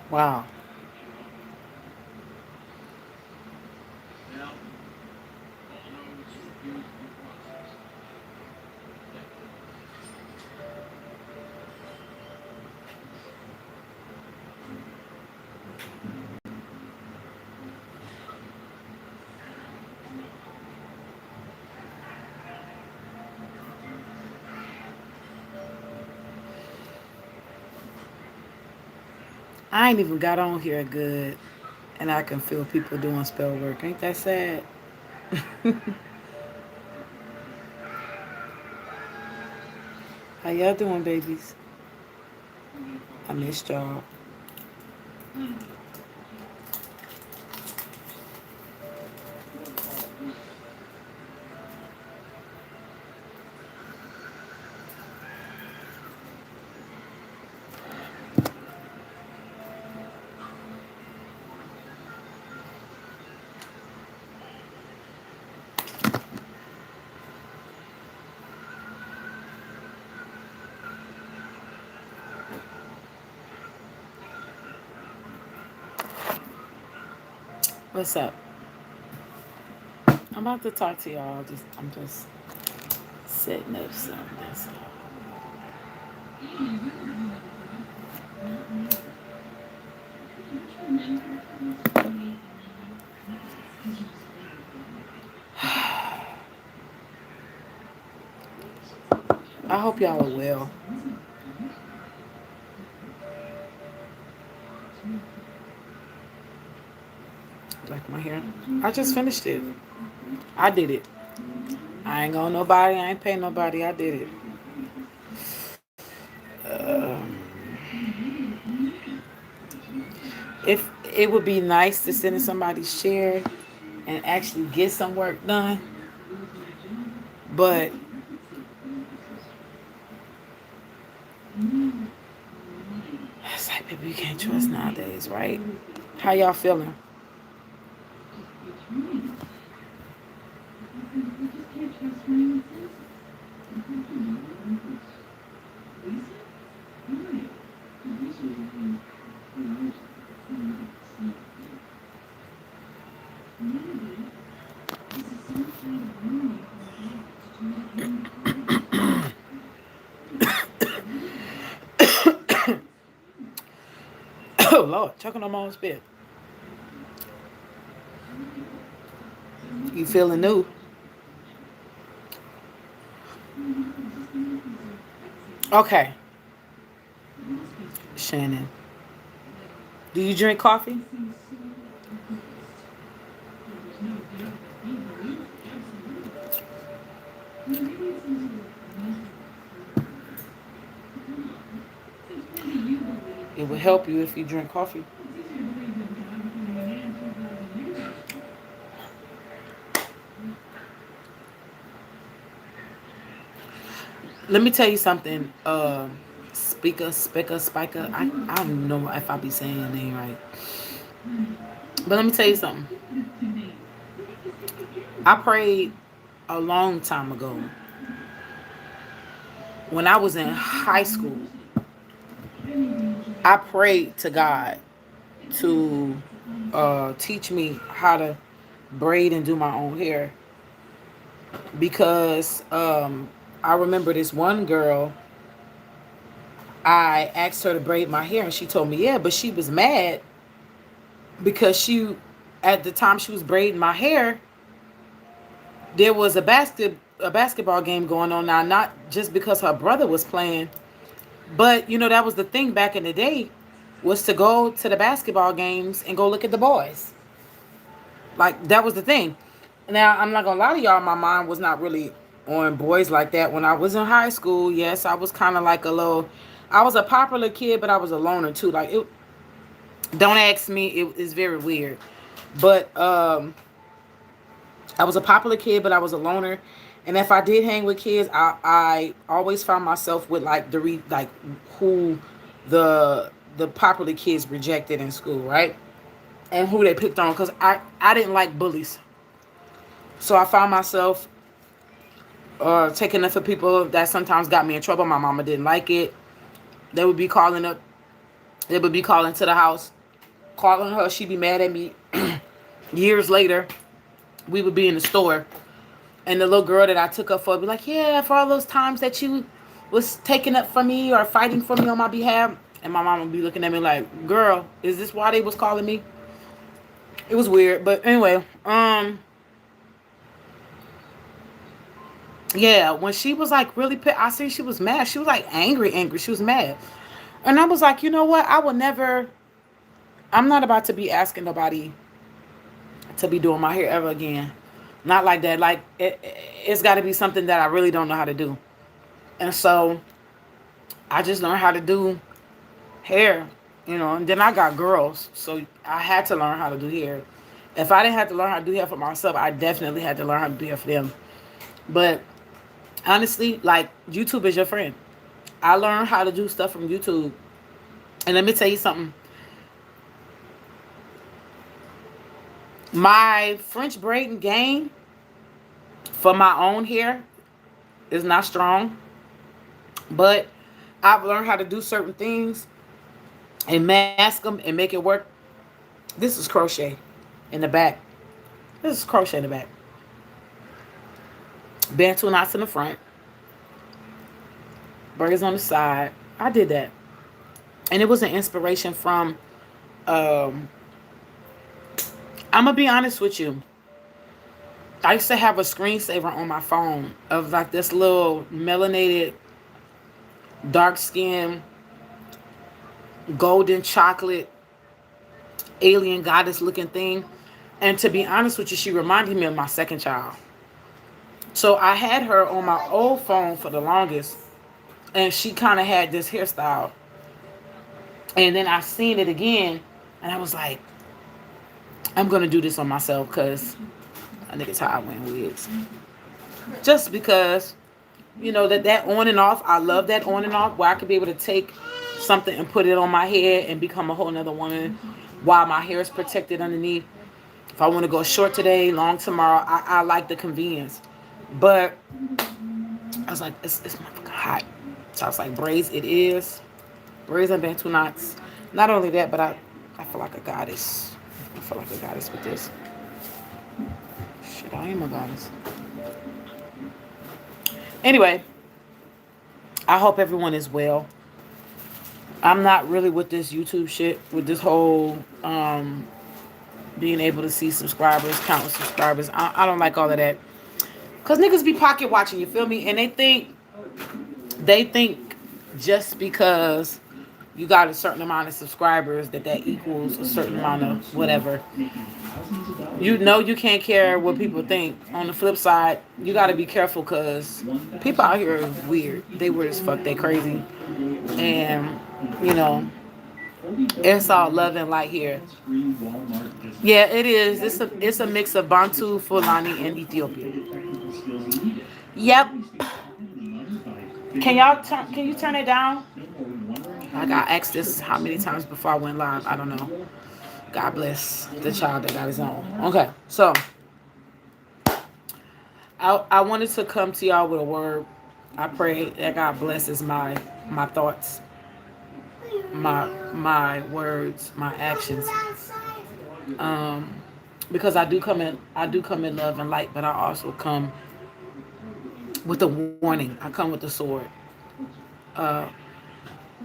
Wow. I ain't even got on here good, and I can feel people doing spell work. Ain't that sad? How y'all doing, babies? I missed y'all. What's up? I'm about to talk to y'all. I'm just setting up something. So. I hope y'all are well. Like my hair. I just finished it. I did it. I ain't going nobody. I ain't paying nobody. I did it. If it would be nice to sit in somebody's chair and actually get some work done, but it's like, baby, you can't trust nowadays, right? How y'all feeling? Oh, Lord, choking on my own spit. You feeling new? Okay, Shannon. Do you drink coffee? It would help you if you drink coffee. Let me tell you something. Spiker. I don't know if I be saying your name right. But let me tell you something. I prayed a long time ago when I was in high school. I prayed to God to teach me how to braid and do my own hair because I remember this one girl. I asked her to braid my hair and she told me yeah, but she was mad because at the time she was braiding my hair, there was a basketball game going on now, not just because her brother was playing, but that was the thing back in the day, was to go to the basketball games and go look at the boys. Like that was the thing. Now I'm not gonna lie to y'all, my mind was not really on boys like that when I was in high school. Yes, I was kind of like I was a popular kid, but I was a loner too. Like it, don't ask me, it is very weird. But I was a popular kid, but I was a loner. And if I did hang with kids, I always found myself with like like who the popular kids rejected in school, right? And who they picked on, because I didn't like bullies. So I found myself taking up for people that sometimes got me in trouble. My mama didn't like it. They would be calling up They would be calling to the house, calling her. She'd be mad at me. Years later, we would be in the store, and the little girl that I took up for would be like, yeah, for all those times that you was taking up for me or fighting for me on my behalf. And my mom would be looking at me like, girl, is this why they was calling me? It was weird. But anyway, yeah, when she was like really pissed, I see she was mad. She was like angry. She was mad. And I was like, you know what? I'm not about to be asking nobody to be doing my hair ever again. Not like that. Like, it's got to be something that I really don't know how to do. And so I just learned how to do hair, and then I got girls. So I had to learn how to do hair. If I didn't have to learn how to do hair for myself, I definitely had to learn how to do hair for them. But honestly, like, YouTube is your friend. I learned how to do stuff from YouTube. And let me tell you something. My French braiding game for my own hair is not strong. But I've learned how to do certain things and mask them and make it work. This is crochet in the back. This is crochet in the back. Bantu knots in the front. Burgers on the side. I did that. And it was an inspiration from, I'm going to be honest with you. I used to have a screensaver on my phone of like this little melanated, dark skin, golden chocolate, alien goddess looking thing. And to be honest with you, she reminded me of my second child. So I had her on my old phone for the longest. And she kind of had this hairstyle. And then I seen it again. And I was like, I'm going to do this on myself because I think it's how I wear wigs. Just because, that on and off. I love that on and off where I could be able to take something and put it on my head and become a whole nother woman while my hair is protected underneath. If I want to go short today, long tomorrow, I like the convenience. But I was like, it's motherfucking hot. So I was like, braids it is. Braids and bantu knots. Not only that, but I feel like a goddess. I feel like a goddess with this. Shit, I am a goddess. Anyway, I hope everyone is well. I'm not really with this YouTube shit, with this whole being able to see subscribers, count subscribers. I don't like all of that. Because niggas be pocket watching, you feel me? And they think just because you got a certain amount of subscribers that equals a certain amount of whatever. You can't care what people think. On the flip side, you got to be careful because people out here are weird. They weird as fuck. They crazy. And, it's all love and light here. Yeah, it is. It's a mix of Bantu, Fulani, and Ethiopian. Yep. Can you turn it down? I got asked this how many times before I went live. I don't know. God bless the child that got his own. Okay, so I wanted to come to y'all with a word. I pray that God blesses my thoughts, my words, my actions. Because I do come in love and light, but I also come with a warning. I come with a sword.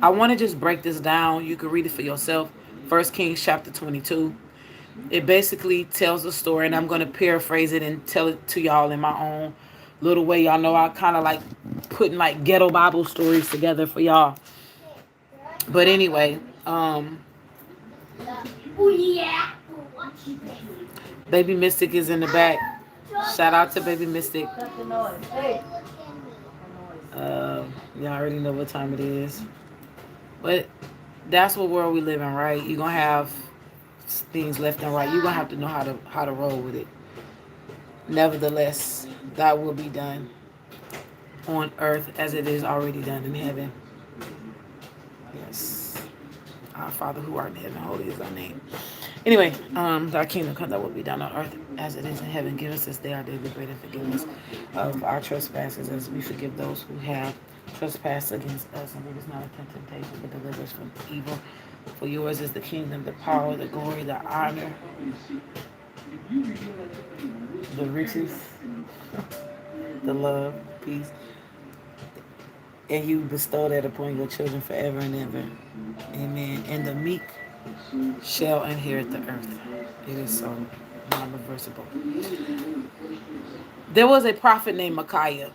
I want to just break this down. You can read it for yourself. 1Kings chapter 22. It basically tells a story, and I'm going to paraphrase it and tell it to y'all in my own little way. Y'all know I kind of like putting like ghetto Bible stories together for y'all. But anyway, Baby Mystic is in the back. Shout out to Baby Mystic. Y'all already know what time it is. But that's what world we live in, right? You're going to have things left and right. You're going to have to know how to roll with it. Nevertheless, that will be done on earth as it is already done in heaven. Yes. Our Father who art in heaven, holy is thy name. Anyway, thy kingdom come, that will be done on earth as it is in heaven. Give us this day our daily bread and forgive us of our trespasses as we forgive those who have trespassed against us. And lead us not into temptation, but deliver us from evil. For yours is the kingdom, the power, the glory, the honor, the riches, the love, peace. And you bestow that upon your children forever and ever. Amen. And the meek shall inherit the earth. It is so non-reversible. There was a prophet named Micaiah.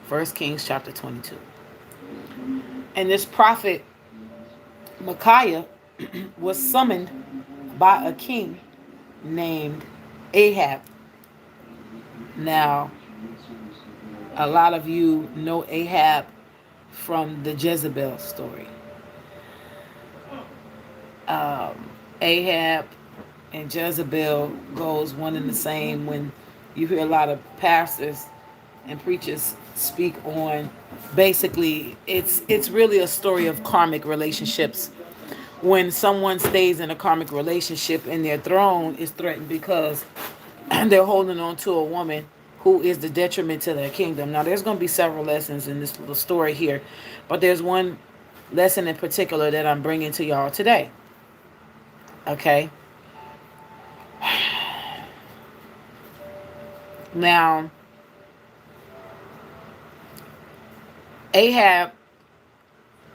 1 Kings chapter 22. And this prophet, Micaiah, was summoned by a king named Ahab. Now, a lot of you know Ahab from the Jezebel story. Ahab and Jezebel goes one and the same. When you hear a lot of pastors and preachers speak on, basically it's really a story of karmic relationships. When someone stays in a karmic relationship and their throne is threatened because they're holding on to a woman who is the detriment to their kingdom. Now, there's going to be several lessons in this little story here, but there's one lesson in particular that I'm bringing to y'all today. Okay? Now, Ahab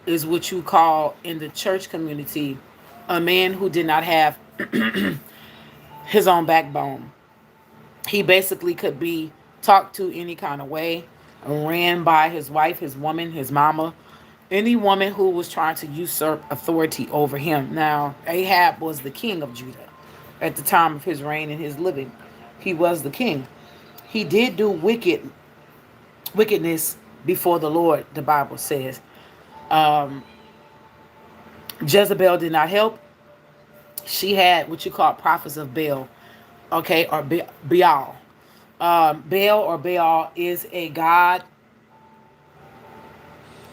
is what you call in the church community a man who did not have his own backbone. He basically could be talked to any kind of way, ran by his wife, his woman, his mama, any woman who was trying to usurp authority over him. Now, Ahab was the king of Judah at the time of his reign and his living. He was the king. He did do wickedness before the Lord, the Bible says. Jezebel did not help. She had what you call prophets of Baal, okay, or Baal. Baal or Baal is a god.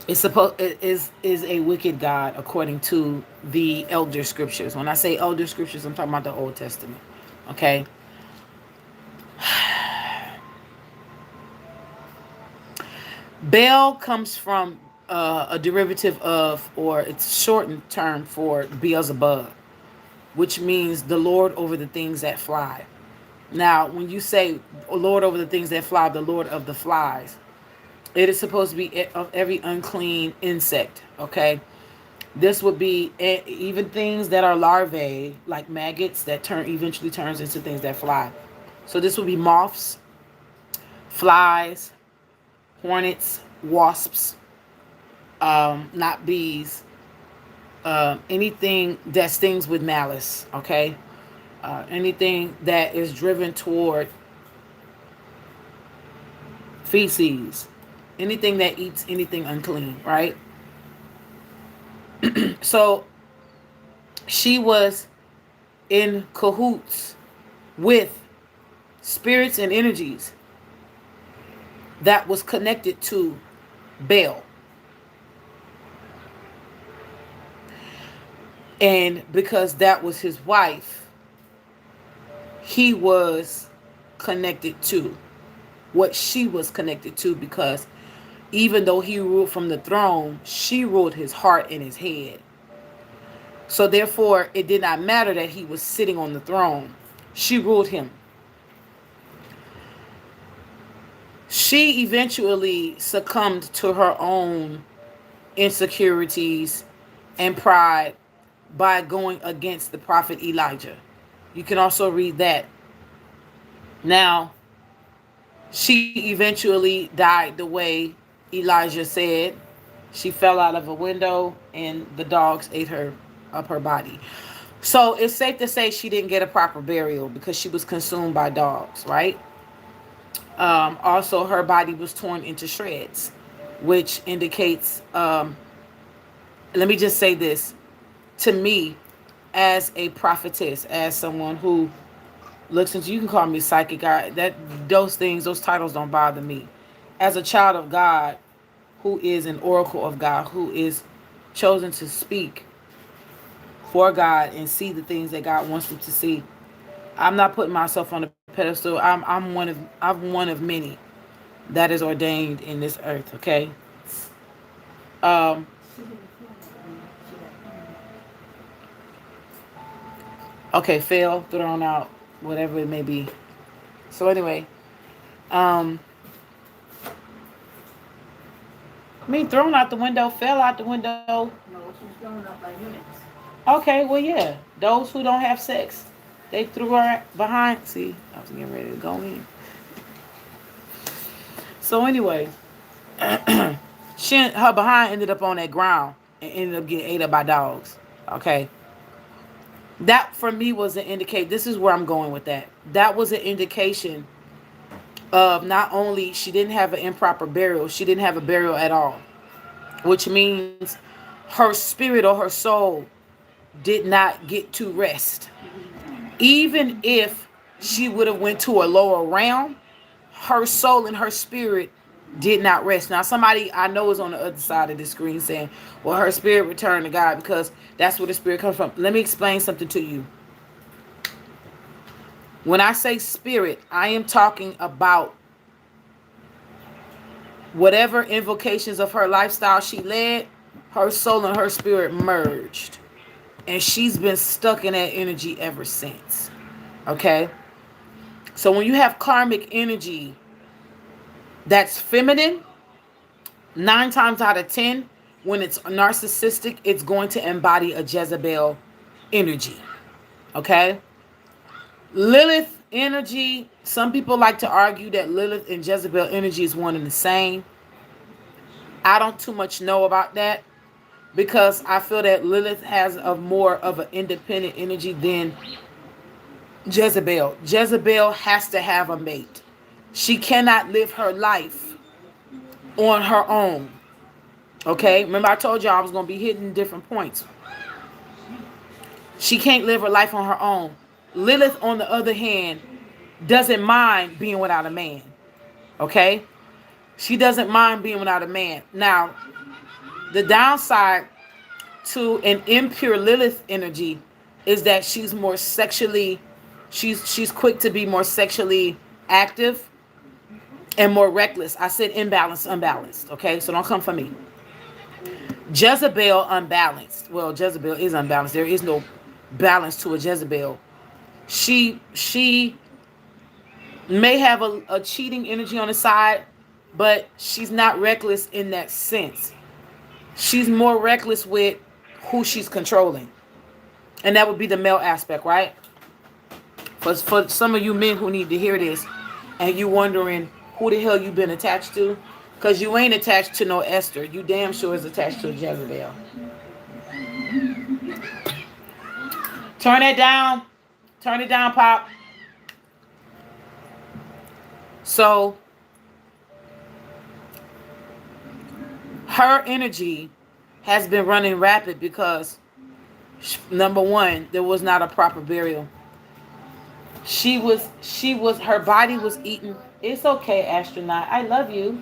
Is a wicked god according to the elder scriptures. When I say elder scriptures, I'm talking about the Old Testament. Okay. Baal comes from a derivative of, or it's shortened term for Beelzebub, which means the Lord over the things that fly. Now, when you say Lord over the things that fly, the Lord of the flies, it is supposed to be of every unclean insect, okay? This would be even things that are larvae, like maggots that eventually turns into things that fly. So this would be moths, flies, hornets, wasps, not bees, anything that stings with malice, okay? Anything that is driven toward feces, anything that eats anything unclean, right? So she was in cahoots with spirits and energies that was connected to Baal. And because that was his wife, he was connected to what she was connected to, because even though he ruled from the throne, she ruled his heart and his head. So therefore, it did not matter that he was sitting on the throne. She ruled him. She eventually succumbed to her own insecurities and pride by going against the prophet Elijah. You can also read that. Now, she eventually died the way Elijah said. She fell out of a window and the dogs ate her up her body. So it's safe to say she didn't get a proper burial because she was consumed by dogs, right? Also, her body was torn into shreds, which indicates, let me just say this, to me, as a prophetess, as someone who looks into, you can call me psychic, those titles don't bother me. As a child of God, who is an oracle of God, who is chosen to speak for God and see the things that God wants them to see, I'm not putting myself on a pedestal. I'm one of many that is ordained in this earth. Okay. Okay, fell, thrown out, whatever it may be. So anyway, um, I mean, thrown out the window, fell out the window. No, she's thrown up by units. Okay, well, yeah, those who don't have sex, they threw her behind. See, I was getting ready to go in. So anyway, her behind ended up on that ground and ended up getting ate up by dogs. Okay, that for me was an indicate. This is where I'm going with that. That was an indication of not only she didn't have an improper burial, she didn't have a burial at all, which means her spirit or her soul did not get to rest. Even if she would have went to a lower realm, her soul and her spirit did not rest. Now, somebody I know is on the other side of the screen saying, well, her spirit returned to God because that's where the spirit comes from. Let me explain something to you. When I say spirit, I am talking about whatever invocations of her lifestyle she led, her soul and her spirit merged. And she's been stuck in that energy ever since. Okay? So when you have karmic energy that's feminine, 9 times out of 10, when it's narcissistic, it's going to embody a Jezebel energy. Okay? Lilith energy, some people like to argue that Lilith and Jezebel energy is one and the same. I don't too much know about that because I feel that Lilith has a more of an independent energy than Jezebel. Jezebel has to have a mate. She cannot live her life on her own. Okay? Remember I told y'all I was going to be hitting different points. She can't live her life on her own. Lilith, on the other hand, doesn't mind being without a man. Okay? She doesn't mind being without a man. Now, the downside to an impure Lilith energy is that she's more sexually, she's quick to be more sexually active and more reckless. I said imbalanced, unbalanced. Okay? So don't come for me. Jezebel unbalanced. Well, Jezebel is unbalanced. There is no balance to a Jezebel. She may have a cheating energy on the side, but she's not reckless in that sense. She's more reckless with who she's controlling. And that would be the male aspect, right? For some of you men who need to hear this and you wondering who the hell you been attached to, because you ain't attached to no Esther. You damn sure is attached to a Jezebel. Turn it down. Turn it down, Pop. So, her energy has been running rapid because, number one, there was not a proper burial. Her body was eaten. It's okay, astronaut. I love you.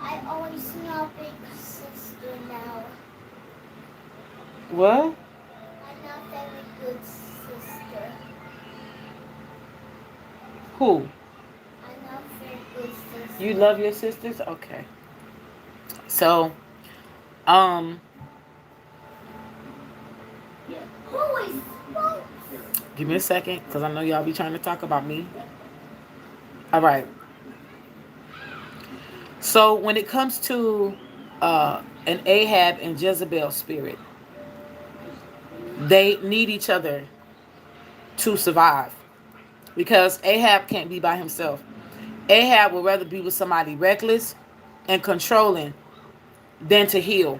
I always know big sister now. What? I'm not very good sister. Who? I'm not very good sister. You love your sisters? Okay. So, Yeah. Who is who? give me a second, because I know y'all be trying to talk about me. All right. So when it comes to an Ahab and Jezebel spirit, they need each other to survive. Because Ahab can't be by himself. Ahab would rather be with somebody reckless and controlling than to heal.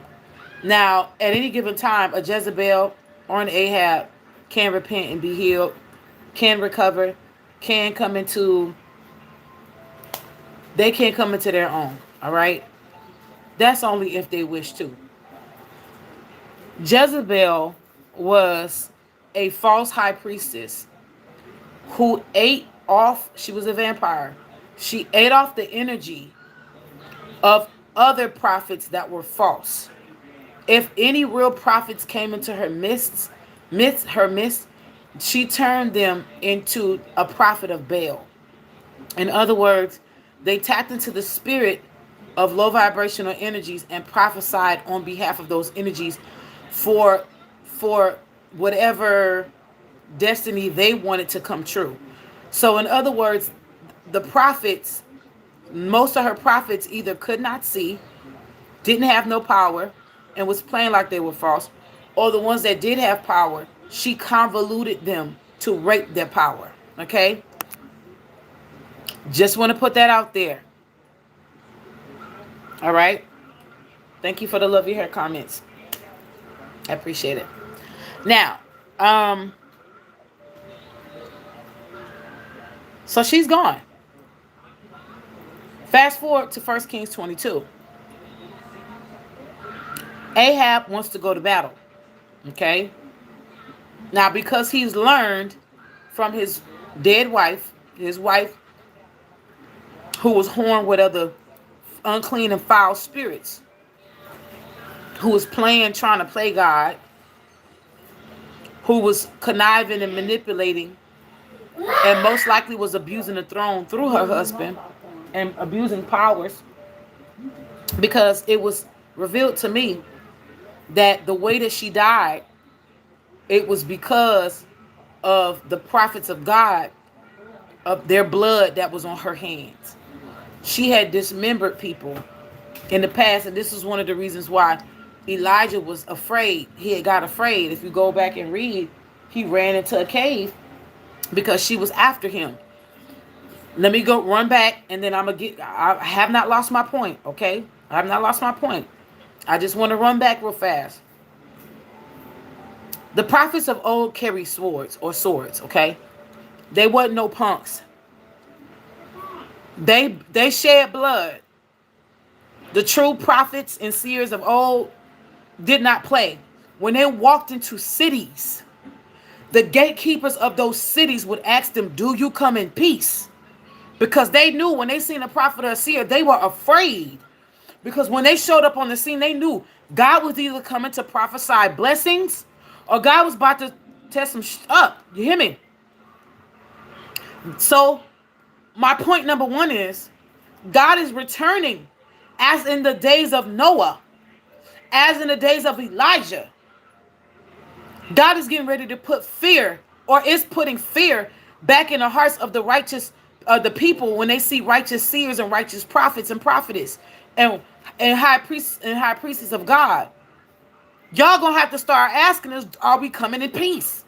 Now, at any given time, a Jezebel or an Ahab can repent and be healed, can recover, can come into, they can come into their own. All right? That's only if they wish to. Jezebel was a false high priestess who ate off, she was a vampire. She ate off the energy of other prophets that were false. If any real prophets came into her midst, she turned them into a prophet of Baal. In other words, they tapped into the spirit of low vibrational energies and prophesied on behalf of those energies for whatever destiny they wanted to come true. So in other words, the prophets, most of her prophets either could not see, didn't have no power, and was playing like they were false, or the ones that did have power, she convoluted them to rape their power. Okay? Just want to put that out there. All right? Thank you for the love your hair comments. I appreciate it. Now, so she's gone. Fast forward to 1 Kings 22. Ahab wants to go to battle. Okay? Now, because he's learned from his dead wife, his wife who was horned with other unclean and foul spirits, who was trying to play God, who was conniving and manipulating, and most likely was abusing the throne through her husband and abusing powers, because it was revealed to me that the way that she died, it was because of the prophets of God, of their blood that was on her hands. She had dismembered people in the past, and this is one of the reasons why Elijah was afraid. He had got afraid. If you go back and read, he ran into a cave because she was after him. Let me go run back, and then I have not lost my point, okay? I have not lost my point. I just want to run back real fast. The prophets of old carry swords, okay? They wasn't no punks. They shed blood. The true prophets and seers of old did not play. When they walked into cities, the gatekeepers of those cities would ask them, "Do you come in peace?" Because they knew when they seen a prophet or a seer, they were afraid. Because when they showed up on the scene, they knew God was either coming to prophesy blessings or God was about to test some up. You hear me? So my point number one is God is returning as in the days of Noah, as in the days of Elijah. God is getting ready to put fear, or is putting fear back in the hearts of the righteous, the people, when they see righteous seers and righteous prophets and prophetess and high priests and high priestesses of God. Y'all gonna have to start asking us, are we coming in peace?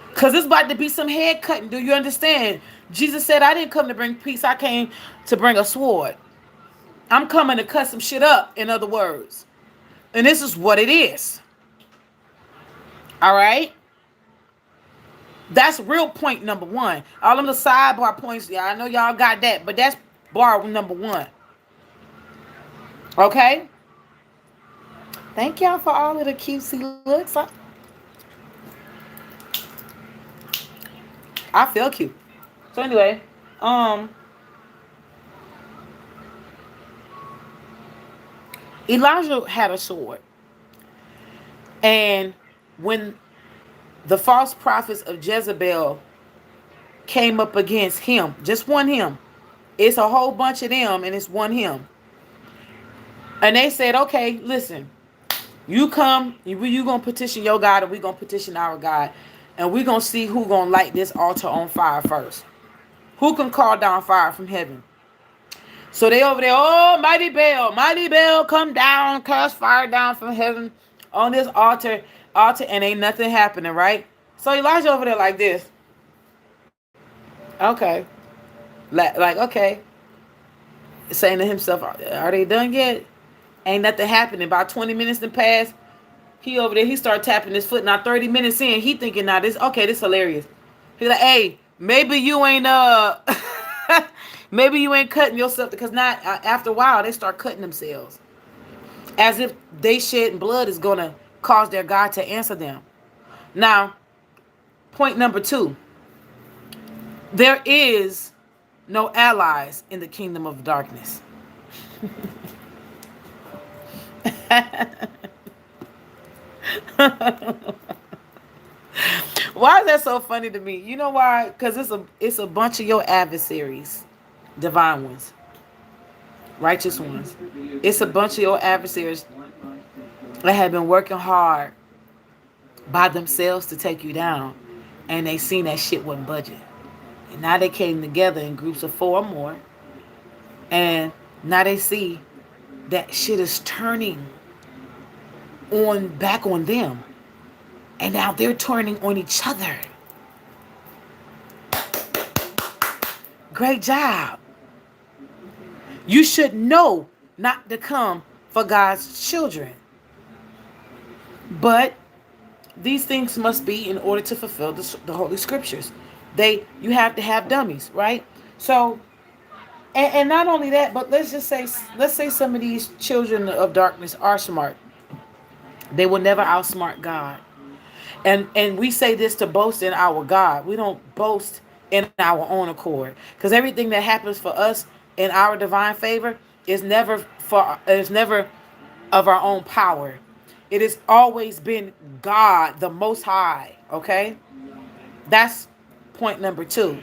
Because it's about to be some head cutting. Do you understand? Jesus said, I didn't come to bring peace. I came to bring a sword. I'm coming to cut some shit up, in other words. And this is what it is. All right? That's real point number one. All of the sidebar points, yeah, I know y'all got that, but that's bar number one. Okay? Thank y'all for all of the cutesy looks. I feel cute. So anyway, Elijah had a sword. And when the false prophets of Jezebel came up against him, just one him. It's a whole bunch of them, and it's one him. And they said, okay, listen, you come, you going to petition your God, and we going to petition our God. And we going to see who going to light this altar on fire first. Who can call down fire from heaven? So they over there, oh, mighty Baal, come down, cast fire down from heaven on this altar, and ain't nothing happening, right? So Elijah over there like this. Okay. Like, okay. Saying to himself, are they done yet? Ain't nothing happening. About 20 minutes to pass. He over there, he started tapping his foot. Now 30 minutes in, he thinking, now this hilarious. He like, hey, maybe you ain't maybe you ain't cutting yourself, because not after a while they start cutting themselves. As if they shedding blood is gonna cause their God to answer them. Now, point number two. There is no allies in the kingdom of darkness. Why is that so funny to me? You know why? Because it's a bunch of your adversaries, divine ones, righteous ones. It's a bunch of your adversaries that have been working hard by themselves to take you down. And they seen that shit wasn't budget. And now they came together in groups of 4 or more. And now they see that shit is turning on back on them. And now they're turning on each other. Great job. You should know not to come for God's children. But these things must be in order to fulfill the Holy Scriptures. You have to have dummies, right? So, and not only that, but let's say some of these children of darkness are smart. They will never outsmart God. And we say this to boast in our God. We don't boast in our own accord. Because everything that happens for us in our divine favor is never of our own power. It has always been God, the Most High. Okay? That's point number 2.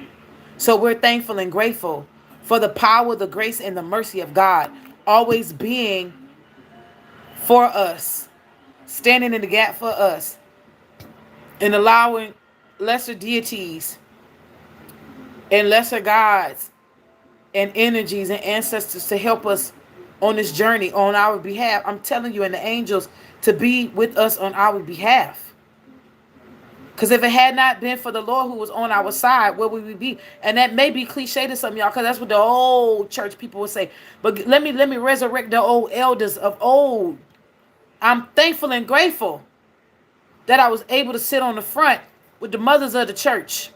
So we're thankful and grateful for the power, the grace, and the mercy of God always being for us, standing in the gap for us, and allowing lesser deities and lesser gods and energies and ancestors to help us on this journey on our behalf. I'm telling you, and the angels to be with us on our behalf. Because if it had not been for the Lord who was on our side, where would we be? And that may be cliche to some of y'all, because that's what the old church people would say. But let me resurrect the old elders of old. I'm thankful and grateful that I was able to sit on the front with the mothers of the church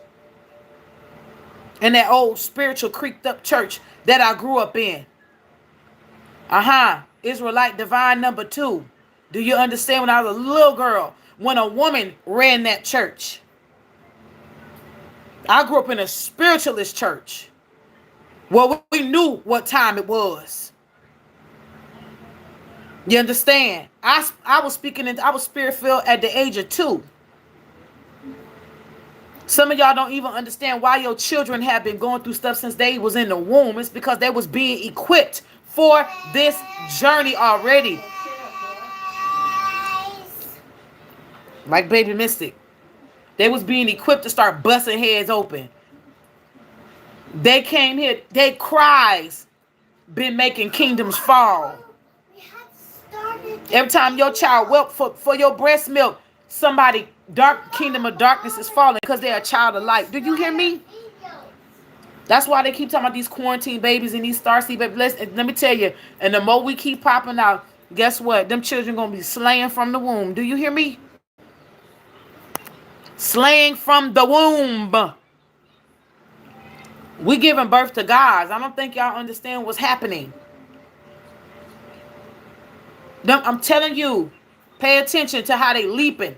and that old spiritual creaked up church that I grew up in. Israelite divine number 2. Do you understand? When I was a little girl, when a woman ran that church. I grew up in a spiritualist church. Well, we knew what time it was. You understand? I was I was spirit-filled at the age of 2. Some of y'all don't even understand why your children have been going through stuff since they was in the womb. It's because they was being equipped for this journey already. Like Baby Mystic. They was being equipped to start busting heads open. They came here. Their cries been making kingdoms fall. Every time your child wept for your breast milk, somebody kingdom of darkness is falling because they're a child of light. Do you hear me? That's why they keep talking about these quarantine babies and these starseed babies. Let me tell you, and the more we keep popping out, guess what? Them children gonna be slaying from the womb. Do you hear me? Slaying from the womb. We giving birth to gods. I don't think y'all understand what's happening. I'm telling you, pay attention to how they leaping.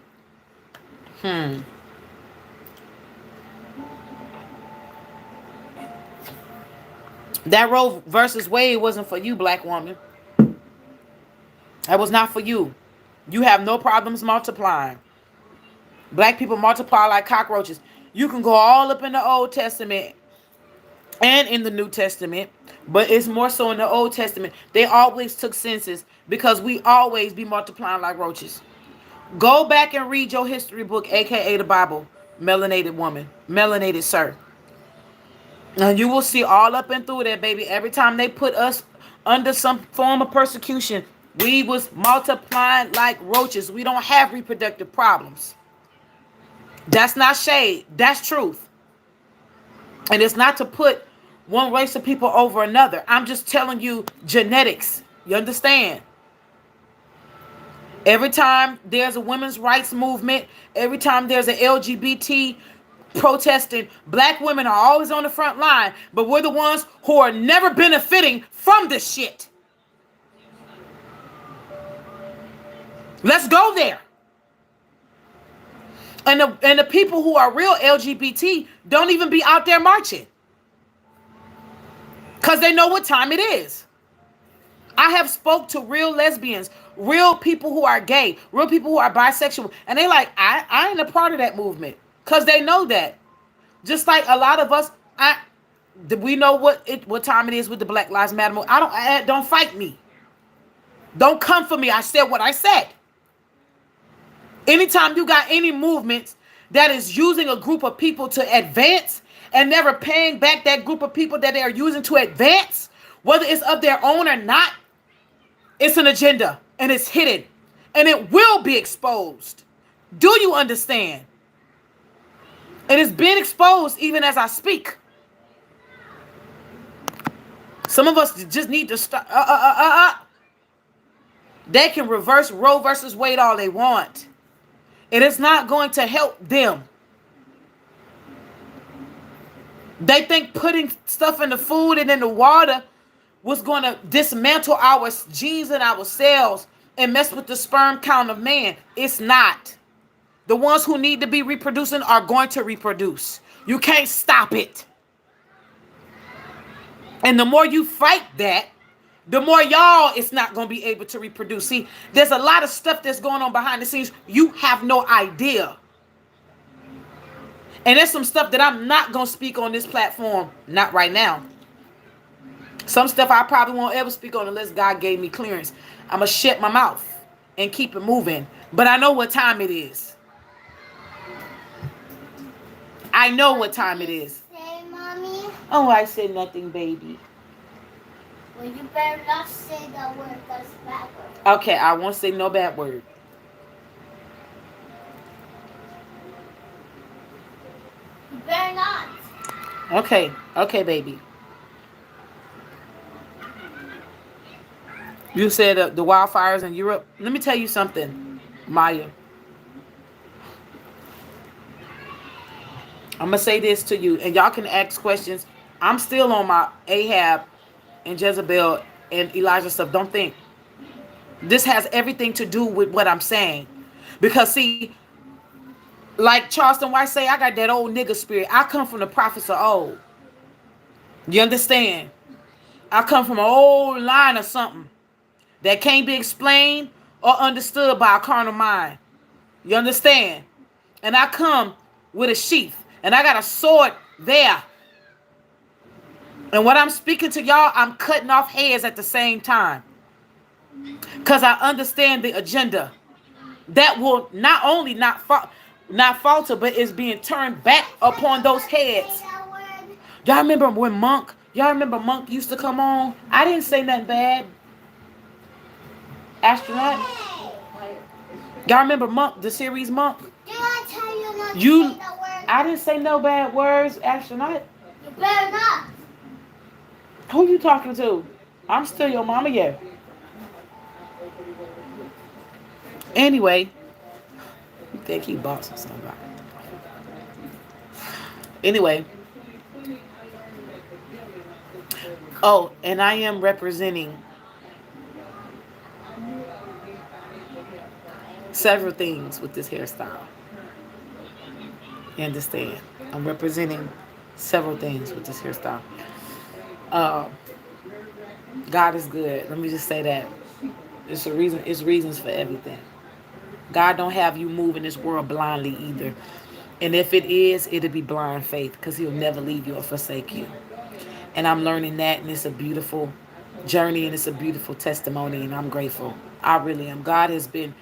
That Roe versus Wade wasn't for you, black woman. That was not for you. You have no problems multiplying. Black people multiply like cockroaches. You can go all up in the Old Testament and in the New Testament, but it's more so in the Old Testament. They always took census because we always be multiplying like roaches. Go back and read your history book, aka the Bible, melanated woman, melanated sir. And you will see all up and through that, baby. Every time they put us under some form of persecution, we was multiplying like roaches. We don't have reproductive problems. That's not shade. That's truth. And it's not to put one race of people over another. I'm just telling you genetics. You understand? Every time there's a women's rights movement, every time there's an LGBT protesting, black women are always on the front line, but we're the ones who are never benefiting from this shit. Let's go there. And the people who are real LGBT don't even be out there marching. Because they know what time it is. I have spoke to real lesbians, real people who are gay, real people who are bisexual. And they like, I ain't a part of that movement. Because they know that. Just like a lot of us, we know what time it is with the Black Lives Matter movement. Don't fight me. Don't come for me. I said what I said. Anytime you got any movements that is using a group of people to advance and never paying back that group of people that they are using to advance, whether it's of their own or not, it's an agenda and it's hidden and it will be exposed. Do you understand? It is being exposed even as I speak. Some of us just need to stop. They can reverse Roe versus Wade all they want. It is not going to help them. They think putting stuff in the food and in the water was going to dismantle our genes and our cells and mess with the sperm count of man. It's not. The ones who need to be reproducing are going to reproduce. You can't stop it. And the more you fight that, the more y'all it's not going to be able to reproduce. See, there's a lot of stuff that's going on behind the scenes. You have no idea. And there's some stuff that I'm not going to speak on this platform. Not right now. Some stuff I probably won't ever speak on unless God gave me clearance. I'm going to shut my mouth and keep it moving. But I know what time it is. I know what time it is. Say, Mommy. Oh, I said nothing, baby. Well, you better not say that word. That's a bad word. Okay, I won't say no bad word. You better not. Okay, okay, baby. You said the wildfires in Europe. Let me tell you something, Maya. I'm going to say this to you, and y'all can ask questions. I'm still on my Ahab and Jezebel and Elijah stuff. Don't think. This has everything to do with what I'm saying. Because, see, like Charleston White say, I got that old nigga spirit. I come from the prophets of old. You understand? I come from an old line of something that can't be explained or understood by a carnal mind. You understand? And I come with a sheath. And I got a sword there. And what I'm speaking to y'all, I'm cutting off heads at the same time. Because I understand the agenda. That will not only not falter, but is being turned back upon those heads. Y'all remember when Monk? Y'all remember Monk used to come on? I didn't say nothing bad. Astronaut? Y'all remember Monk, the series Monk? Did I tell you not to say that word? I didn't say no bad words, Astronaut. You better not. Who you talking to? I'm still your mama, yeah. Anyway, you think he bossing somebody. Anyway. Oh, and I am representing several things with this hairstyle. You understand? I'm representing several things with this hairstyle. God is good. Let me just say that. It's a reason. It's reasons for everything. God don't have you move in this world blindly either. And if it is, it'll be blind faith, because he'll never leave you or forsake you. And I'm learning that, and it's a beautiful journey, and it's a beautiful testimony, and I'm grateful. I really am. God has been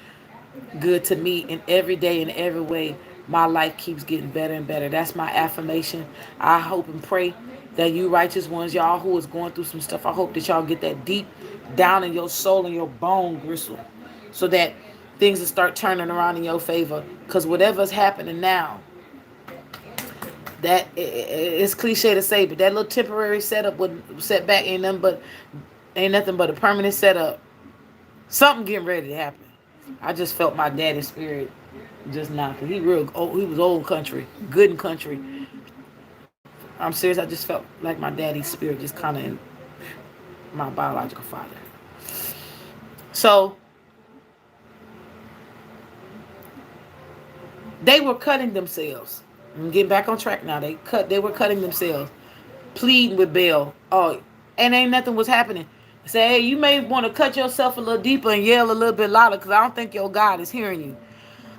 good to me in every day, in every way. My life keeps getting better and better. That's my affirmation. I hope and pray that you righteous ones, y'all who is going through some stuff, I hope that y'all get that deep down in your soul and your bone gristle, so that things will start turning around in your favor. Because whatever's happening now, that it's cliche to say, but that little temporary setup with setback ain't nothing but a permanent setup. Something getting ready to happen. I just felt my daddy's spirit just now, because he was old country, good in country. I'm serious. I just felt like my daddy's spirit just kind of in my biological father. So they were cutting themselves. I'm getting back on track now. They were cutting themselves, pleading with Baal. Oh, and ain't nothing was happening. Say, hey, you may want to cut yourself a little deeper and yell a little bit louder, because I don't think your God is hearing you.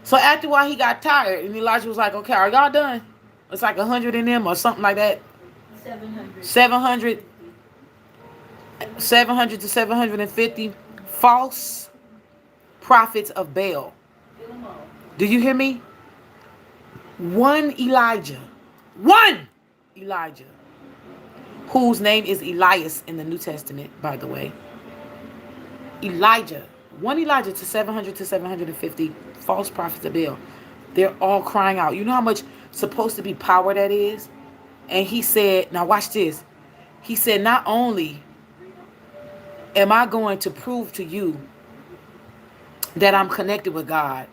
So after a while, he got tired, and Elijah was like, okay, are y'all done? It's like 100 in them or something like that. 700 to 750 false prophets of Baal. Do you hear me? One Elijah. One Elijah. Whose name is Elias in the New Testament, by the way. Elijah. One Elijah to 700 to 750 false prophets of Baal. They're all crying out. You know how much supposed to be power that is? And he said, now watch this. He said, not only am I going to prove to you that I'm connected with God,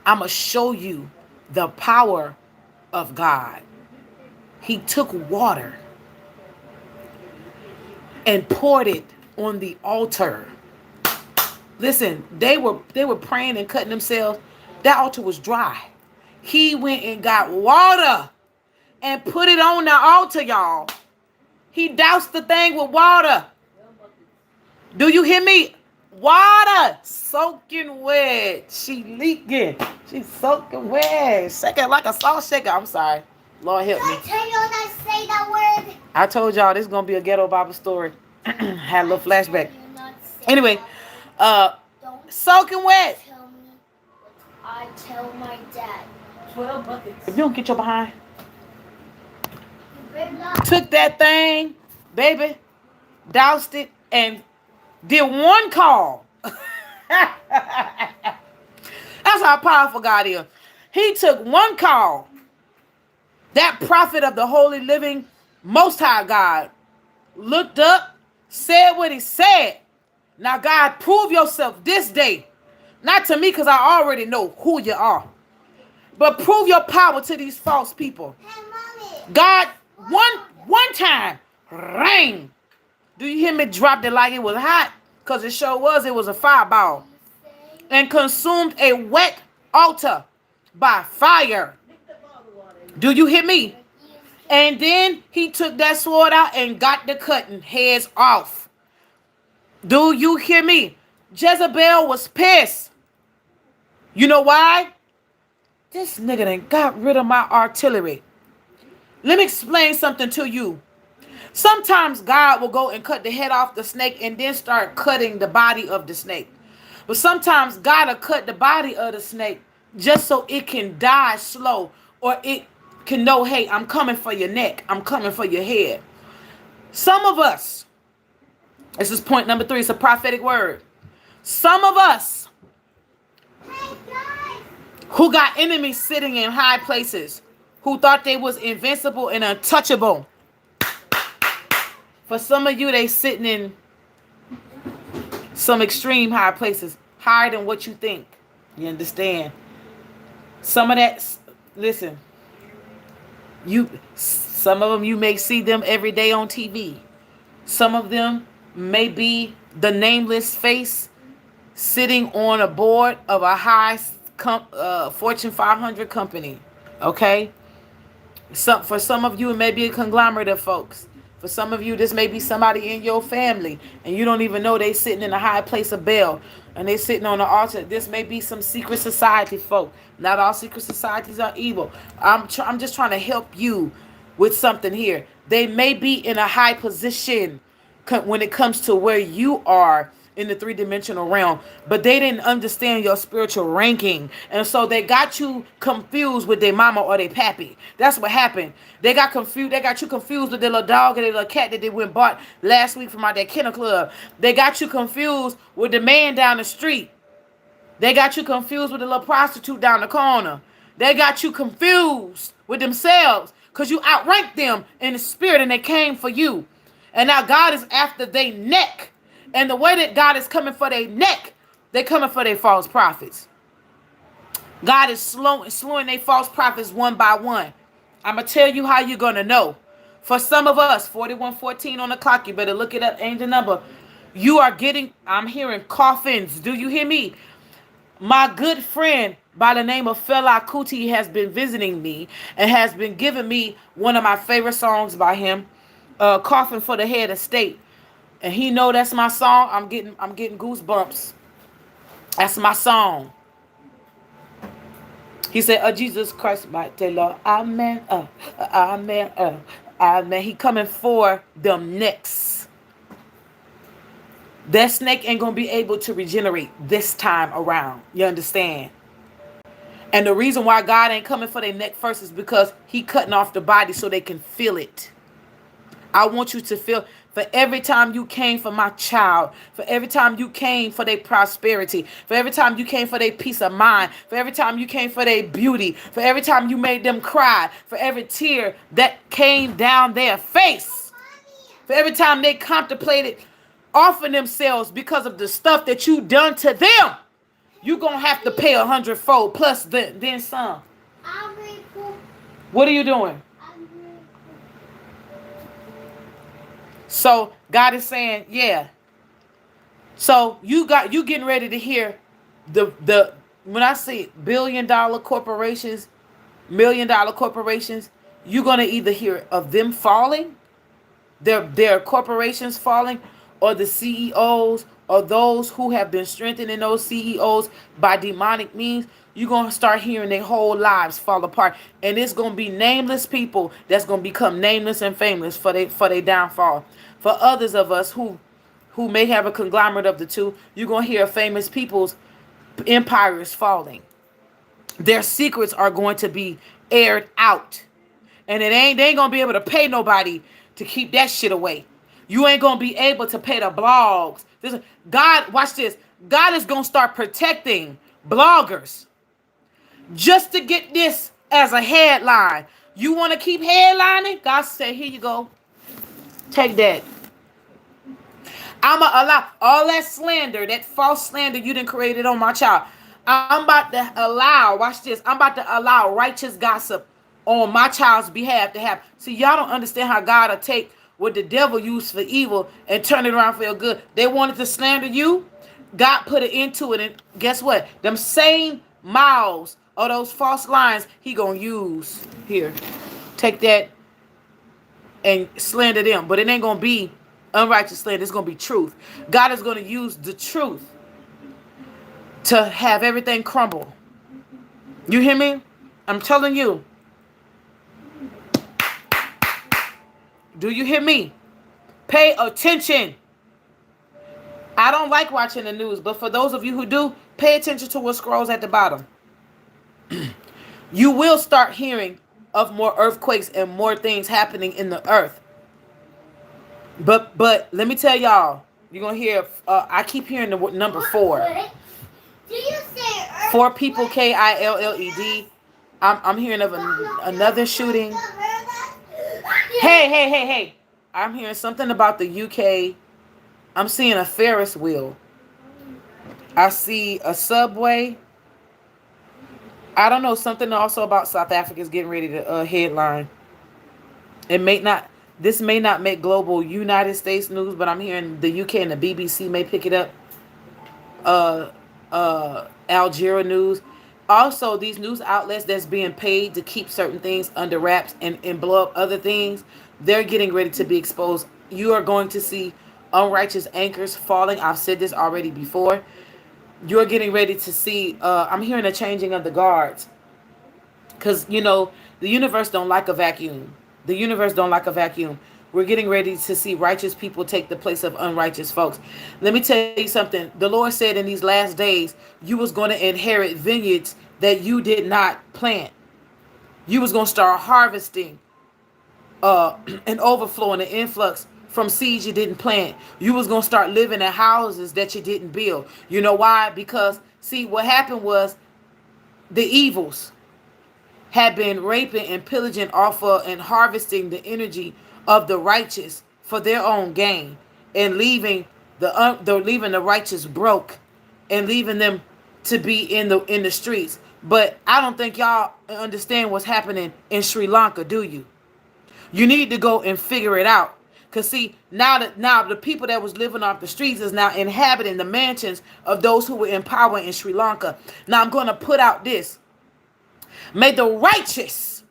I'm going to show you the power of God. He took water and poured it on the altar. Listen, they were praying and cutting themselves. That altar was dry. He went and got water and put it on the altar, y'all. He doused the thing with water. Do you hear me? Water soaking wet. She leaking. She's soaking wet. Shaking like a salt shaker. I'm sorry. Lord help me. Did I tell you not to say that word? I told y'all this is gonna be a ghetto Bible story. Had a little flashback. Anyway, soaking wet. Tell me what I tell my dad. 12 buckets. If you don't get your behind. You better not. Took that thing, baby, doused it, and did one call. That's how powerful God is. He took one call. That prophet of the holy living most high God looked up, said what he said. Now, God, prove yourself this day. Not to me, because I already know who you are. But prove your power to these false people. Hey, Mommy. God, one time, rain. Do you hear me? Dropped it like it was hot? Because it sure was. It was a fireball. And consumed a wet altar by fire. Do you hear me? And then he took that sword out and got the cutting heads off. Do you hear me? Jezebel was pissed. You know why? This nigga done got rid of my artillery. Let me explain something to you. Sometimes God will go and cut the head off the snake and then start cutting the body of the snake. But sometimes God will cut the body of the snake just so it can die slow, or it can know, hey, I'm coming for your neck. I'm coming for your head. Some of us, this is point number 3. It's a prophetic word. Some of us who got enemies sitting in high places, who thought they was invincible and untouchable. For some of you, they sitting in some extreme high places, higher than what you think. You understand? Some of that, listen, some of them you may see them every day on TV. Some of them may be the nameless face sitting on a board of a high Fortune 500 company. Okay? For some of you, it may be a conglomerate of folks. For some of you, this may be somebody in your family, and you don't even know they sitting in a high place of Baal, and they sitting on the altar. This may be some secret society folk. Not all secret societies are evil. I'm just trying to help you with something here. They may be in a high position when it comes to where you are in the 3-dimensional realm, but they didn't understand your spiritual ranking, and so they got you confused with their mama or their pappy. That's what happened. They got confused. They got you confused with their little dog and their little cat that they went and bought last week from out that kennel club. They got you confused with the man down the street. They got you confused with the little prostitute down the corner. They got you confused with themselves because you outranked them in the spirit, and they came for you. And now God is after their neck. And the way that God is coming for their neck, they're coming for their false prophets. God is slowing their false prophets one by one. I'm going to tell you how you're going to know. For some of us, 4114 on the clock, you better look it up, angel number. You are getting, I'm hearing coffins. Do you hear me? My good friend by the name of Fela Kuti has been visiting me and has been giving me one of my favorite songs by him, Coffin for the Head of State. And he know that's my song. I'm getting goosebumps. That's my song. He said, Jesus Christ, my Taylor, amen, amen, amen. He coming for them next. That snake ain't going to be able to regenerate this time around. You understand? And the reason why God ain't coming for their neck first is because he cutting off the body so they can feel it. I want you to feel, for every time you came for my child, for every time you came for their prosperity, for every time you came for their peace of mind, for every time you came for their beauty, for every time you made them cry, for every tear that came down their face, for every time they contemplated offering themselves because of the stuff that you done to them, you gonna have to pay 100-fold plus then some. What are you doing? So God is saying, yeah. So you getting ready to hear the when I say billion-dollar corporations, million-dollar corporations, you're gonna either hear of them falling, their corporations falling, or the CEOs, or those who have been strengthened in those CEOs by demonic means. You're going to start hearing their whole lives fall apart. And it's going to be nameless people that's going to become nameless and famous for their downfall. For others of us who may have a conglomerate of the two, you're going to hear famous people's empires falling. Their secrets are going to be aired out. And they ain't going to be able to pay nobody to keep that shit away. You ain't going to be able to pay the blogs. God, watch this. God is going to start protecting bloggers just to get this as a headline. You want to keep headlining? God said, here you go. Take that. I'm going to allow all that slander, that false slander you done created on my child. I'm about to allow, watch this. I'm about to allow righteous gossip on my child's behalf to happen. See, y'all don't understand how God will take what the devil used for evil and turn it around for your good. They wanted to slander you. God put it into it. And guess what? Them same mouths or those false lines he going to use. Here, take that and slander them. But it ain't going to be unrighteous slander. It's going to be truth. God is going to use the truth to have everything crumble. You hear me? I'm telling you. Do you hear me? Pay attention. I don't like watching the news, but for those of you who do, pay attention to what scrolls at the bottom. You will start hearing of more earthquakes and more things happening in the earth. But let me tell y'all, you're going to hear, I keep hearing the number 4. Do you say 4 people, KILLED. I'm hearing of another shooting. Hey. I'm hearing something about the UK. I'm seeing a Ferris wheel. I see a subway. I don't know, something also about South Africa is getting ready to headline. This may not make global United States news, but I'm hearing the UK and the BBC may pick it up. Al Jazeera News. Also, these news outlets that's being paid to keep certain things under wraps and blow up other things, they're getting ready to be exposed. You are going to see unrighteous anchors falling. I've said this already before. You're getting ready to see, I'm hearing a changing of the guards. Because, you know, the universe don't like a vacuum. The universe don't like a vacuum. We're getting ready to see righteous people take the place of unrighteous folks. Let me tell you something. The Lord said in these last days, you was going to inherit vineyards that you did not plant. You was going to start harvesting an overflow and an influx from seeds you didn't plant. You was going to start living in houses that you didn't build. You know why? Because, see, what happened was the evils had been raping and pillaging off of and harvesting the energy of the righteous for their own gain, and leaving the righteous broke and leaving them to be in the streets. But I don't think y'all understand what's happening in Sri Lanka, do you? You need to go and figure it out. Because see, now the people that was living off the streets is now inhabiting the mansions of those who were in power in Sri Lanka. Now I'm going to put out this. May the righteous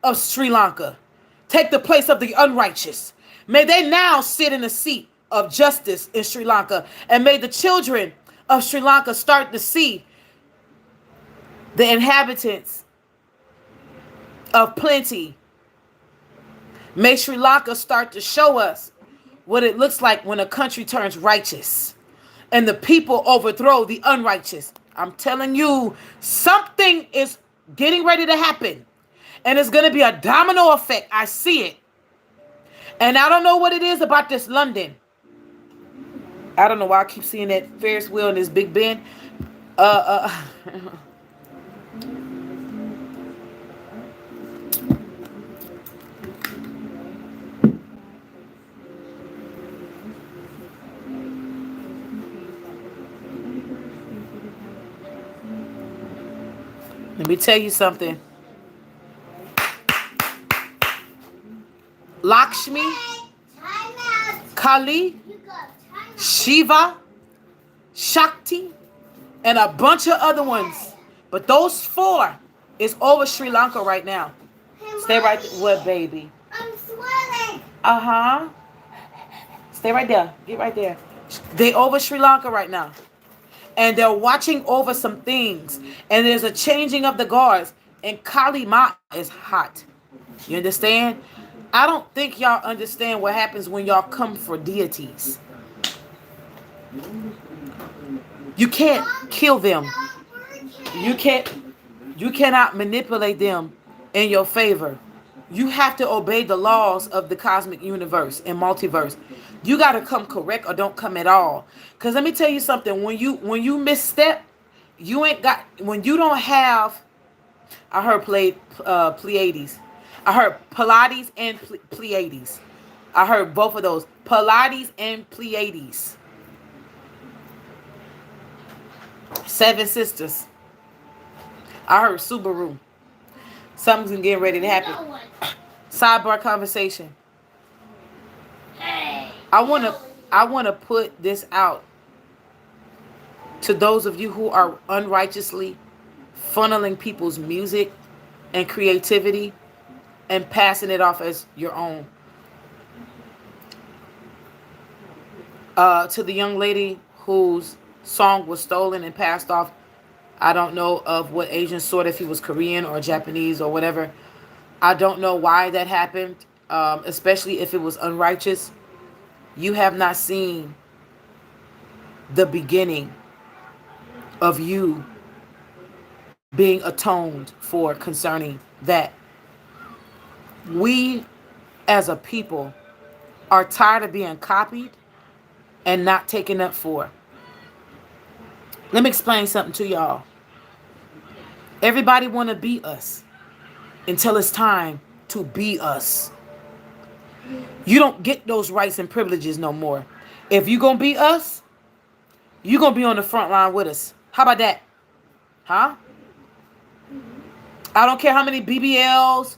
of Sri Lanka take the place of the unrighteous. May they now sit in the seat of justice in Sri Lanka. And may the children of Sri Lanka start to see the inhabitants of plenty. May Sri Lanka start to show us what it looks like when a country turns righteous and the people overthrow the unrighteous. I'm telling you, something is getting ready to happen. And it's going to be a domino effect. I see it. And I don't know what it is about this London. I don't know why I keep seeing that Ferris wheel in this Big Ben. Let me tell you something. Lakshmi, Kali, Shiva, Shakti, and a bunch of other ones. But those 4 is over Sri Lanka right now. Stay right there. What, baby? I'm sweating. Uh-huh. Stay right there. Get right there. They over Sri Lanka right now. And they're watching over some things. And there's a changing of the guards. And Kali Ma is hot. You understand? I don't think y'all understand what happens when y'all come for deities. You can't kill them. You cannot manipulate them in your favor. You have to obey the laws of the cosmic universe and multiverse. You got to come correct or don't come at all. Because let me tell you something. When you misstep, you ain't got, when you don't have, I heard Pleiades. I heard Pilates and Pleiades. I heard both of those. Pilates and Pleiades. 7 sisters. I heard Subaru. Something's getting ready to happen. Sidebar conversation. I wanna put this out to those of you who are unrighteously funneling people's music and creativity and passing it off as your own. To the young lady whose song was stolen and passed off, I don't know of what Asian sort, if he was Korean or Japanese or whatever. I don't know why that happened, especially if it was unrighteous. You have not seen the beginning of you being atoned for concerning that. We as a people are tired of being copied and not taken up for. Let me explain something to y'all. Everybody want to be us until it's time to be us. You don't get those rights and privileges no more. If you going to be us, you going to be on the front line with us. How about that? Huh? I don't care how many BBLs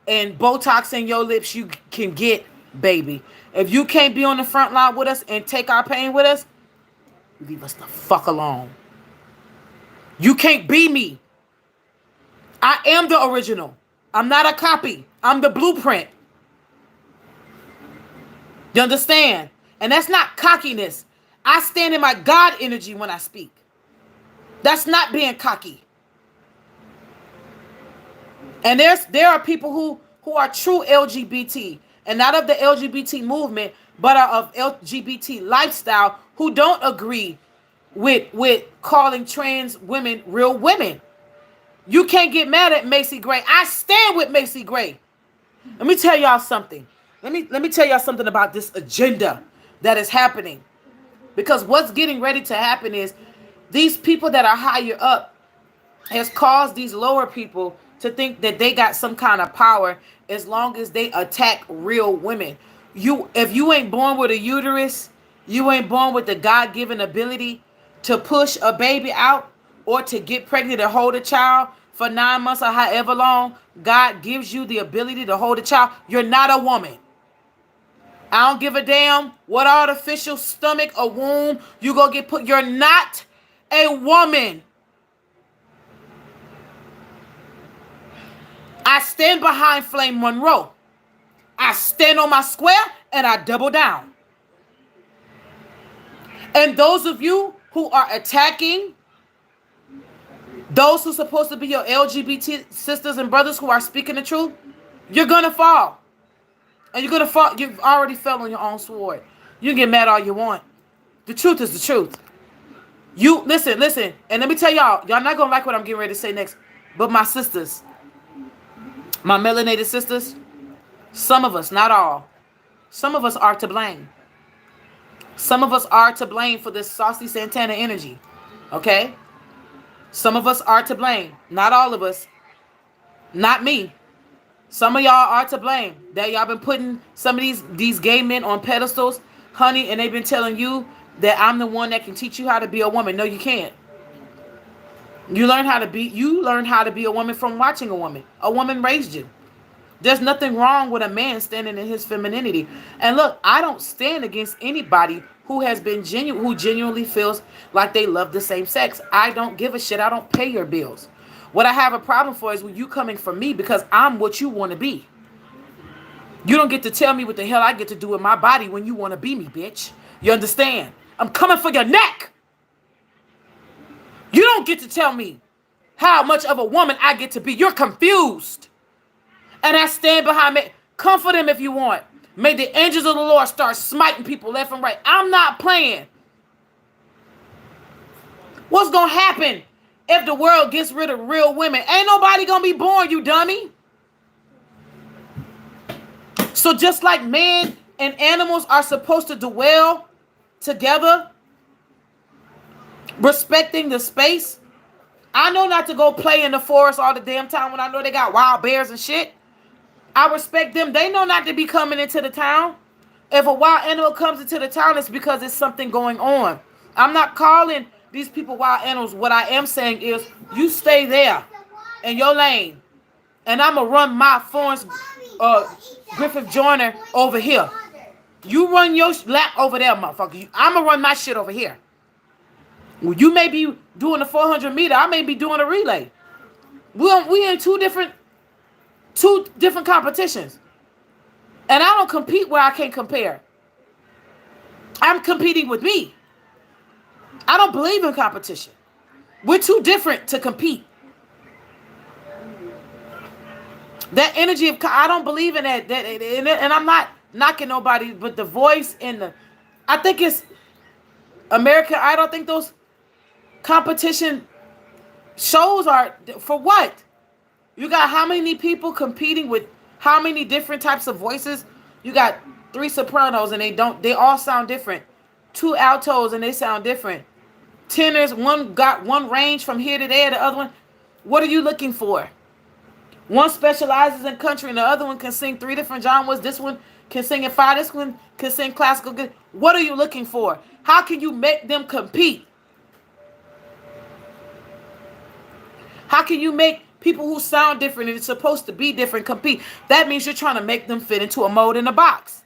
and Botox in your lips you can get, baby. If you can't be on the front line with us and take our pain with us, leave us the fuck alone. You can't be me. I am the original. I'm not a copy. I'm the blueprint. You understand? And that's not cockiness. I stand in my God energy when I speak. That's not being cocky. And there are people who are true LGBT and not of the LGBT movement, but are of LGBT lifestyle, who don't agree with calling trans women real women. You can't get mad at Macy Gray. I stand with Macy Gray. Let me tell y'all something. Let me tell y'all something about this agenda that is happening. Because what's getting ready to happen is these people that are higher up has caused these lower people to think that they got some kind of power as long as they attack real women. If you ain't born with a uterus, you ain't born with the God-given ability to push a baby out or to get pregnant and hold a child for 9 months or however long God gives you the ability to hold a child, you're not a woman. I don't give a damn what artificial stomach or womb you go get put. You're not a woman. I stand behind Flame Monroe. I stand on my square and I double down. And those of you who are attacking those who are supposed to be your LGBT sisters and brothers who are speaking the truth, you're going to fall. And you're going to fall. You've already fell on your own sword. You can get mad all you want. The truth is the truth. You listen. And let me tell y'all not going to like what I'm getting ready to say next. But my sisters, my melanated sisters, some of us, not all, some of us are to blame. Some of us are to blame for this saucy Santana energy. Okay? Some of us are to blame. Not all of us. Not me. Some of y'all are to blame. That y'all been putting some of these gay men on pedestals, honey, and they've been telling you that I'm the one that can teach you how to be a woman. No, you can't. You learn how to be a woman from watching a woman. A woman raised you. There's nothing wrong with a man standing in his femininity. And look, I don't stand against anybody who has been who genuinely feels like they love the same sex. I don't give a shit. I don't pay your bills. What I have a problem for is when you coming for me because I'm what you want to be. You don't get to tell me what the hell I get to do with my body when you want to be me, bitch. You understand? I'm coming for your neck. You don't get to tell me how much of a woman I get to be. You're confused. And I stand behind me. Comfort him if you want. May the angels of the Lord start smiting people left and right. I'm not playing. What's going to happen if the world gets rid of real women? Ain't nobody going to be born, you dummy. So just like man and animals are supposed to dwell together, respecting the space. I know not to go play in the forest all the damn time when I know they got wild bears and shit. I respect them. They know not to be coming into the town. If a wild animal comes into the town, it's because there's something going on. I'm not calling these people wild animals. What I am saying is you stay there in your lane. And I'm going to run my Florence Griffith Joyner over here. You run your lap over there, motherfucker. I'm going to run my shit over here. Well, you may be doing the 400 meter. I may be doing a relay. We in two different competitions. And I don't compete where I can't compare. I'm competing with me. I don't believe in competition. We're too different to compete. That energy of, I don't believe in that. And I'm not knocking nobody, but the voice and I think it's American. I don't think those competition shows are for what? You got how many people competing with how many different types of voices? You got 3 sopranos and they all sound different. 2 altos and they sound different. Tenors, one got one range from here to there, the other one. What are you looking for? One specializes in country and the other one can sing 3 different genres. This one can sing in 5. This one can sing classical. What are you looking for? How can you make them compete? How can you make people who sound different and it's supposed to be different compete? That means you're trying to make them fit into a mold in a box.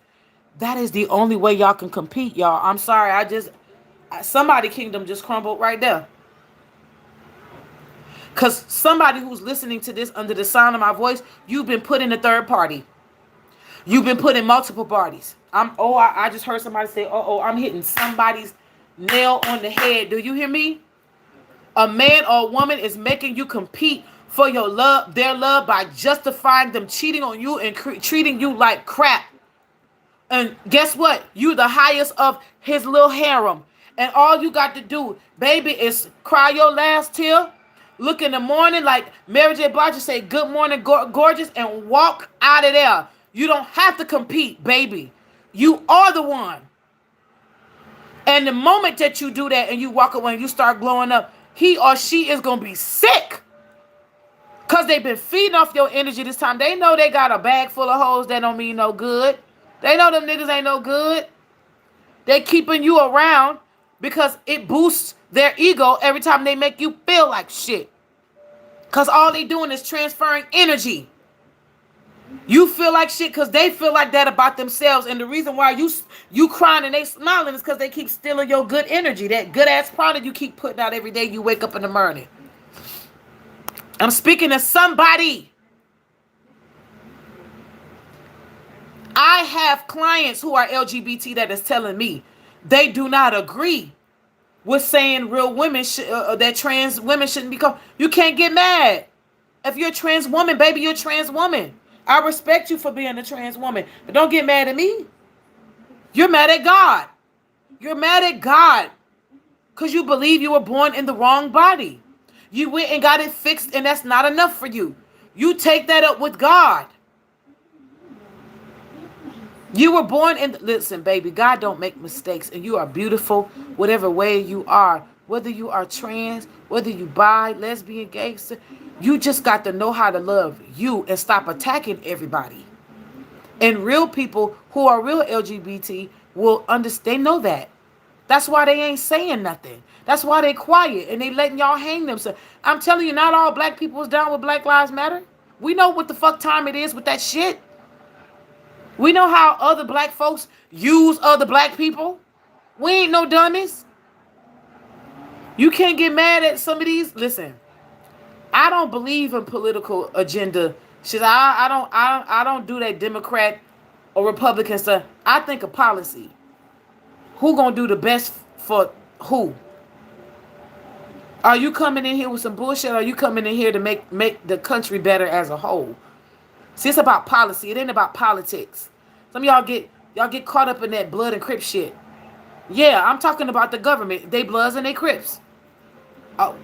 That is the only way y'all can compete, y'all. I'm sorry. Somebody kingdom just crumbled right there. Because somebody who's listening to this under the sound of my voice, you've been put in a third party. You've been put in multiple parties. I just heard somebody say, I'm hitting somebody's nail on the head. Do you hear me? A man or a woman is making you compete for your love, their love, by justifying them cheating on you and treating you like crap. And guess what? You the highest of his little harem. And all you got to do, baby, is cry your last tear, look in the morning like Mary J. Blige, say good morning, gorgeous, and walk out of there. You don't have to compete, baby. You are the one. And the moment that you do that and you walk away and you start glowing up, he or she is going to be sick. Because they've been feeding off your energy this time. They know they got a bag full of hoes that don't mean no good. They know them niggas ain't no good. They keeping you around because it boosts their ego every time they make you feel like shit. Because all they doing is transferring energy. You feel like shit because they feel like that about themselves. And the reason why you crying and they smiling is because they keep stealing your good energy. That good ass product you keep putting out every day you wake up in the morning. I'm speaking to somebody. I have clients who are LGBT that is telling me they do not agree with saying real women that trans women shouldn't be called. You can't get mad. If you're a trans woman, baby, you're a trans woman. I respect you for being a trans woman, but don't get mad at me. You're mad at God. You're mad at God because you believe you were born in the wrong body. You went and got it fixed, and that's not enough for you. You take that up with God. You were born in, listen, baby, God don't make mistakes, and you are beautiful, whatever way you are. Whether you are trans, whether you bi, lesbian, gangster, you just got to know how to love you and stop attacking everybody. And real people who are real LGBT will understand, they know that. That's why they ain't saying nothing. That's why they quiet and they letting y'all hang themselves. I'm telling you, not all black people is down with Black Lives Matter. We know what the fuck time it is with that shit. We know how other black folks use other black people. We ain't no dummies. You can't get mad at some of these. Listen, I don't believe in political agenda. Shit, I don't do that Democrat or Republican stuff. I think of policy. Who gonna do the best for who? Are you coming in here with some bullshit? Or are you coming in here to make the country better as a whole? See, it's about policy. It ain't about politics. Some of y'all get caught up in that blood and Crip shit. Yeah, I'm talking about the government. They Bloods and they Crips. Oh,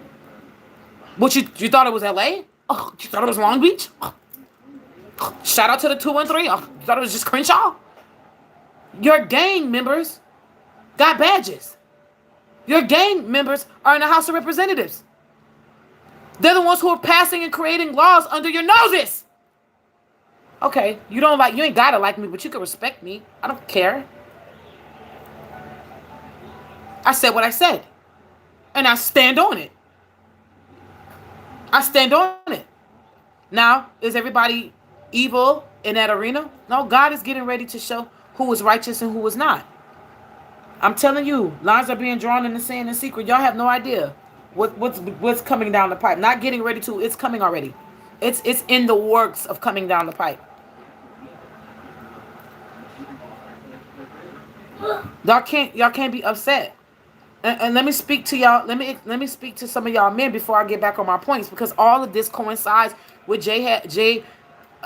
what you thought it was L.A.? Oh, you thought it was Long Beach? Oh. Shout out to the 213. Oh, you thought it was just Crenshaw? Your gang members got badges. Your gang members are in the House of Representatives. They're the ones who are passing and creating laws under your noses. Okay, you ain't gotta like me, but you can respect me. I don't care. I said what I said. And I stand on it. I stand on it. Now, is everybody evil in that arena? No, God is getting ready to show who is righteous and who is not. I'm telling you, lines are being drawn in the sand in secret. Y'all have no idea what's coming down the pipe. Not getting ready to, it's coming already. It's in the works of coming down the pipe. Y'all can't be upset. And let me speak to y'all. Let me speak to some of y'all men before I get back on my points, because all of this coincides with Ahab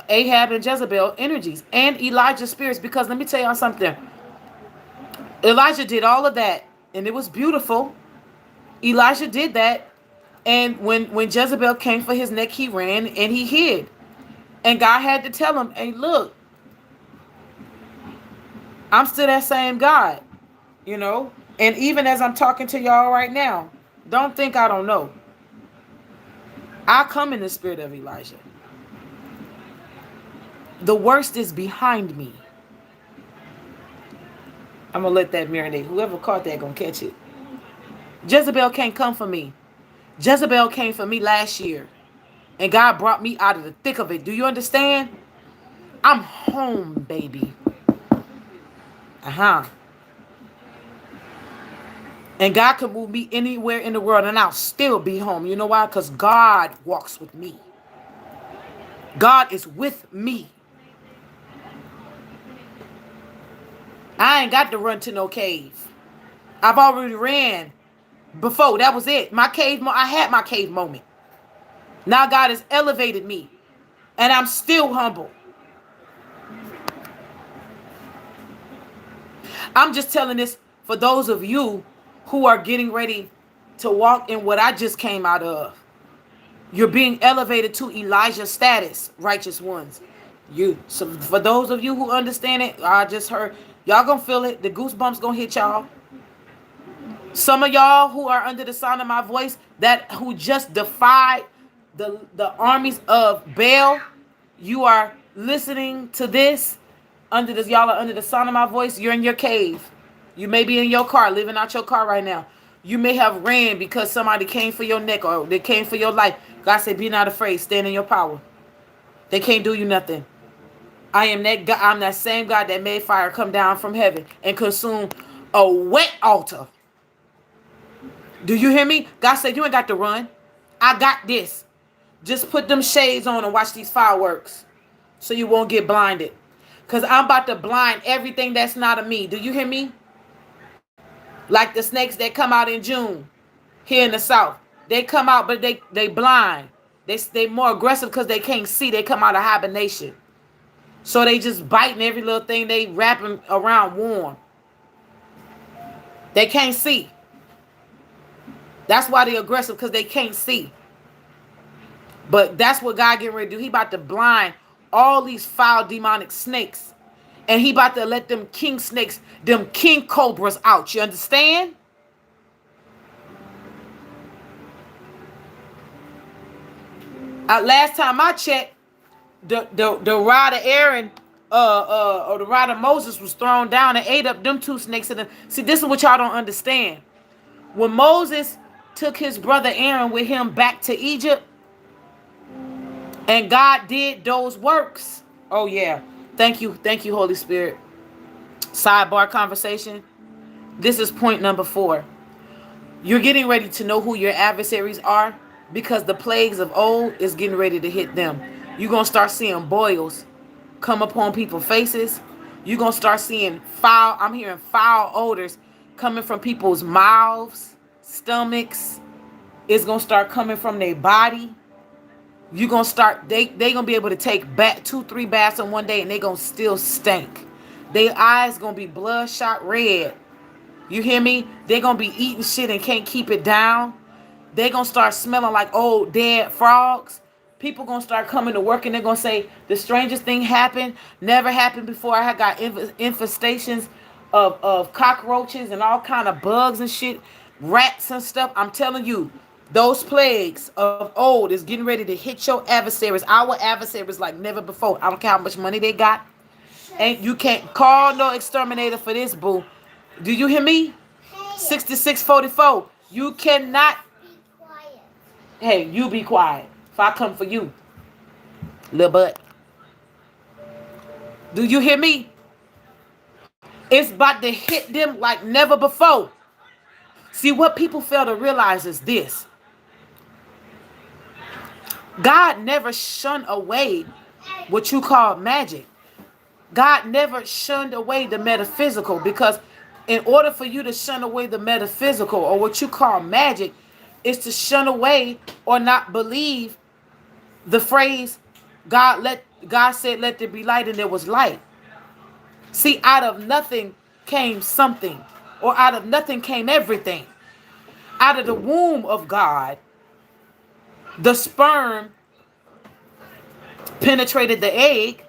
and Jezebel energies and Elijah's spirits. Because let me tell y'all something. Elijah did all of that, and it was beautiful. Elijah did that, and when Jezebel came for his neck, he ran and he hid. And God had to tell him, "Hey, look, I'm still that same God, you know." And even as I'm talking to y'all right now, don't think I don't know. I come in the spirit of Elijah. The worst is behind me. I'm going to let that marinate. Whoever caught that going to catch it. Jezebel can't come for me. Jezebel came for me last year. And God brought me out of the thick of it. Do you understand? I'm home, baby. And God can move me anywhere in the world and I'll still be home. You know why? Because God walks with me. God is with me. I ain't got to run to no cave. I've already ran before. That was it. I had my cave moment. Now God has elevated me. And I'm still humble. I'm just telling this for those of you who are getting ready to walk in what I just came out of. You're being elevated to Elijah status, righteous ones. So for those of you who understand it, I just heard, y'all gonna feel it. The goosebumps gonna hit y'all. Some of y'all who are under the sound of my voice, who just defied the armies of Baal, you are listening to this. Y'all are under the sound of my voice. You're in your cave. You may be in your car, living out your car right now. You may have ran because somebody came for your neck or they came for your life. God said, be not afraid. Stand in your power. They can't do you nothing. I'm that same God that made fire come down from heaven and consume a wet altar. Do you hear me? God said, you ain't got to run. I got this. Just put them shades on and watch these fireworks so you won't get blinded. Because I'm about to blind everything that's not of me. Do you hear me? Like the snakes that come out in June here in the South. They come out, but they blind. They more aggressive because they can't see. They come out of hibernation. So they just biting every little thing they wrapping around warm. They can't see. That's why they're aggressive, because they can't see. But that's what God getting ready to do. He about to blind all these foul demonic snakes. And he about to let them king snakes, them king cobras out. You understand? Last time I checked, the rod of Aaron, or the rod of Moses was thrown down and ate up them two snakes. And see, this is what y'all don't understand. When Moses took his brother Aaron with him back to Egypt, and God did those works. Oh yeah, thank you, Holy Spirit. Sidebar conversation. This is point number 4. You're getting ready to know who your adversaries are because the plagues of old is getting ready to hit them. You're going to start seeing boils come upon people's faces. You're going to start seeing foul, I'm hearing foul odors coming from people's mouths, stomachs. It's going to start coming from their body. You're going to start, they going to be able to take 2-3 baths in one day and they going to still stink. Their eyes going to be bloodshot red. You hear me? They're going to be eating shit and can't keep it down. They're going to start smelling like old dead frogs. People going to start coming to work and they're going to say, the strangest thing happened. Never happened before. I had got infestations of cockroaches and all kind of bugs and shit. Rats and stuff. I'm telling you, those plagues of old is getting ready to hit your adversaries. Our adversaries like never before. I don't care how much money they got. And you can't call no exterminator for this, boo. Do you hear me? 6644. You cannot. Be quiet. Hey, you be quiet. If I come for you, little butt. Do you hear me? It's about to hit them like never before. See, what people fail to realize is this. God never shunned away what you call magic. God never shunned away the metaphysical, because in order for you to shun away the metaphysical or what you call magic is to shun away or not believe the phrase God said let there be light and there was light. See, out of nothing came something, or out of nothing came everything. Out of the womb of God, the sperm penetrated the egg,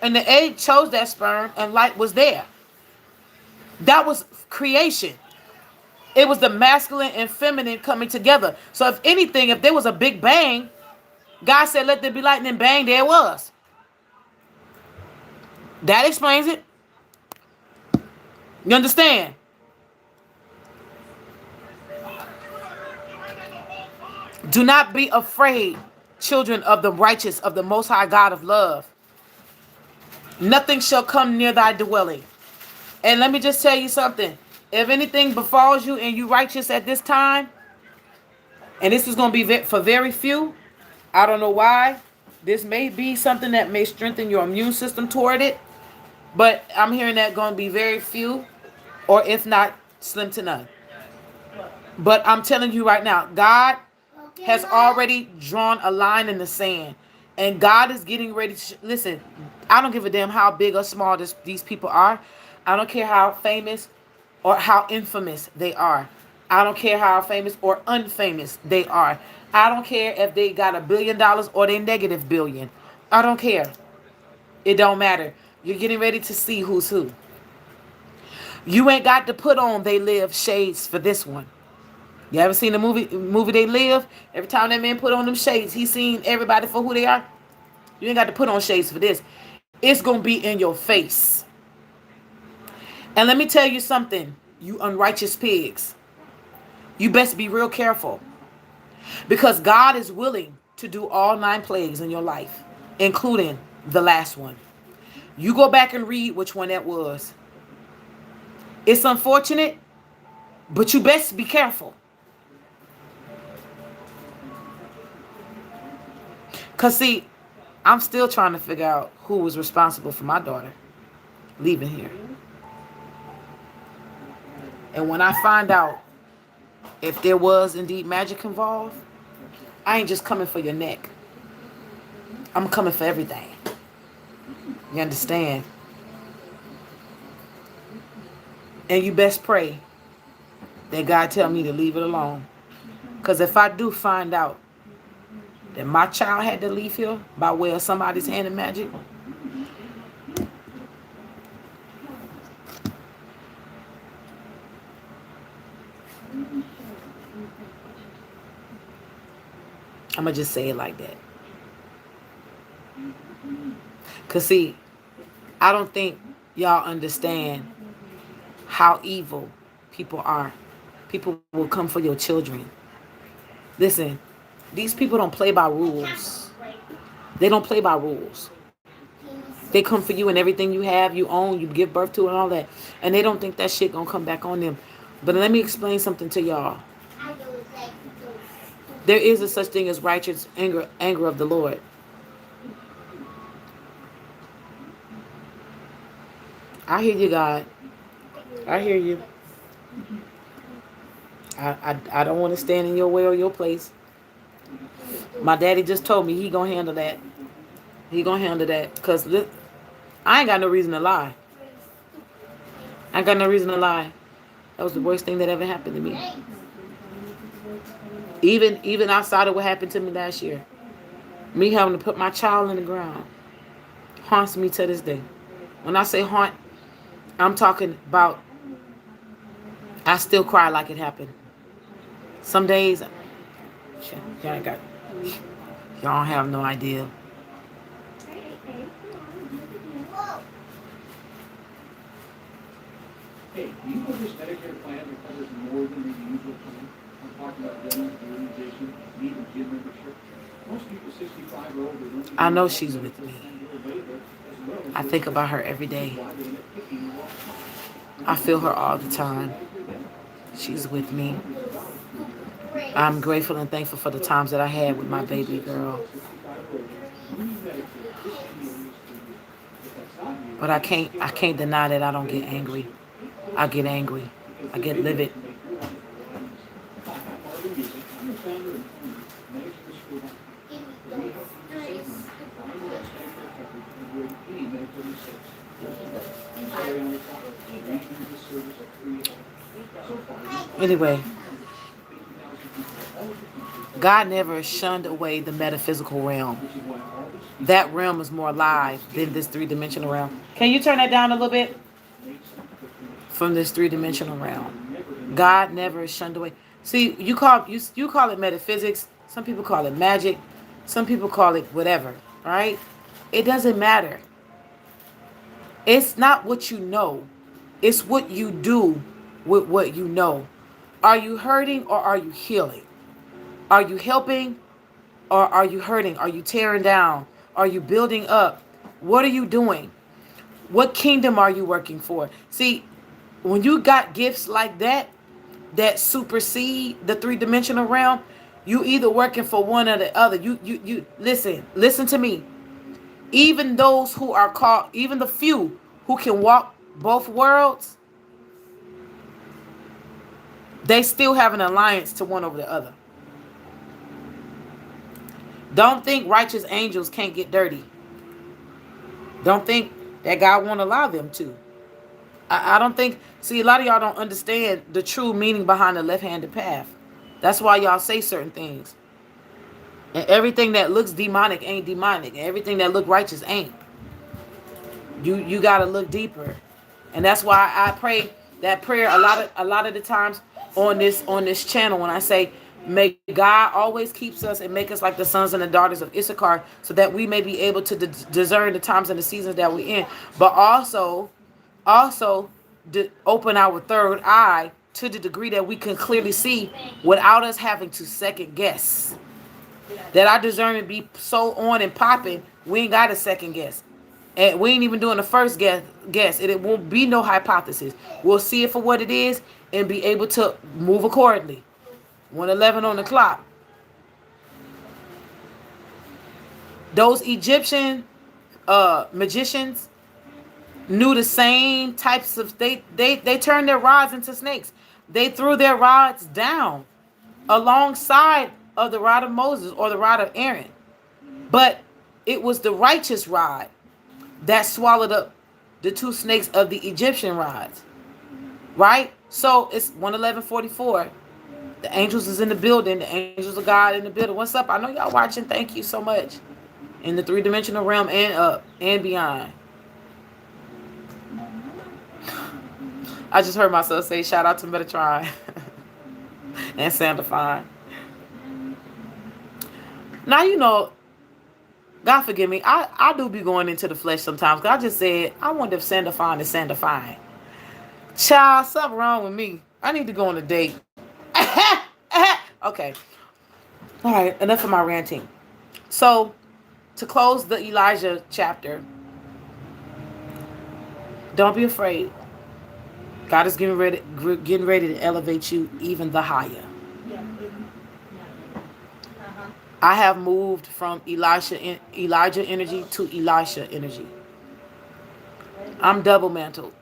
and the egg chose that sperm, and light was there. That was creation. It was the masculine and feminine coming together. So if anything, if there was a big bang, God said, let there be light, and then bang, there it was. That explains it. You understand? Do not be afraid, children of the righteous, of the Most High God of love. Nothing shall come near thy dwelling. And let me just tell you something. If anything befalls you and you righteous at this time, and this is going to be for very few, I don't know why. This may be something that may strengthen your immune system toward it. But I'm hearing that going to be very few, or if not, slim to none. But I'm telling you right now, God has already drawn a line in the sand. And God is getting ready to... Listen, I don't give a damn how big or small these people are. I don't care how famous or how infamous they are. I don't care how famous or unfamous they are. I don't care if they got $1 billion or they negative billion. I don't care. It don't matter. You're getting ready to see who's who. You ain't got to put on They Live shades for this one. You ever seen the movie They Live? Every time that man put on them shades, he seen everybody for who they are. You ain't got to put on shades for this. It's going to be in your face. And let me tell you something, you unrighteous pigs. You best be real careful. Because God is willing to do all 9 plagues in your life, including the last one. You go back and read which one that was. It's unfortunate, but you best be careful. Because, see, I'm still trying to figure out who was responsible for my daughter leaving here. And when I find out if there was indeed magic involved, I ain't just coming for your neck. I'm coming for everything. You understand? And you best pray that God tell me to leave it alone. Because if I do find out that my child had to leave here by way of somebody's hand and magic, I'm going to just say it like that. Because, see, I don't think y'all understand how evil people are. People will come for your children. Listen, these people don't play by rules. They don't play by rules. They come for you and everything you have, you own, you give birth to and all that. And they don't think that shit gonna come back on them. But let me explain something to y'all. There is a such thing as righteous anger of the Lord. I hear you, God. I hear you. I don't want to stand in your way or your place. My daddy just told me he gonna handle that. He gonna handle that. Because I ain't got no reason to lie. I ain't got no reason to lie. That was the worst thing that ever happened to me. Even outside of what happened to me last year. Me having to put my child in the ground haunts me to this day. When I say haunt, I'm talking about I still cry like it happened. Some days, y'all don't have no idea. Hey, do you know this Medicare plan covers more than the usual plan? I'm talking about dental, utilization, need and gym membership. Most people 65 or older. I know she's with me. I think about her every day. I feel her all the time. She's with me. I'm grateful and thankful for the times that I had with my baby girl. But I can't deny that I don't get angry. I get angry. I get livid. Anyway, God never shunned away the metaphysical realm. That realm is more alive than this three-dimensional realm. Can you turn that down a little bit? From this three-dimensional realm. God never shunned away. See, you call it metaphysics. Some people call it magic. Some people call it whatever, right? It doesn't matter. It's not what you know. It's what you do with what you know. Are you hurting or are you healing? Are you helping or are you hurting? Are you tearing down? Are you building up? What are you doing? What kingdom are you working for? See, when you got gifts like that supersede the three-dimensional realm, you either working for one or the other. You listen to me. Even those who are called, even the few who can walk both worlds, they still have an alliance to one over the other. Don't think righteous angels can't get dirty. Don't think that God won't allow them to. I don't think, see, a lot of y'all don't understand the true meaning behind the left-handed path. That's why y'all say certain things. And everything that looks demonic ain't demonic. And everything that look righteous ain't. You got to look deeper. And that's why I pray that prayer a lot of the times on this channel when I say, may God always keeps us and make us like the sons and the daughters of Issachar so that we may be able to discern the times and the seasons that we're in. But also open our third eye to the degree that we can clearly see without us having to second guess. That our discernment be so on and popping, we ain't got a second guess. And we ain't even doing the first guess. It won't be no hypothesis. We'll see it for what it is and be able to move accordingly. 1:11 on the clock. Those Egyptian magicians knew the same types of they turned their rods into snakes. They threw their rods down alongside of the rod of Moses or the rod of Aaron. But it was the righteous rod that swallowed up the two snakes of the Egyptian rods. Right? So it's 1:11:44. The angels is in the building. The angels of God in the building. What's up? I know y'all watching. Thank you so much. In the three-dimensional realm and up and beyond. I just heard myself say, shout out to Metatron and Sandifine. Now, you know, God forgive me. I do be going into the flesh sometimes. I just said, I wonder if Sandifine is Sandifine. Child, something wrong with me. I need to go on a date. Okay. All right, enough of my ranting. So, to close the Elijah chapter, don't be afraid. God is getting ready to elevate you even the higher. I have moved from Elijah energy to Elisha energy. I'm double mantled.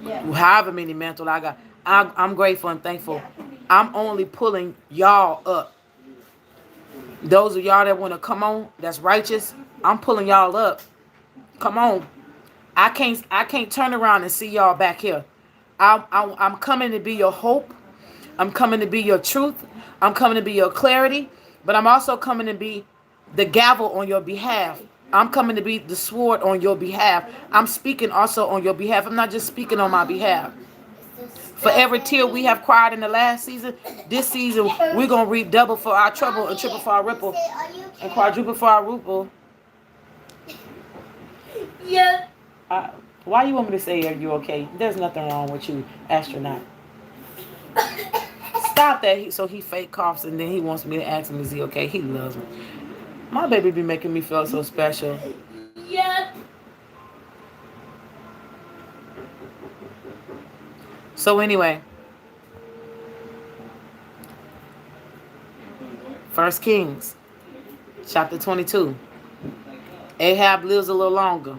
However many mantle I got. I'm grateful and thankful. I'm only pulling y'all up. Those of y'all that want to come on, that's righteous, I'm pulling y'all up. Come on. I can't turn around and see y'all back here. I'm coming to be your hope. I'm coming to be your truth. I'm coming to be your clarity. But I'm also coming to be the gavel on your behalf. I'm coming to be the sword on your behalf. I'm speaking also on your behalf. I'm not just speaking on my behalf. For every tear we have cried in the last season, this season we're going to reap double for our trouble and triple for our ripple and quadruple for our rupel. Yeah. Why you want me to say, are you okay? There's nothing wrong with you, astronaut. Stop that. So he fake coughs and then he wants me to ask him, is he okay? He loves me. My baby be making me feel so special. Yeah. So anyway, 1Kings, chapter 22. Ahab lives a little longer.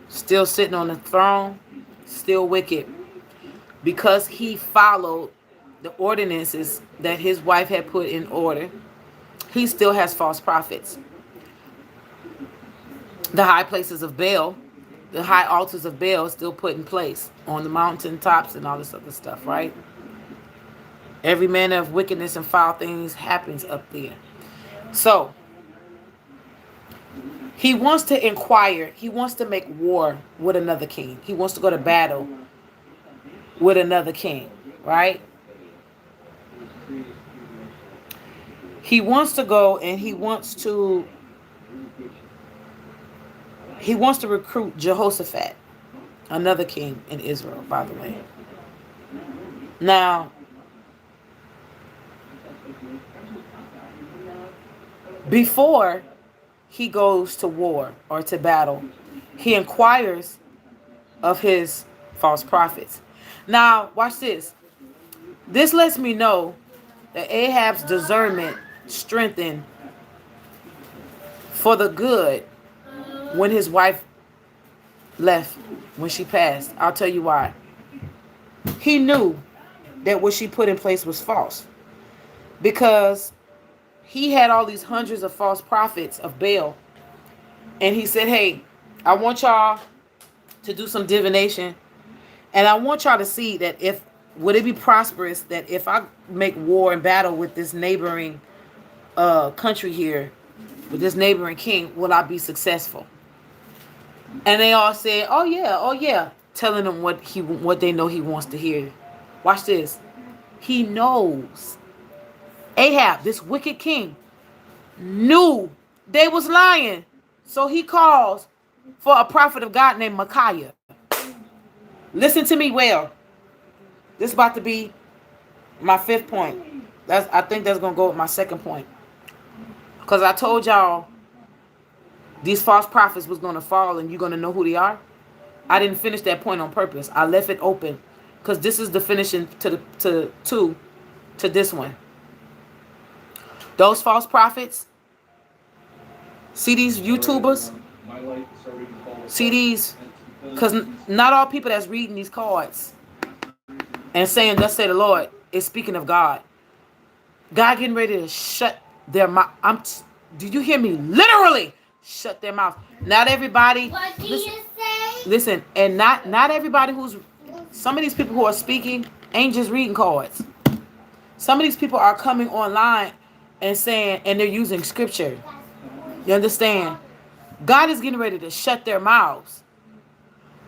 Still sitting on the throne, still wicked. Because he followed the ordinances that his wife had put in order, he still has false prophets. The high places of Baal, the high altars of Baal still put in place on the mountain tops and all this other stuff, right? Every manner of wickedness and foul things happens up there. So, he wants to inquire. He wants to make war with another king. He wants to go to battle with another king, right? He wants to go and he wants to recruit Jehoshaphat, another king in Israel, by the way. Now, before he goes to war or to battle, he inquires of his false prophets. Now, watch this. This lets me know that Ahab's discernment strengthened for the good when his wife left, when she passed. I'll tell you why. He knew that what she put in place was false, because he had all these hundreds of false prophets of Baal, and he said, hey, I want y'all to do some divination, and I want y'all to see that would it be prosperous that if I make war and battle with this neighboring country here, with this neighboring king, will I be successful? And they all said, oh yeah, telling him what they know he wants to hear. Watch this. He knows. Ahab, this wicked king, knew they was lying. So he calls for a prophet of God named Micaiah. Listen to me well. This is about to be my 5th point. I think that's going to go with my 2nd point. Because I told y'all these false prophets was going to fall and you're going to know who they are. I didn't finish that point on purpose. I left it open because this is the finishing to this one. Those false prophets, see these YouTubers, see these, because not all people that's reading these cards and saying, thus say the Lord, is speaking of God. God getting ready to shut their mouth. Do you hear me? Literally shut their mouth. Not everybody. What did you say? Listen, and not everybody some of these people who are speaking ain't just reading cards. Some of these people are coming online and saying, and they're using scripture. You understand? God is getting ready to shut their mouths.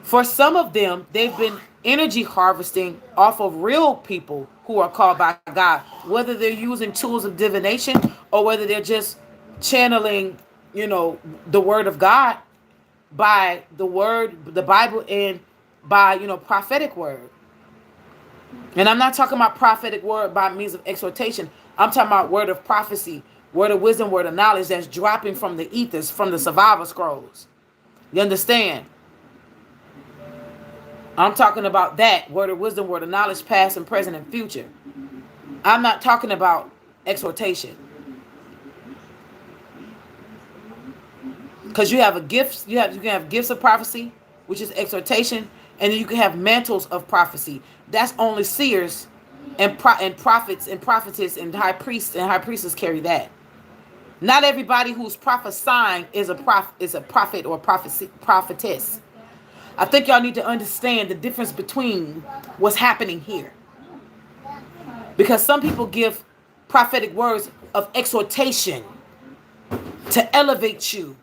For some of them, they've been energy harvesting off of real people who are called by God, whether they're using tools of divination or whether they're just channeling, the word of God by the word, the Bible, and by, prophetic word. And I'm not talking about prophetic word by means of exhortation. I'm talking about word of prophecy, word of wisdom, word of knowledge that's dropping from the ethers, from the survival scrolls. You understand? I'm talking about that word of wisdom, word of knowledge, past and present and future. I'm not talking about exhortation. Because you have a gift, you can have gifts of prophecy, which is exhortation, and then you can have mantles of prophecy. That's only seers and prophets and prophetess and high priests and high priestesses carry that. Not everybody who's prophesying is a prophet or prophetess. I think y'all need to understand the difference between what's happening here. Because some people give prophetic words of exhortation to elevate you.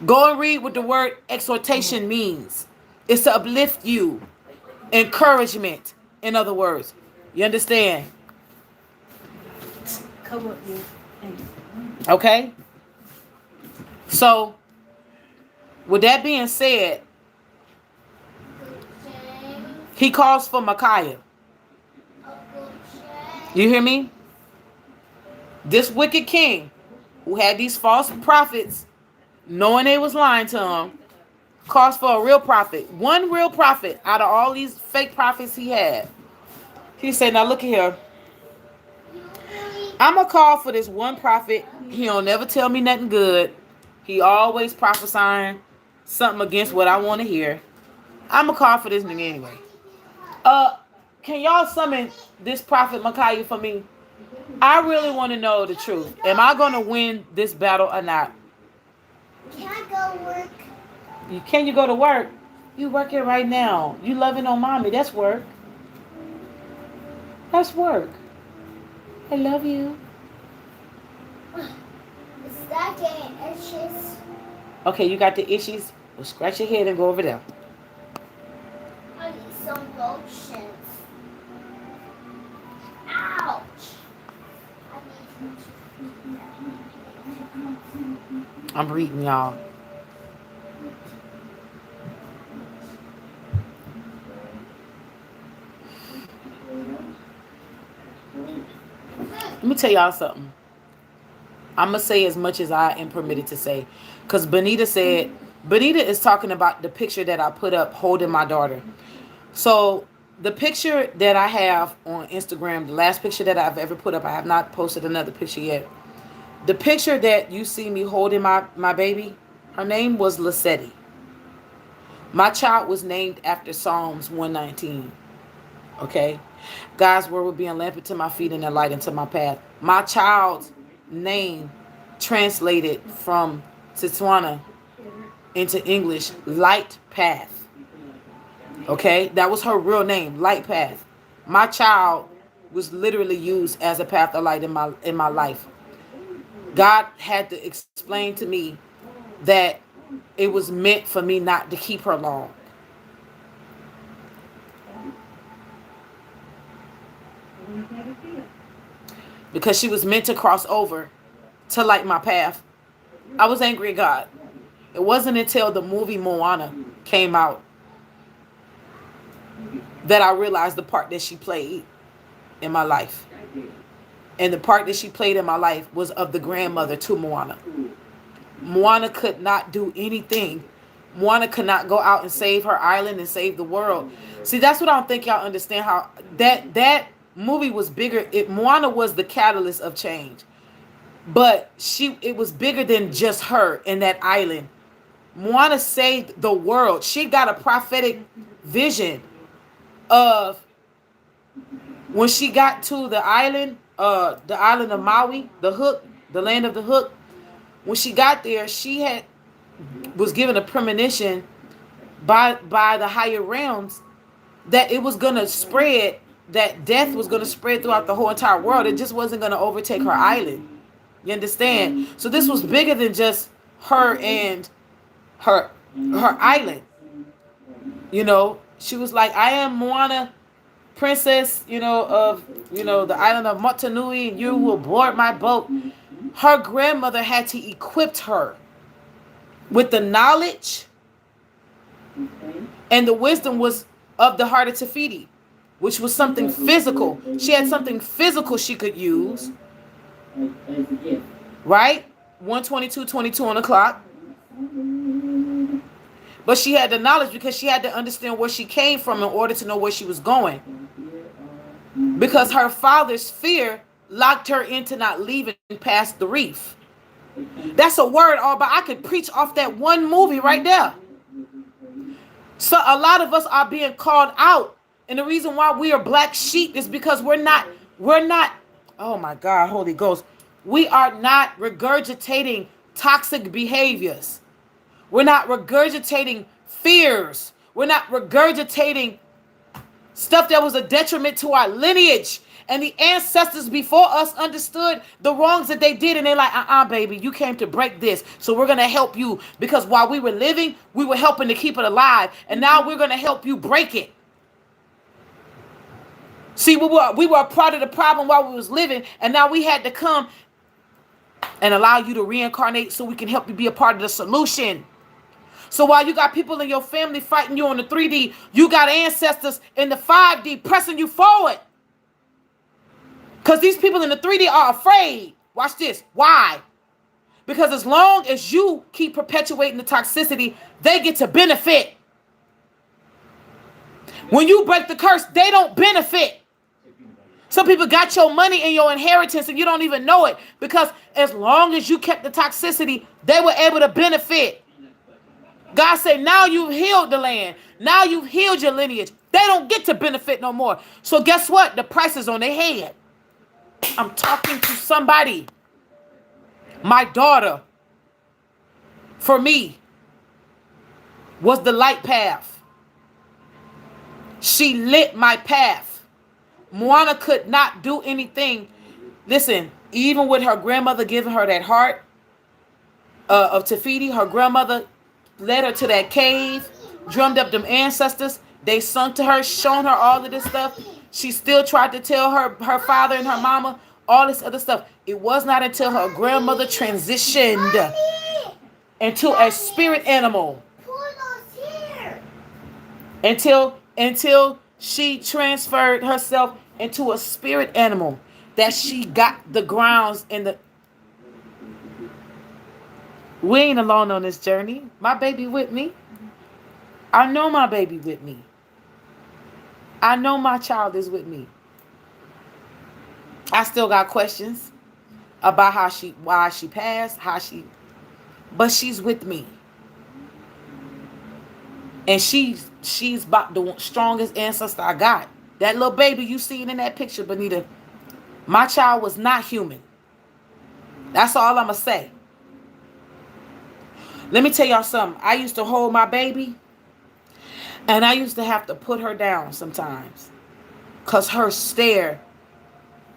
Go and read what the word exhortation means. It's to uplift you. Encouragement, in other words. You understand? Okay? So, with that being said, he calls for Micaiah. You hear me? This wicked king who had these false prophets, knowing they was lying to him, calls for a real prophet. One real prophet out of all these fake prophets he had. He said, now look at here. I'm going to call for this one prophet. He don't never tell me nothing good. He always prophesying something against what I want to hear. I'm going to call for this nigga anyway. Can y'all summon this prophet Micaiah for me? I really want to know the truth. Am I going to win this battle or not? Can I go work? Can you go to work? You working right now. You loving on mommy. That's work. That's work. I love you. Is that getting itches? Okay, you got the issues? Well, scratch your head and go over there. I need some lotions. Ouch! I'm reading, y'all. Let me tell y'all something. I'm going to say as much as I am permitted to say. Because Benita is talking about the picture that I put up holding my daughter. So the picture that I have on Instagram, the last picture that I've ever put up, I have not posted another picture yet. The picture that you see me holding my baby, her name was Lissetti. My child was named after Psalms 119. Okay? God's word will be a lamp unto my feet and a light unto my path. My child's name translated from Setswana into English, Light Path. Okay? That was her real name, Light Path. My child was literally used as a path of light in my life. God had to explain to me that it was meant for me not to keep her long. Because she was meant to cross over to light my path. I was angry at God. It wasn't until the movie Moana came out that I realized the part that she played in my life. And the part that she played in my life was of the grandmother to Moana. Moana could not do anything. Moana could not go out and save her island and save the world. See, that's what I don't think y'all understand, how that movie was bigger. Moana was the catalyst of change. But it was bigger than just her and that island. Moana saved the world. She got a prophetic vision of when she got to the island of Maui, the Hook, the land of the Hook. When she got there, she was given a premonition by the higher realms that it was gonna spread that death was going to spread throughout the whole entire world. It just wasn't going to overtake her island. You understand? So this was bigger than just her and her island. You know, she was like, I am Moana, princess, of, the island of Motunui, and you will board my boat. Her grandmother had to equip her with the knowledge and the wisdom was of the heart of Tafiti, which was something physical. She had something physical she could use. Right? 1:22:22 on the clock. But she had the knowledge because she had to understand where she came from in order to know where she was going. Because her father's fear locked her into not leaving past the reef. That's a word, all, but I could preach off that one movie right there. So a lot of us are being called out. And the reason why we are black sheep is because we're not, oh my God, Holy Ghost. We are not regurgitating toxic behaviors. We're not regurgitating fears. We're not regurgitating stuff that was a detriment to our lineage. And the ancestors before us understood the wrongs that they did. And they're like, baby, you came to break this. So we're going to help you. Because while we were living, we were helping to keep it alive. And now we're going to help you break it. See, we were a part of the problem while we was living. And now we had to come and allow you to reincarnate so we can help you be a part of the solution. So while you got people in your family fighting you on the 3D, you got ancestors in the 5D pressing you forward. Because these people in the 3D are afraid. Watch this. Why? Because as long as you keep perpetuating the toxicity, they get to benefit. When you break the curse, they don't benefit. Some people got your money and your inheritance and you don't even know it. Because as long as you kept the toxicity, they were able to benefit. God said, now you've healed the land. Now you've healed your lineage. They don't get to benefit no more. So guess what? The price is on their head. I'm talking to somebody. My daughter, for me, was the light path. She lit my path. Moana could not do anything. Listen, even with her grandmother giving her that heart of Tafiti, her grandmother led her to that cave, drummed up them ancestors. They sung to her, shown her all of this stuff. She still tried to tell her father and her mama all this other stuff. It was not until her grandmother transitioned into a spirit animal. Until she transferred herself into a spirit animal that she got the grounds and the... We ain't alone on this journey. My baby with me. I know my baby with me. I know my child is with me. I still got questions about why she passed, but she's with me. And she's about the strongest ancestor I got. That little baby you seen in that picture, Benita, my child was not human. That's all I'm going to say. Let me tell y'all something. I used to hold my baby, and I used to have to put her down sometimes because her stare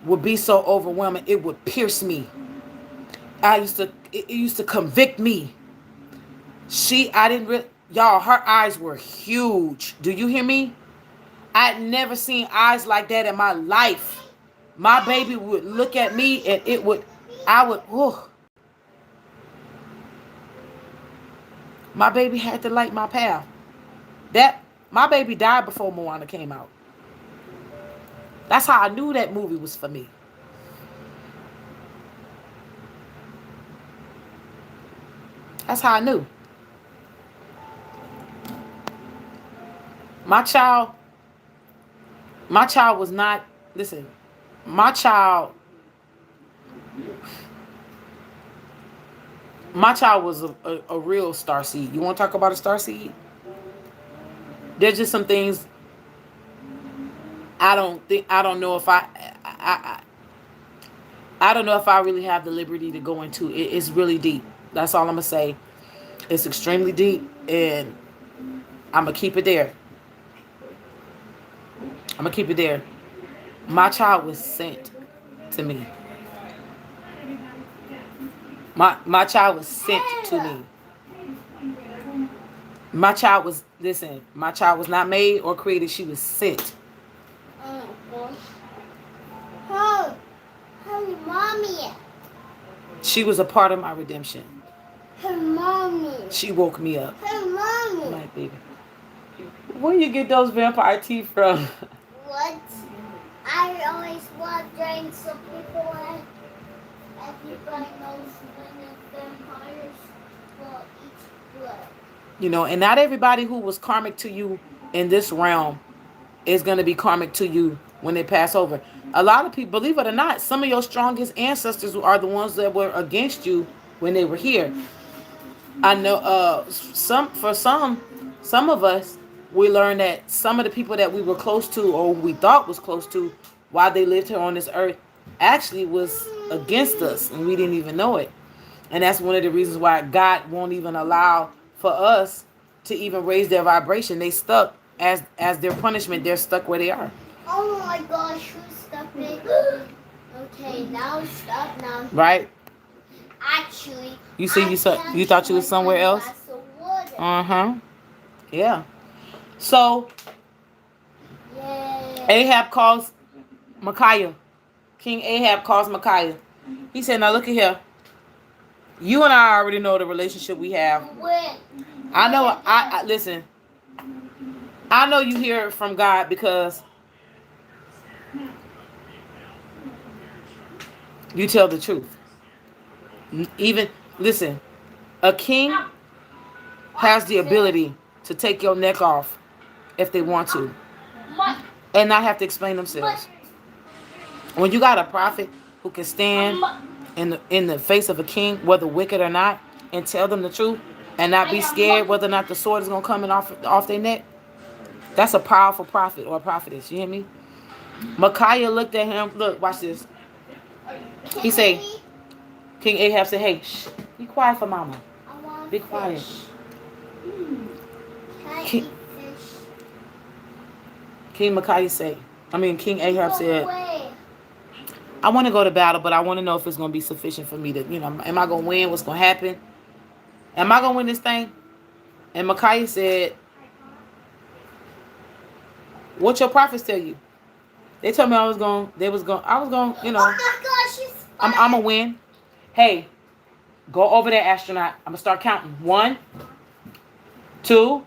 would be so overwhelming. It would pierce me. It used to convict me. Y'all, her eyes were huge. Do you hear me? I'd never seen eyes like that in my life. My baby would look at me and my baby had to light my path. My baby died before Moana came out. That's how I knew that movie was for me. That's how I knew. My child was not, listen, my child was a real starseed. You want to talk about a starseed? There's just some things I don't know if I don't know if I really have the liberty to go into. It's really deep. That's all I'm going to say. It's extremely deep, and I'm going to keep it there. My child was sent to me. My child was sent to me. My child was, listen, my child was not made or created. She was sent. Oh, gosh. Her mommy. She was a part of my redemption. Her mommy. She woke me up. Her mommy. My baby. Where you get those vampire teeth from? What? I always wondering some people everybody knows when the vampires will eat blood. You know, and not everybody who was karmic to you in this realm is going to be karmic to you when they pass over. A lot of people, believe it or not, some of your strongest ancestors are the ones that were against you when they were here. I know some of us, we learned that some of the people that we were close to or we thought was close to while they lived here on this earth actually was against us and we didn't even know it. And that's one of the reasons why God won't even allow for us to even raise their vibration. They stuck as their punishment. They're stuck where they are. Oh my gosh, who's stuck it? Okay, now stop now. Right? Actually, You thought you was somewhere else? Uh-huh. Yeah. So Yeah. Ahab calls Micaiah. King Ahab calls Micaiah. He said, now look at here. You and I already know the relationship we have. I know, I listen. I know you hear from God because you tell the truth. Even, listen, a king has the ability to take your neck off if they want to and not have to explain themselves. When you got a prophet who can stand in the face of a king, whether wicked or not, and tell them the truth and not be scared whether or not the sword is going to come in off their neck, that's a powerful prophet or prophetess. You hear me? Micaiah looked at him. Look, watch this. He said, King Ahab said, hey, shh, be quiet for mama. Be quiet. King Ahab said, I want to go to battle, but I want to know if it's going to be sufficient for me to, am I going to win? What's going to happen? Am I going to win this thing? And Micaiah said, what your prophets tell you? They told me I was going, Oh my gosh, she's I'm going to win. Hey, go over there, astronaut. I'm going to start counting. 1, 2.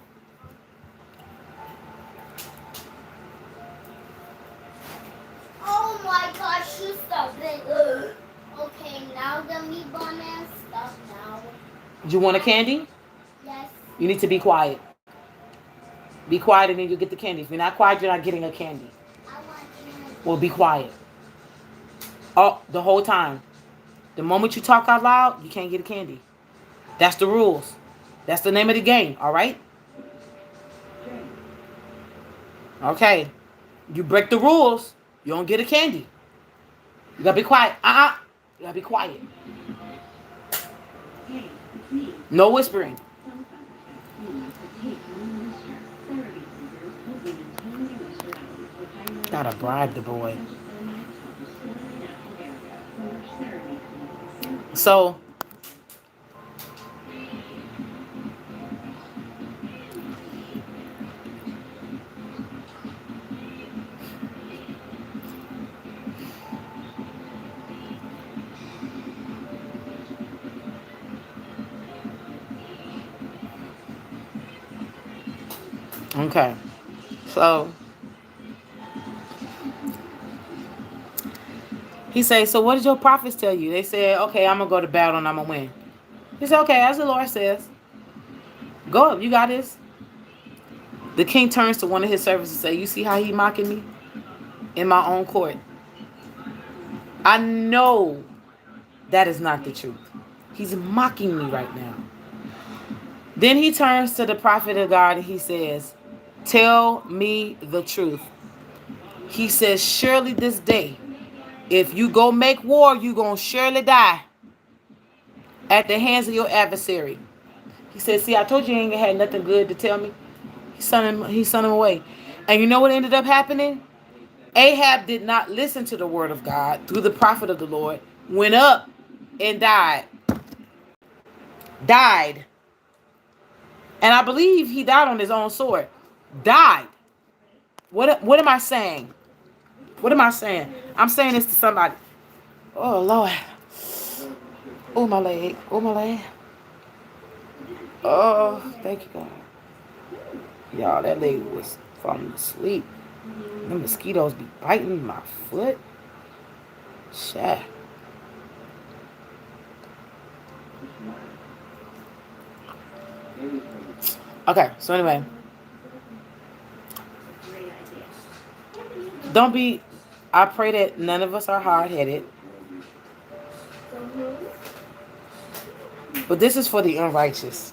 Oh my gosh, you stop it. Okay, now the meatball man, stop now. Do you want a candy? Yes. You need to be quiet. Be quiet and then you'll get the candy. If you're not quiet, you're not getting a candy. I want candy. Well, be quiet. Oh, the whole time. The moment you talk out loud, you can't get a candy. That's the rules. That's the name of the game, all right? Okay. You break the rules, you don't get a candy. You gotta be quiet. You gotta be quiet. No whispering. Gotta bribe the boy. So okay. So he said, so what did your prophets tell you? They said, okay, I'm going to go to battle and I'm going to win. He said, okay, as the Lord says, go up, you got this. The king turns to one of his servants and says, you see how he mocking me in my own court? I know that is not the truth. He's mocking me right now. Then he turns to the prophet of God and he says, tell me the truth. He says, surely this day, if you go make war, you're going to surely die at the hands of your adversary. He said, see, I told you he ain't had nothing good to tell me. He sent him away. And you know what ended up happening? Ahab did not listen to the word of God through the prophet of the Lord, went up and died. Died. And I believe he died on his own sword. Died. What am I saying? What am I saying? I'm saying this to somebody. Oh, Lord. Oh, my leg. Oh, my leg. Oh, thank you, God. Y'all, that lady was falling asleep. The mosquitoes be biting my foot. Shit. Okay, so anyway. Don't be... I pray that none of us are hard-headed. But this is for the unrighteous.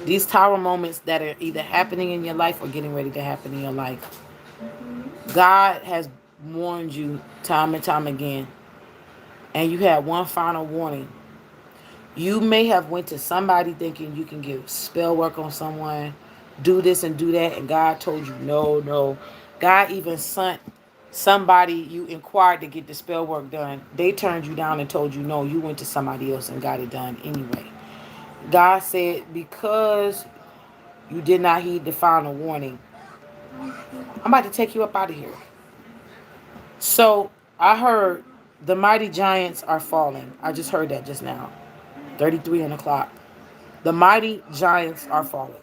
These tower moments that are either happening in your life or getting ready to happen in your life. God has warned you time and time again. And you had one final warning. You may have went to somebody thinking you can give spell work on someone, do this and do that, and God told you no. God even sent somebody you inquired to get the spell work done. They turned you down and told you no. You went to somebody else and got it done anyway. God said, because you did not heed the final warning, I'm about to take you up out of here. So I heard the mighty giants are falling. I just heard that just now. 33 on the clock. The mighty giants are falling.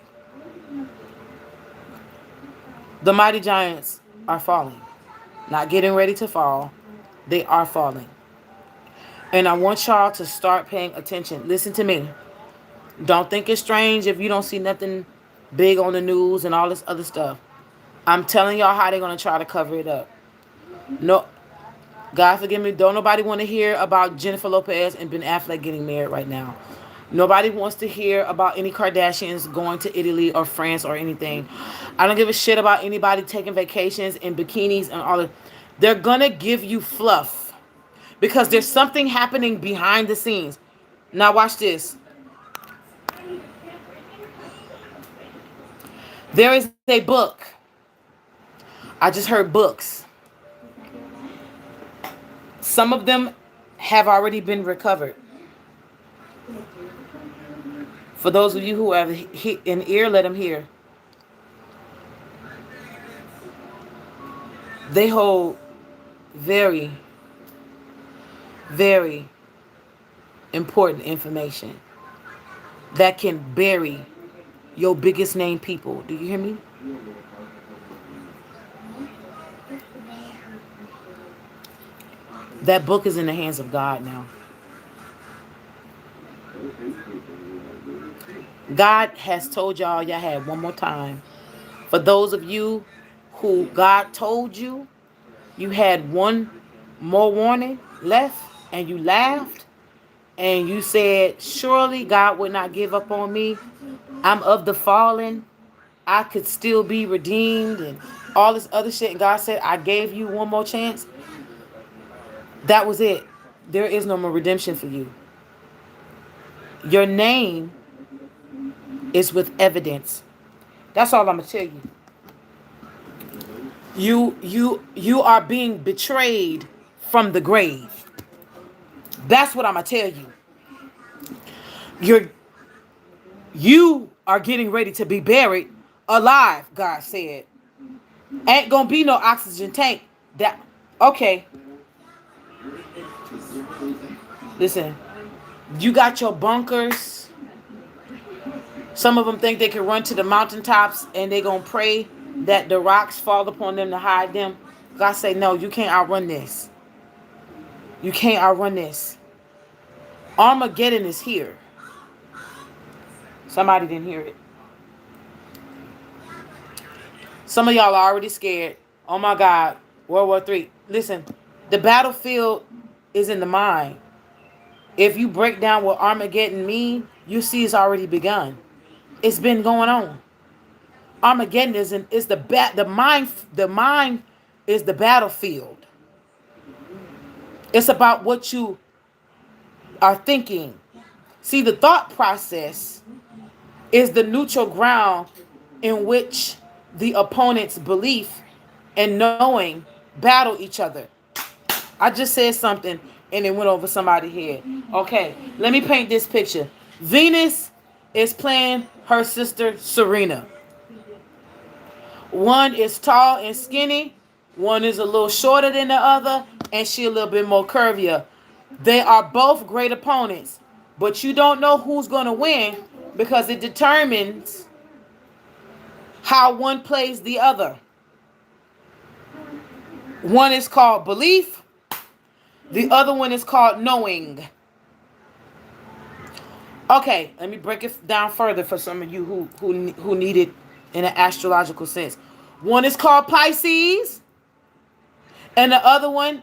The mighty giants are falling. Not getting ready to fall. They are falling. And I want y'all to start paying attention. Listen to me. Don't think it's strange if you don't see nothing big on the news and all this other stuff. I'm telling y'all how they're going to try to cover it up. No, God forgive me. Don't nobody want to hear about Jennifer Lopez and Ben Affleck getting married right now. Nobody wants to hear about any Kardashians going to Italy or France or anything. I don't give a shit about anybody taking vacations in bikinis and all of. They're going to give you fluff because there's something happening behind the scenes. Now watch this. There is a book. I just heard books. Some of them have already been recovered. For those of you who have an ear, let them hear. They hold very, very important information that can bury your biggest name people. Do you hear me? That book is in the hands of God now. God has told y'all had one more time. For those of you who God told you had one more warning left and you laughed and you said, surely God would not give up on me. I'm of the fallen. I could still be redeemed and all this other shit. And God said, I gave you one more chance. That was it. There is no more redemption for you. Your name is with evidence. That's all I'm going to tell you. You are being betrayed from the grave. That's what I'm going to tell you. You are getting ready to be buried alive, God said. Ain't going to be no oxygen tank. Okay. Listen, you got your bunkers. Some of them think they can run to the mountaintops and they're going to pray that the rocks fall upon them to hide them. God say, no, you can't outrun this. You can't outrun this. Armageddon is here. Somebody didn't hear it. Some of y'all are already scared. Oh my God, World War III. Listen, the battlefield is in the mind. If you break down what Armageddon means, you see it's already begun. It's been going on. Armageddon is the mind. The mind is the battlefield. It's about what you are thinking. See, the thought process is the neutral ground in which the opponent's belief and knowing battle each other. I just said something and it went over somebody's head. Okay, let me paint this picture. Venus is playing her sister Serena. One is tall and skinny. One is a little shorter than the other, and she a little bit more curvier. They are both great opponents, but you don't know who's going to win because it determines how one plays the other. One is called belief. The other one is called knowing. Okay, let me break it down further for some of you who need it in an astrological sense. One is called Pisces, and the other one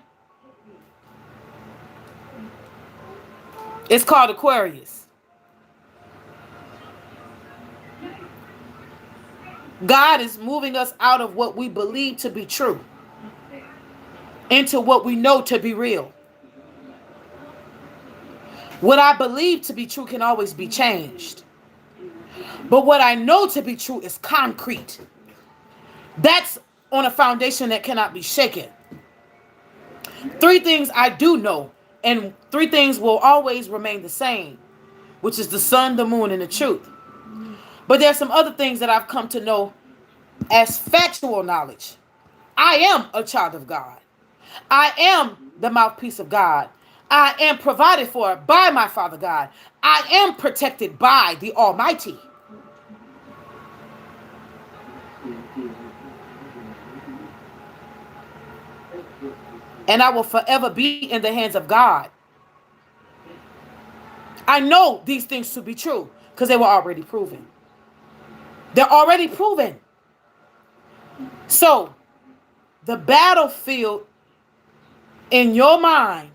is called Aquarius. God is moving us out of what we believe to be true into what we know to be real. What I believe to be true can always be changed. But what I know to be true is concrete. That's on a foundation that cannot be shaken. 3 things I do know, and 3 things will always remain the same, which is the sun, the moon, and the truth. But there's some other things that I've come to know as factual knowledge. I am a child of God. I am the mouthpiece of God. I am provided for by my Father God. I am protected by the Almighty. And I will forever be in the hands of God. I know these things to be true because they were already proven. They're already proven. So, the battlefield in your mind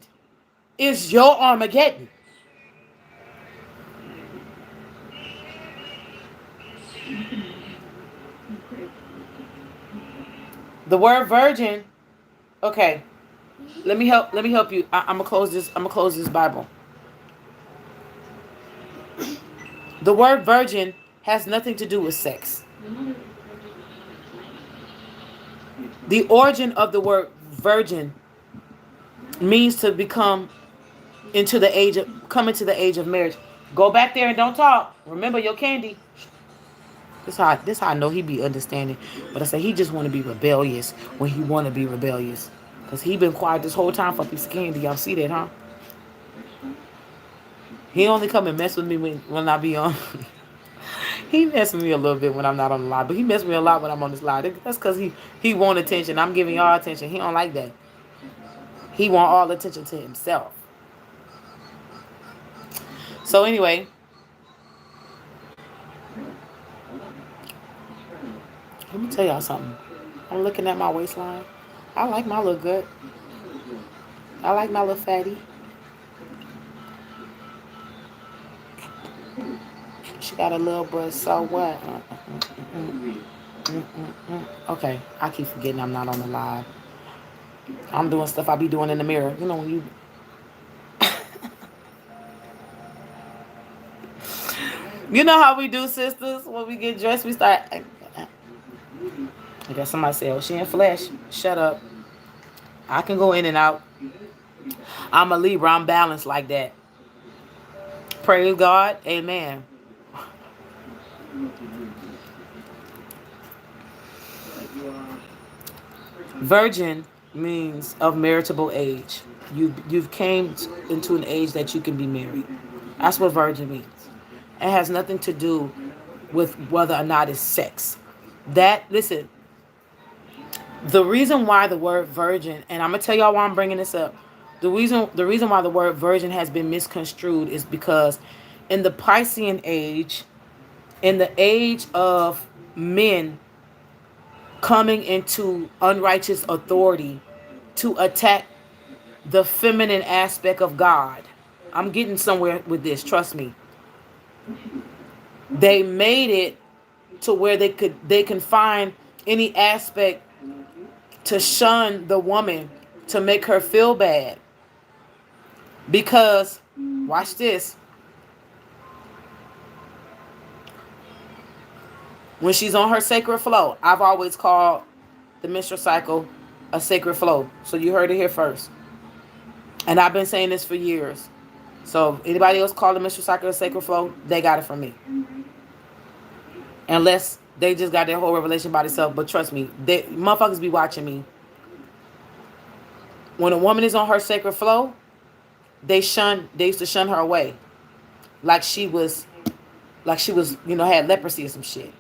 is your Armageddon. The word virgin, okay. Let me help you. I'm gonna close this Bible. The word virgin has nothing to do with sex. The origin of the word virgin means to come into the age of marriage. Go back there and don't talk. Remember your candy. This how I know he be understanding. But I say he just want to be rebellious when he want to be rebellious. Because he been quiet this whole time for a piece of candy. Y'all see that, huh? He only come and mess with me when I be on. He mess with me a little bit when I'm not on the live. But he mess with me a lot when I'm on this live. That's because he want attention. I'm giving y'all attention. He don't like that. He want all the attention to himself. So anyway. Let me tell y'all something. I'm looking at my waistline. I like my little gut. I like my little fatty. She got a little butt, so what? Okay, I keep forgetting I'm not on the live. I'm doing stuff I be doing in the mirror. You know when you... You know how we do, sisters? When we get dressed, we start... I guess somebody said, oh, she in flesh. Shut up. I can go in and out. I'm a Libra. I'm balanced like that. Praise God. Amen. Virgin means of maritable age. You've came into an age that you can be married. That's what virgin means. It has nothing to do with whether or not it's sex. Listen, the reason why the word virgin, and I'm gonna tell y'all why I'm bringing this up. The reason why the word virgin has been misconstrued is because in the Piscean age, in the age of men coming into unrighteous authority to attack the feminine aspect of God. I'm getting somewhere with this, trust me. They made it to where they can find any aspect to shun the woman, to make her feel bad. Because, watch this. When she's on her sacred flow, I've always called the menstrual cycle a sacred flow. So you heard it here first. And I've been saying this for years. So if anybody else call the menstrual cycle a sacred flow, they got it from me. Unless they just got their whole revelation by themselves. But trust me, they motherfuckers be watching me. When a woman is on her sacred flow, they used to shun her away. Like she was, had leprosy or some shit.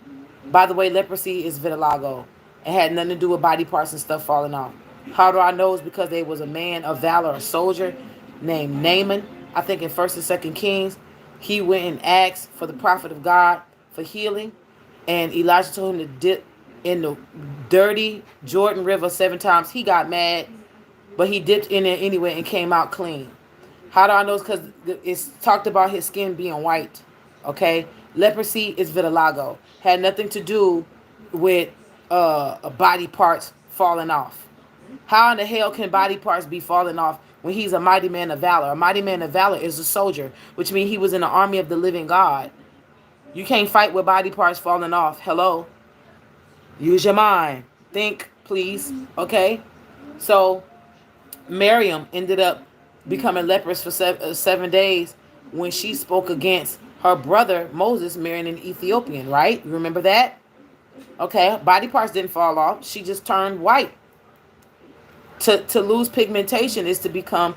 By the way, leprosy is vitiligo. It had nothing to do with body parts and stuff falling off. How do I know? It's because there was a man of valor, a soldier named Naaman. I think in 1st and 2nd Kings, he went and asked for the prophet of God for healing. And Elijah told him to dip in the dirty Jordan River 7 times. He got mad, but he dipped in there anyway and came out clean. How do I know? It's because it's talked about his skin being white. Okay? Leprosy is vitiligo. Had nothing to do with body parts falling off. How in the hell can body parts be falling off when he's a mighty man of valor? A mighty man of valor is a soldier, which means he was in the army of the living God. You can't fight with body parts falling off. Hello? Use your mind. Think, please. Okay? So, Miriam ended up becoming leprous for 7 days when she spoke against her brother Moses marrying an Ethiopian, right? You remember that? Okay, body parts didn't fall off. She just turned white. To lose pigmentation is to become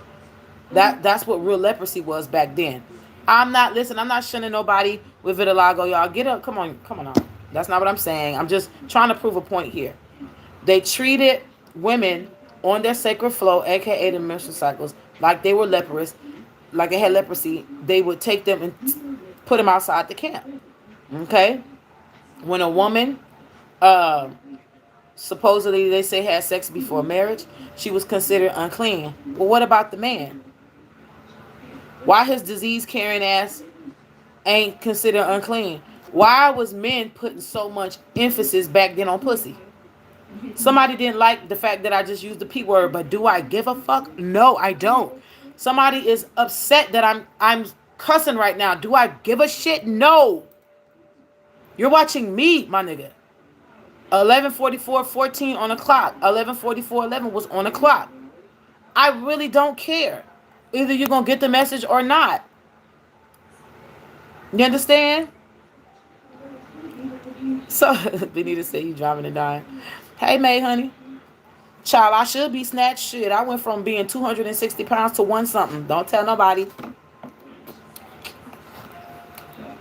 that's what real leprosy was back then. I'm not shunning nobody with vitiligo, y'all. Get up, come on now. That's not what I'm saying. I'm just trying to prove a point here. They treated women on their sacred flow, aka the menstrual cycles, like they were leprous, like they had leprosy. They would take them and put them outside the camp. Okay? When a woman supposedly they say had sex before marriage, she was considered unclean. Well, what about the man? Why his disease carrying ass ain't considered unclean? Why was men putting so much emphasis back then on pussy? Somebody didn't like the fact that I just used the P word, but do I give a fuck? No, I don't. Somebody is upset that I'm cussing right now. Do I give a shit? No. You're watching me, my nigga. 11:44:14 on the clock. 11:44:11 was on the clock. I really don't care. Either you're going to get the message or not. You understand? So, Benita said you driving and dying. Hey, May, honey. Child, I should be snatched. Shit, I went from being 260 pounds to 1 something. Don't tell nobody.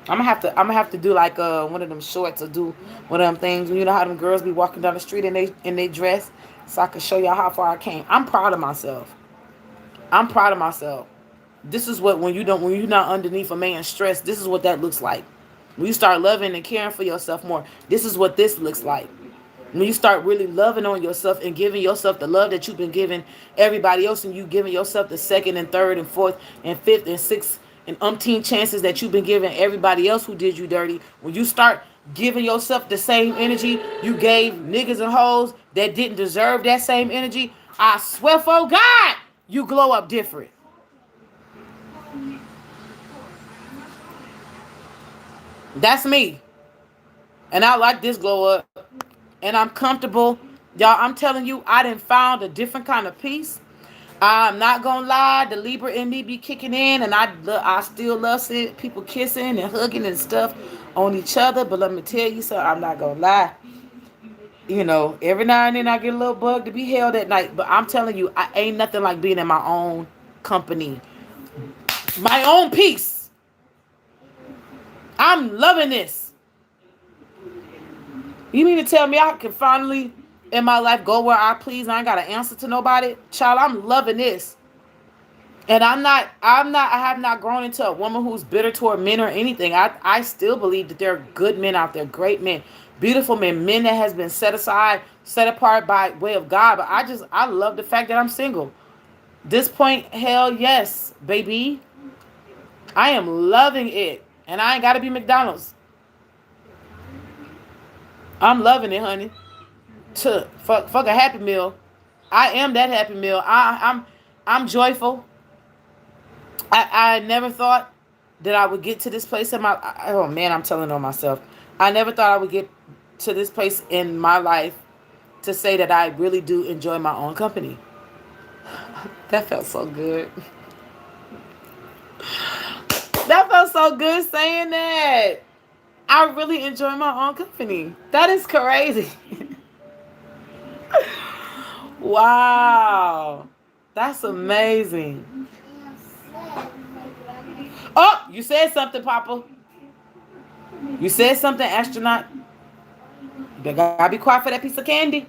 I'm gonna have to do like one of them shorts or do one of them things. You know how them girls be walking down the street in they dress, so I can show y'all how far I came. I'm proud of myself. I'm proud of myself. This is what when you're not underneath a man's stress, this is what that looks like. When you start loving and caring for yourself more, this is what this looks like. When you start really loving on yourself and giving yourself the love that you've been giving everybody else, and you giving yourself the 2nd and 3rd and 4th and 5th and 6th and umpteen chances that you've been giving everybody else who did you dirty. When you start giving yourself the same energy you gave niggas and hoes that didn't deserve that same energy, I swear for God, you glow up different. That's me. And I like this glow up. And I'm comfortable. Y'all, I'm telling you, I done found a different kind of peace. I'm not gonna lie, the Libra in me be kicking in, and I still love seeing people kissing and hugging and stuff on each other. But let me tell you something, I'm not gonna lie. You know, every now and then I get a little bug to be held at night. But I'm telling you, I ain't nothing like being in my own company. My own peace. I'm loving this. You mean to tell me I can finally in my life go where I please and I ain't got to answer to nobody? Child, I'm loving this. And I have not grown into a woman who's bitter toward men or anything. I still believe that there are good men out there, great men, beautiful men, men that has been set aside, set apart by way of God. But I love the fact that I'm single. This point, hell yes, baby. I am loving it. And I ain't got to be McDonald's. I'm loving it, honey. Fuck a Happy Meal. I am that Happy Meal. I'm joyful. I never thought that I would get to this place in my... Oh, man, I'm telling on myself. I never thought I would get to this place in my life to say that I really do enjoy my own company. That felt so good. That felt so good saying that. I really enjoy my own company. That is crazy. Wow. That's amazing. Oh, you said something, Papa. You said something, astronaut. You gotta be quiet for that piece of candy.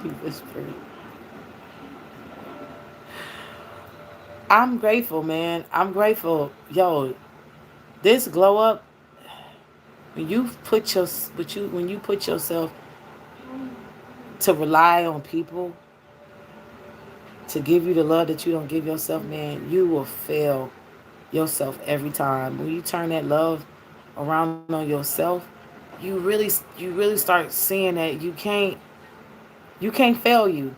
He whispered. I'm grateful, man. I'm grateful. Yo, this glow up, when you put yourself to rely on people to give you the love that you don't give yourself, man, you will fail yourself every time. When you turn that love around on yourself, you really start seeing that you can't fail you.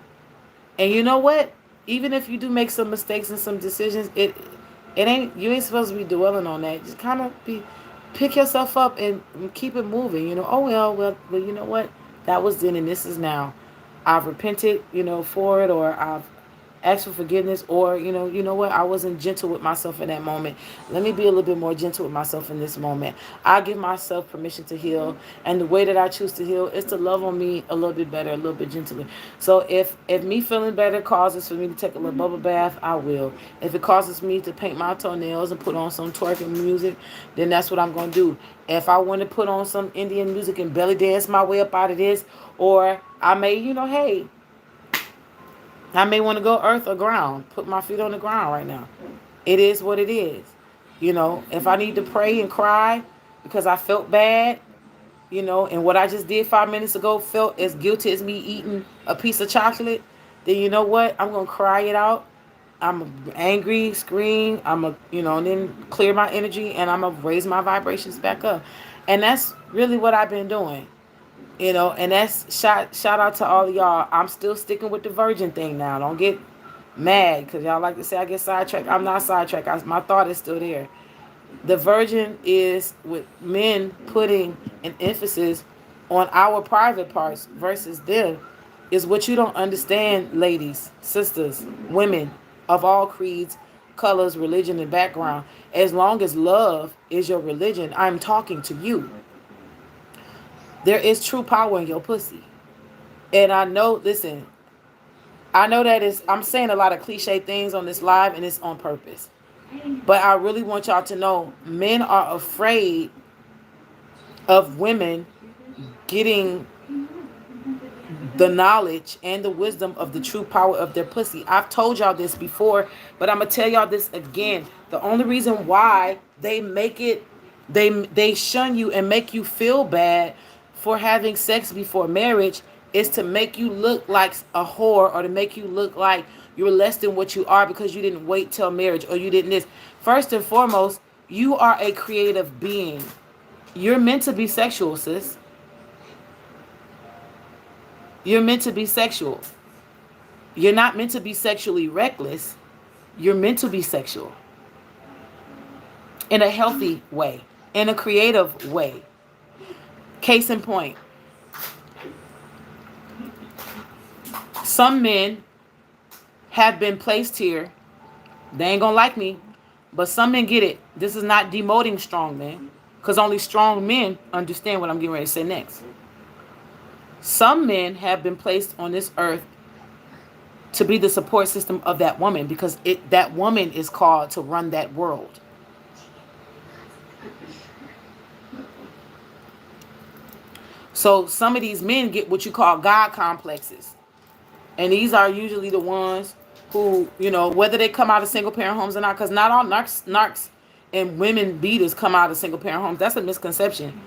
And you know what? Even if you do make some mistakes and some decisions, you ain't supposed to be dwelling on that. Just kind of pick yourself up and keep it moving. Oh well, you know what? That was then and this is now. I've repented, for it, or I've ask for forgiveness, or you know what, I wasn't gentle with myself in that moment. Let me be a little bit more gentle with myself in this moment. I give myself permission to heal, and the way that I choose to heal is to love on me a little bit better, a little bit gentler. So if me feeling better causes for me to take a little bubble bath, I will. If it causes me to paint my toenails and put on some twerking music, then that's what I'm going to do. If I want to put on some Indian music and belly dance my way up out of this, or I may, hey, I may want to go earth or ground, put my feet on the ground right now. It is what it is. If I need to pray and cry because I felt bad, and what I just did 5 minutes ago felt as guilty as me eating a piece of chocolate, then you know what? I'm going to cry it out. I'm angry, scream. And then clear my energy, and I'm going to raise my vibrations back up. And that's really what I've been doing. And that's shout out to all of y'all. I'm still sticking with the virgin thing now. Don't get mad because y'all like to say I get sidetracked. I'm not sidetracked. My thought is still there. The virgin is with men putting an emphasis on our private parts versus them, is what you don't understand, ladies, sisters, women of all creeds, colors, religion, and background. As long as love is your religion, I'm talking to you. There is true power in your pussy. And I know that I'm saying a lot of cliche things on this live, and it's on purpose. But I really want y'all to know, men are afraid of women getting the knowledge and the wisdom of the true power of their pussy. I've told y'all this before, but I'm going to tell y'all this again. The only reason why they make it, they shun you and make you feel bad for having sex before marriage is to make you look like a whore, or to make you look like you're less than what you are because you didn't wait till marriage, or you didn't this. First and foremost, you are a creative being. You're meant to be sexual, sis. You're meant to be sexual. You're not meant to be sexually reckless. You're meant to be sexual in a healthy way, in a creative way. Case in point, some men have been placed here. They ain't gonna like me, but some men get it. This is not demoting strong men, because only strong men understand what I'm getting ready to say next. Some men have been placed on this earth to be the support system of that woman, because that woman is called to run that world. So some of these men get what you call God complexes. And these are usually the ones who, whether they come out of single parent homes or not, because not all narcs and women beaters come out of single parent homes. That's a misconception.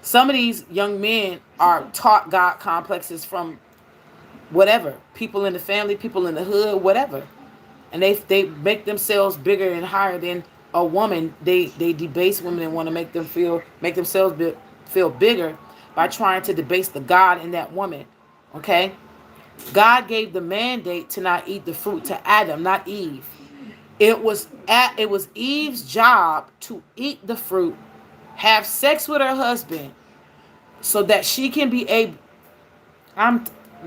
Some of these young men are taught God complexes from whatever, people in the family, people in the hood, whatever. And they make themselves bigger and higher than a woman. They debase women and want to make themselves feel bigger by trying to debase the God in that woman. Okay? God gave the mandate to not eat the fruit to Adam, not Eve. It was Eve's job to eat the fruit, have sex with her husband, so that she can be able.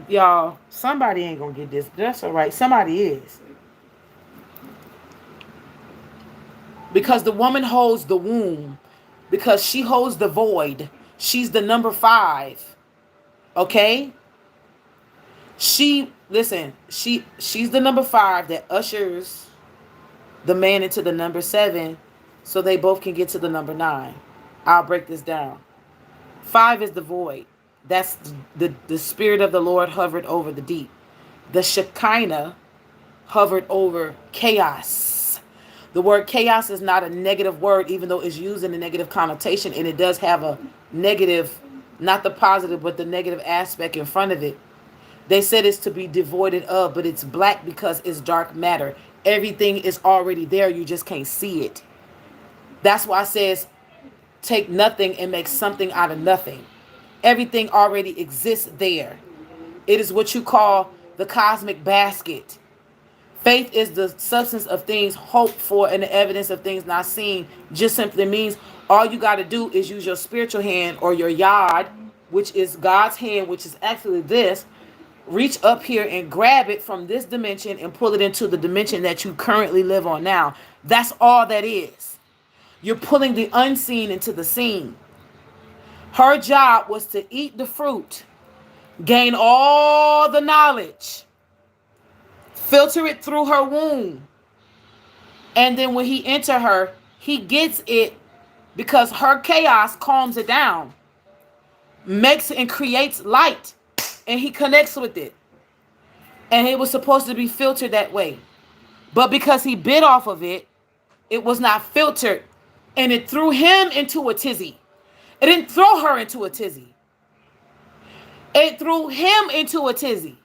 Y'all. Somebody ain't gonna get this. That's all right. Somebody is, because the woman holds the womb, because she holds the void. She's the number 5. Okay. She's the number 5 that ushers the man into the number 7, so they both can get to the number 9. I'll break this down. 5 is the void. That's the spirit of the Lord hovered over the deep. The Shekinah hovered over chaos. The word chaos is not a negative word, even though it's used in a negative connotation, and it does have a negative, not the positive, but the negative aspect in front of it. They said it's to be devoided of, but it's black because it's dark matter. Everything is already there. You just can't see it. That's why it says, take nothing and make something out of nothing. Everything already exists there. It is what you call the cosmic basket. Faith is the substance of things hoped for and the evidence of things not seen. Just simply means all you got to do is use your spiritual hand, or your yod, which is God's hand, which is actually this. Reach up here and grab it from this dimension and pull it into the dimension that you currently live on now. That's all that is. You're pulling the unseen into the seen. Her job was to eat the fruit, gain all the knowledge, filter it through her womb. And then when he enter her, he gets it because her chaos calms it down, makes and creates light, and he connects with it. And it was supposed to be filtered that way. But because he bit off of it, it was not filtered. And it threw him into a tizzy. It didn't throw her into a tizzy. It threw him into a tizzy.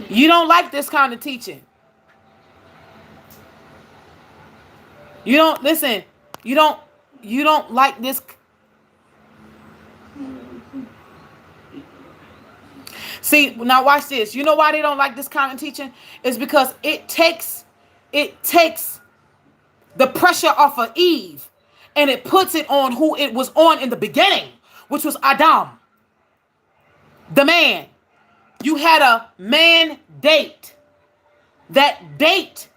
You don't like this kind of teaching. You don't listen. You don't like this. See, now watch this. You know why they don't like this kind of teaching? It's because it takes the pressure off of Eve, and it puts it on who it was on in the beginning, which was Adam, the man. You had a man date. That date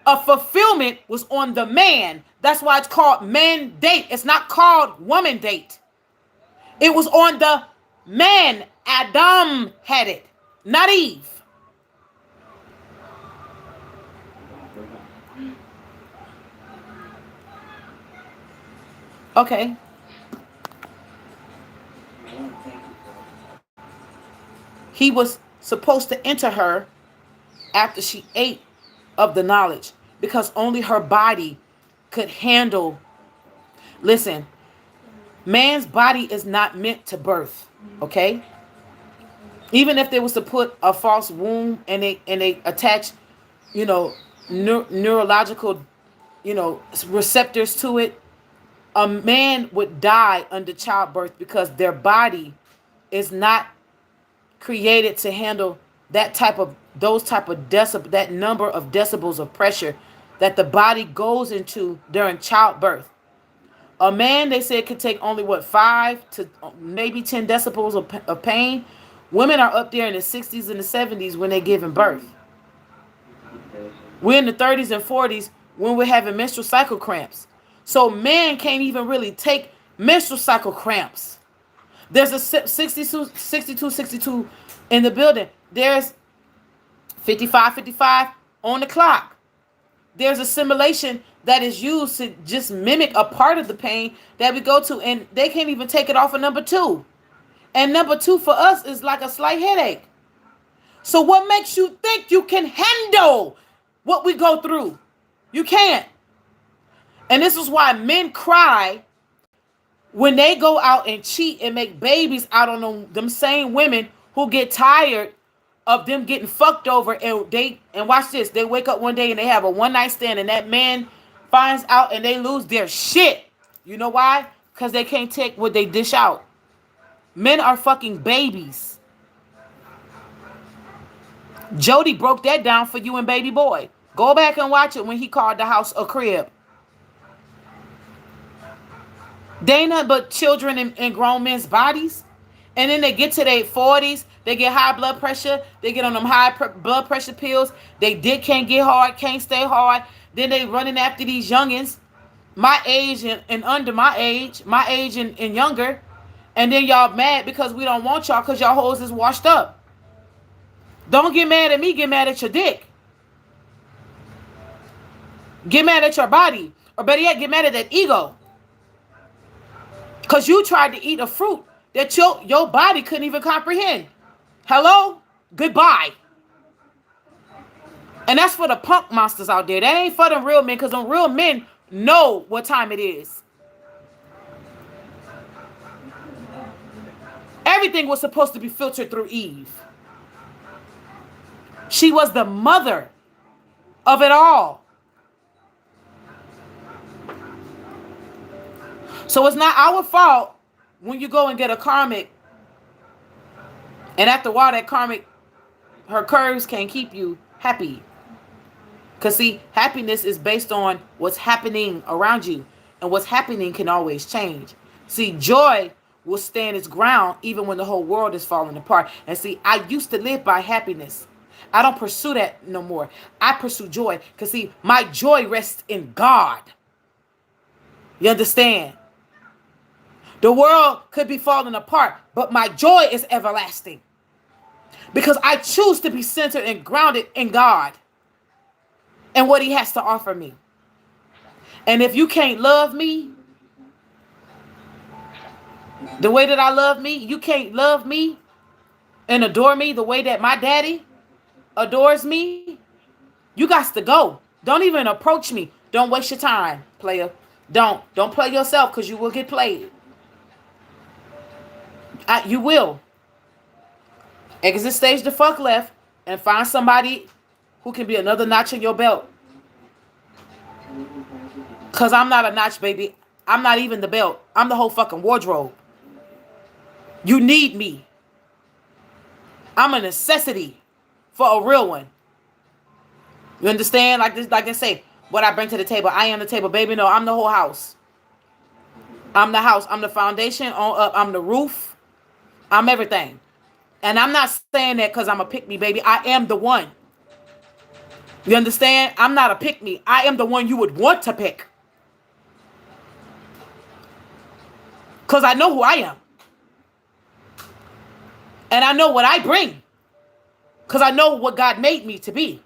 of fulfillment was on the man. That's why it's called man date. It's not called woman date. It was on the man. Adam had it, not Eve. Okay. He was supposed to enter her after she ate of the knowledge, because only her body could handle. Listen, man's body is not meant to birth, okay? Even if they was to put a false womb and they attach, neurological, receptors to it, a man would die under childbirth because their body is not created to handle that number of decibels of pressure that the body goes into during childbirth. A man, they said, could take only 5 to maybe 10 decibels of pain. Women are up there in the 60s and the 70s when they're giving birth. We're in the 30s and 40s when we're having menstrual cycle cramps. So men can't even really take menstrual cycle cramps. There's a 62 in the building. There's 55 on the clock. There's a simulation that is used to just mimic a part of the pain that we go to, and they can't even take it off of number 2. And number 2 for us is like a slight headache. So what makes you think you can handle what we go through? You can't. And this is why men cry when they go out and cheat and make babies out on them same women who get tired of them getting fucked over, and watch this, they wake up one day and they have a one-night stand, and that man finds out and they lose their shit. You know why? Because they can't take what they dish out. Men are fucking babies. Jody broke that down for you and baby boy. Go back and watch it when he called the house a crib. They ain't nothing but children in grown men's bodies. And then they get to their 40s. They get high blood pressure. They get on them blood pressure pills. They dick can't get hard, can't stay hard. Then they running after these youngins. My age and under my age and younger. And then y'all mad because we don't want y'all because y'all hoes is washed up. Don't get mad at me. Get mad at your dick. Get mad at your body. Or better yet, get mad at that ego. Because you tried to eat a fruit that your body couldn't even comprehend. Hello? Goodbye. And that's for the punk monsters out there. That ain't for the real men, because the real men know what time it is. Everything was supposed to be filtered through Eve. She was the mother of it all. So it's not our fault when you go and get a karmic, and after a while that karmic, her curves can't keep you happy. Because see, happiness is based on what's happening around you. And what's happening can always change. See, joy will stand its ground even when the whole world is falling apart. And see, I used to live by happiness. I don't pursue that no more. I pursue joy. Because see, my joy rests in God. You understand? The world could be falling apart, but my joy is everlasting. Because I choose to be centered and grounded in God and what he has to offer me. And if you can't love me the way that I love me, you can't love me and adore me the way that my daddy adores me, you got to go. Don't even approach me. Don't waste your time, player. Don't play yourself, because you will get played. You will. Exit stage the fuck left and find somebody who can be another notch in your belt. Because I'm not a notch, baby. I'm not even the belt. I'm the whole fucking wardrobe. You need me. I'm a necessity for a real one. You understand? Like this, like I say, what I bring to the table. I am the table, baby. No, I'm the whole house. I'm the house. I'm the foundation. I'm the roof. I'm everything. And I'm not saying that because I'm a pick-me, baby. I am the one. You understand? I'm not a pick-me. I am the one you would want to pick. Because I know who I am. And I know what I bring. Because I know what God made me to be.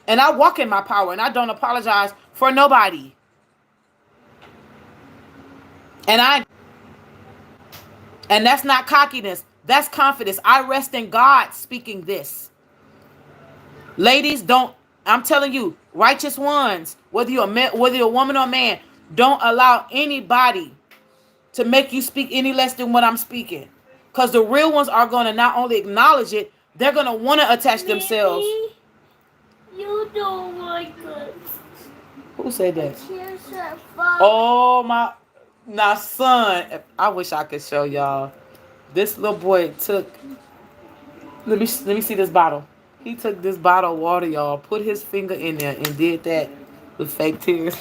And I walk in my power. And I don't apologize for nobody. And that's not cockiness. That's confidence. I rest in God speaking this. Ladies, I'm telling you, righteous ones, whether you're a woman or a man, don't allow anybody to make you speak any less than what I'm speaking. Because the real ones are going to not only acknowledge it, they're going to want to attach themselves. You don't like it. Who said that? Oh, my. Now, son, I wish I could show y'all. This little boy took, let me see this bottle. He took this bottle of water, y'all, put his finger in there and did that with fake tears.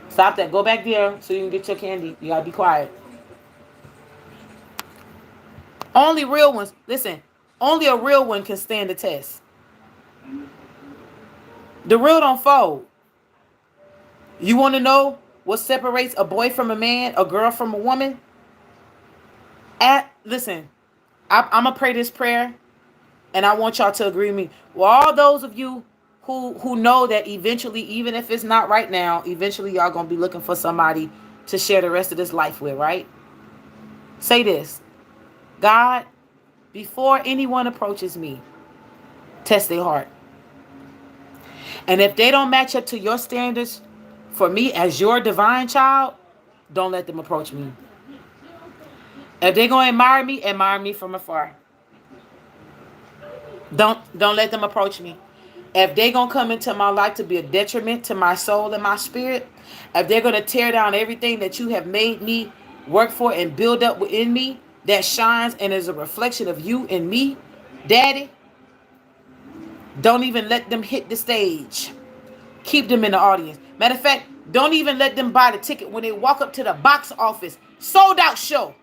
Stop that. Go back there so you can get your candy. You gotta be quiet. Only real ones, listen, only a real one can stand the test. The real don't fold. You want to know what separates a boy from a man, a girl from a woman? Listen, I'm going to pray this prayer, and I want y'all to agree with me. Well, all those of you who know that eventually, even if it's not right now, eventually y'all going to be looking for somebody to share the rest of this life with, right? Say this. God, before anyone approaches me, test their heart. And if they don't match up to your standards for me as your divine child, don't let them approach me. If they're going to admire me from afar. Don't let them approach me. If they're going to come into my life to be a detriment to my soul and my spirit, if they're going to tear down everything that you have made me work for and build up within me that shines and is a reflection of you and me, Daddy, Don't even let them hit the stage. Keep them in the audience. Matter of fact, don't even let them buy the ticket when they walk up to the box office. Sold out show.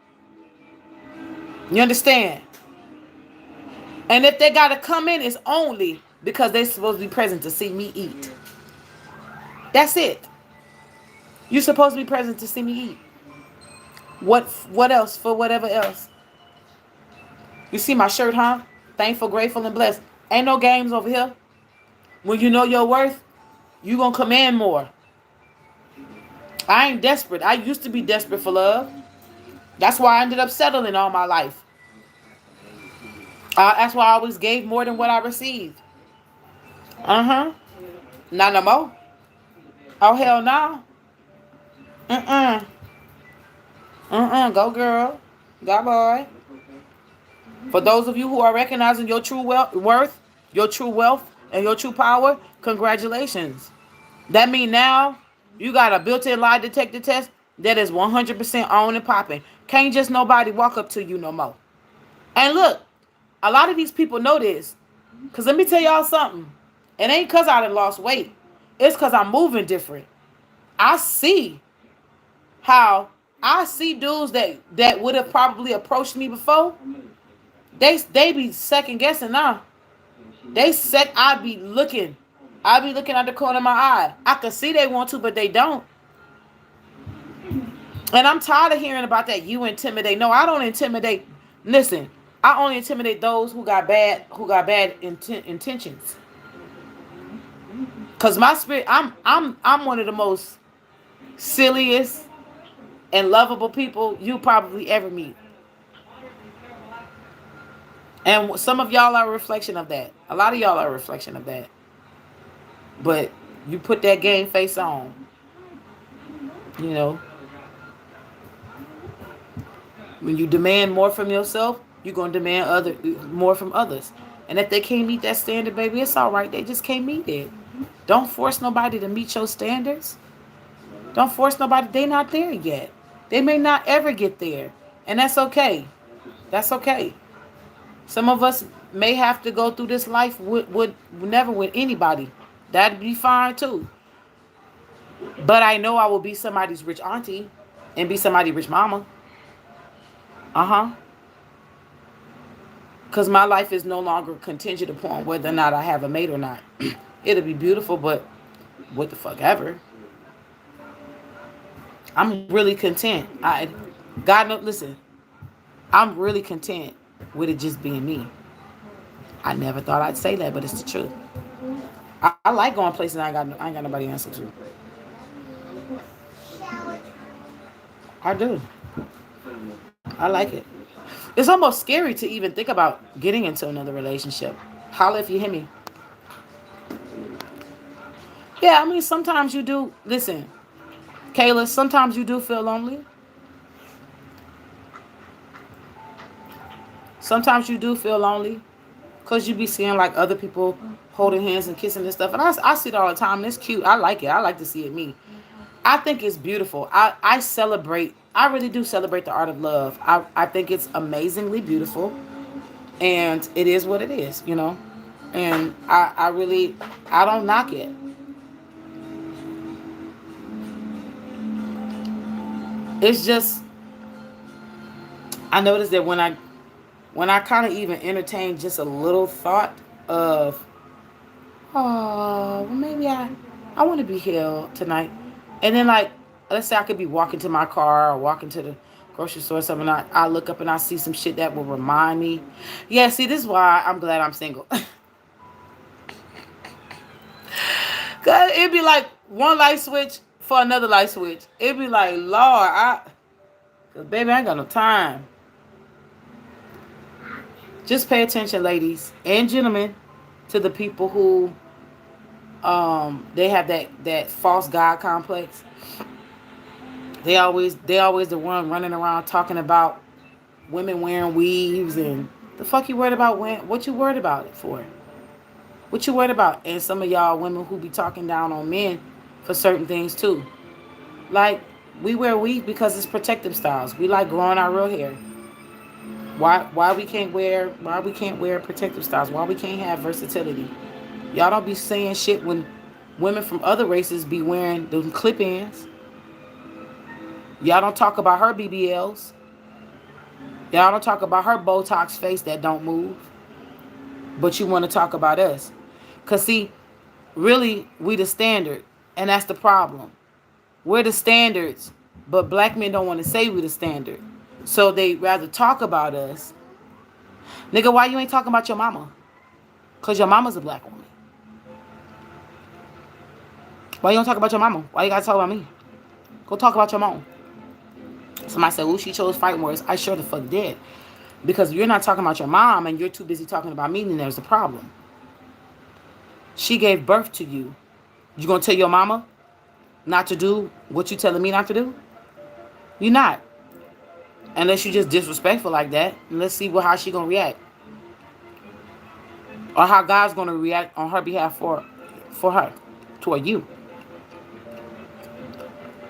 You understand? And if they got to come in, it's only because they're supposed to be present to see me eat. That's it. You're supposed to be present to see me eat. What else? For whatever else. You see my shirt, huh? Thankful, grateful, and blessed. Ain't no games over here. When you know your worth, you going to command more. I ain't desperate. I used to be desperate for love. That's why I ended up settling all my life. That's why I always gave more than what I received. Not no more. Oh, hell no. Go girl. Go boy. For those of you who are recognizing your true worth, your true wealth, and your true power, congratulations. That means now you got a built-in lie detector test that is 100% on and popping. Can't just nobody walk up to you no more. And look, a lot of these people know this. Because let me tell y'all something. It ain't because I done lost weight. It's because I'm moving different. I see dudes that would have probably approached me before. They be second guessing now. I be looking out the corner of my eye. I can see they want to, but they don't. And I'm tired of hearing about that. You intimidate. No, I don't intimidate. Listen, I only intimidate those who got bad intentions. Cause my spirit, I'm one of the most silliest and lovable people you probably ever meet. And some of y'all are a reflection of that. A lot of y'all are a reflection of that. But you put that game face on. You know. When you demand more from yourself, you're going to demand more from others. And if they can't meet that standard, baby, it's all right. They just can't meet it. Don't force nobody to meet your standards. Don't force nobody. They're not there yet. They may not ever get there. And that's okay. That's okay. Some of us may have to go through this life never with anybody. That'd be fine too. But I know I will be somebody's rich auntie and be somebody's rich mama. Because my life is no longer contingent upon whether or not I have a mate or not. It'll be beautiful, but what the fuck ever. I'm really content. Listen, I'm really content with it just being me. I never thought I'd say that, but it's the truth. I like going places I ain't got nobody to answer to. I do. I like it. It's almost scary to even think about getting into another relationship. Holla if you hear me. Yeah, I mean, sometimes you do. Listen, Kayla, sometimes you do feel lonely. Sometimes you do feel lonely because you be seeing like other people holding hands and kissing and stuff. And I see it all the time. And it's cute. I like it. I like to see it me. I think it's beautiful. I celebrate. I really do celebrate the art of love. I think it's amazingly beautiful. And it is what it is, you know. And I don't knock it. It's just, I noticed that when I kind of even entertain just a little thought of, oh, well, maybe I want to be healed tonight. And then, like, let's say I could be walking to my car or walking to the grocery store or something. I look up and I see some shit that will remind me. Yeah, see, this is why I'm glad I'm single. Cause it'd be like one light switch for another light switch. It'd be like, Lord, cause baby, I ain't got no time. Just pay attention, ladies and gentlemen, to the people who they have that false God complex. They always the one running around talking about women wearing weaves and the fuck you worried about what you worried about it for? What you worried about? And some of y'all women who be talking down on men for certain things too. Like, we wear weave because it's protective styles. We like growing our real hair. Why we can't wear protective styles? Why we can't have versatility? Y'all don't be saying shit when women from other races be wearing them clip-ins. Y'all don't talk about her BBLs. Y'all don't talk about her Botox face that don't move. But you want to talk about us. Because, see, really, we the standard. And that's the problem. We're the standards. But black men don't want to say we the standard. So they rather talk about us. Nigga, why you ain't talking about your mama? Because your mama's a black woman. Why you don't talk about your mama? Why you got to talk about me? Go talk about your mom. Somebody said, "Ooh, she chose fighting words." I sure the fuck did. Because you're not talking about your mom and you're too busy talking about me, then there's a problem. She gave birth to you. You gonna tell your mama not to do what you telling me not to do? You're not. Unless you just disrespectful like that. And let's see how she gonna react. Or how God's gonna react on her behalf for her. Toward you.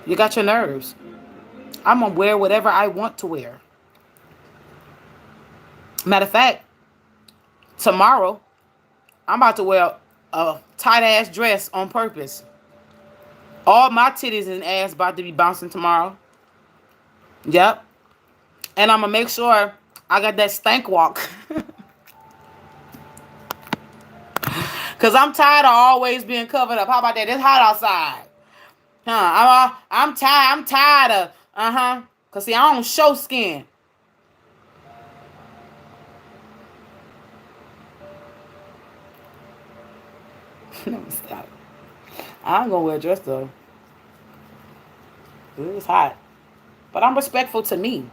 You got your nerves. I'm gonna wear whatever I want to wear. Matter of fact, tomorrow, I'm about to wear a tight-ass dress on purpose. All my titties and ass about to be bouncing tomorrow. Yep. And I'm going to make sure I got that stank walk. Because I'm tired of always being covered up. How about that? It's hot outside. I'm tired. I'm tired of, Because, see, I don't show skin. Let me stop. I'm going to wear a dress, though. It's hot. But I'm respectful to me.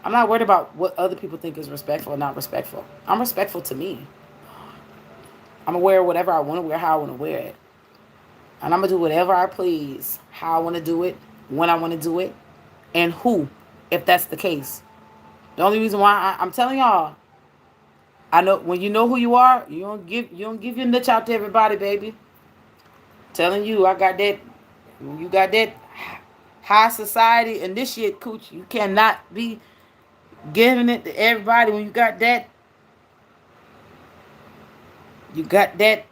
I'm not worried about what other people think is respectful or not respectful. I'm respectful to me. I'm going to wear whatever I want to wear, how I want to wear it. And I'm going to do whatever I please, how I want to do it, when I want to do it, and who, if that's the case. The only reason why I'm telling y'all, I know when you know who you are, you don't give your niche out to everybody, baby. Telling you, I got that. You got that high society and this shit, cooch. You cannot be giving it to everybody when you got that. You got that.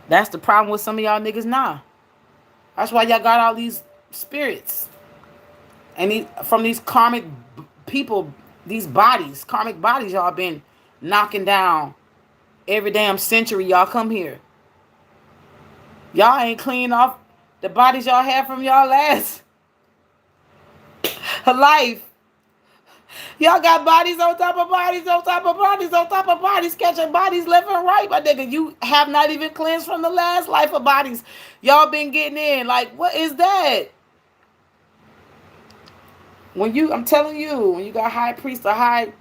That's the problem with some of y'all niggas now. That's why y'all got all these spirits. And from these karmic people, these bodies, karmic bodies y'all been knocking down every damn century y'all come here. Y'all ain't clean off the bodies y'all had from y'all last life. Y'all got bodies on top of bodies on top of bodies on top of bodies, catching bodies left and right, my nigga. You have not even cleansed from the last life of bodies y'all been getting in. Like, what is that? I'm telling you, when you got high priest or high,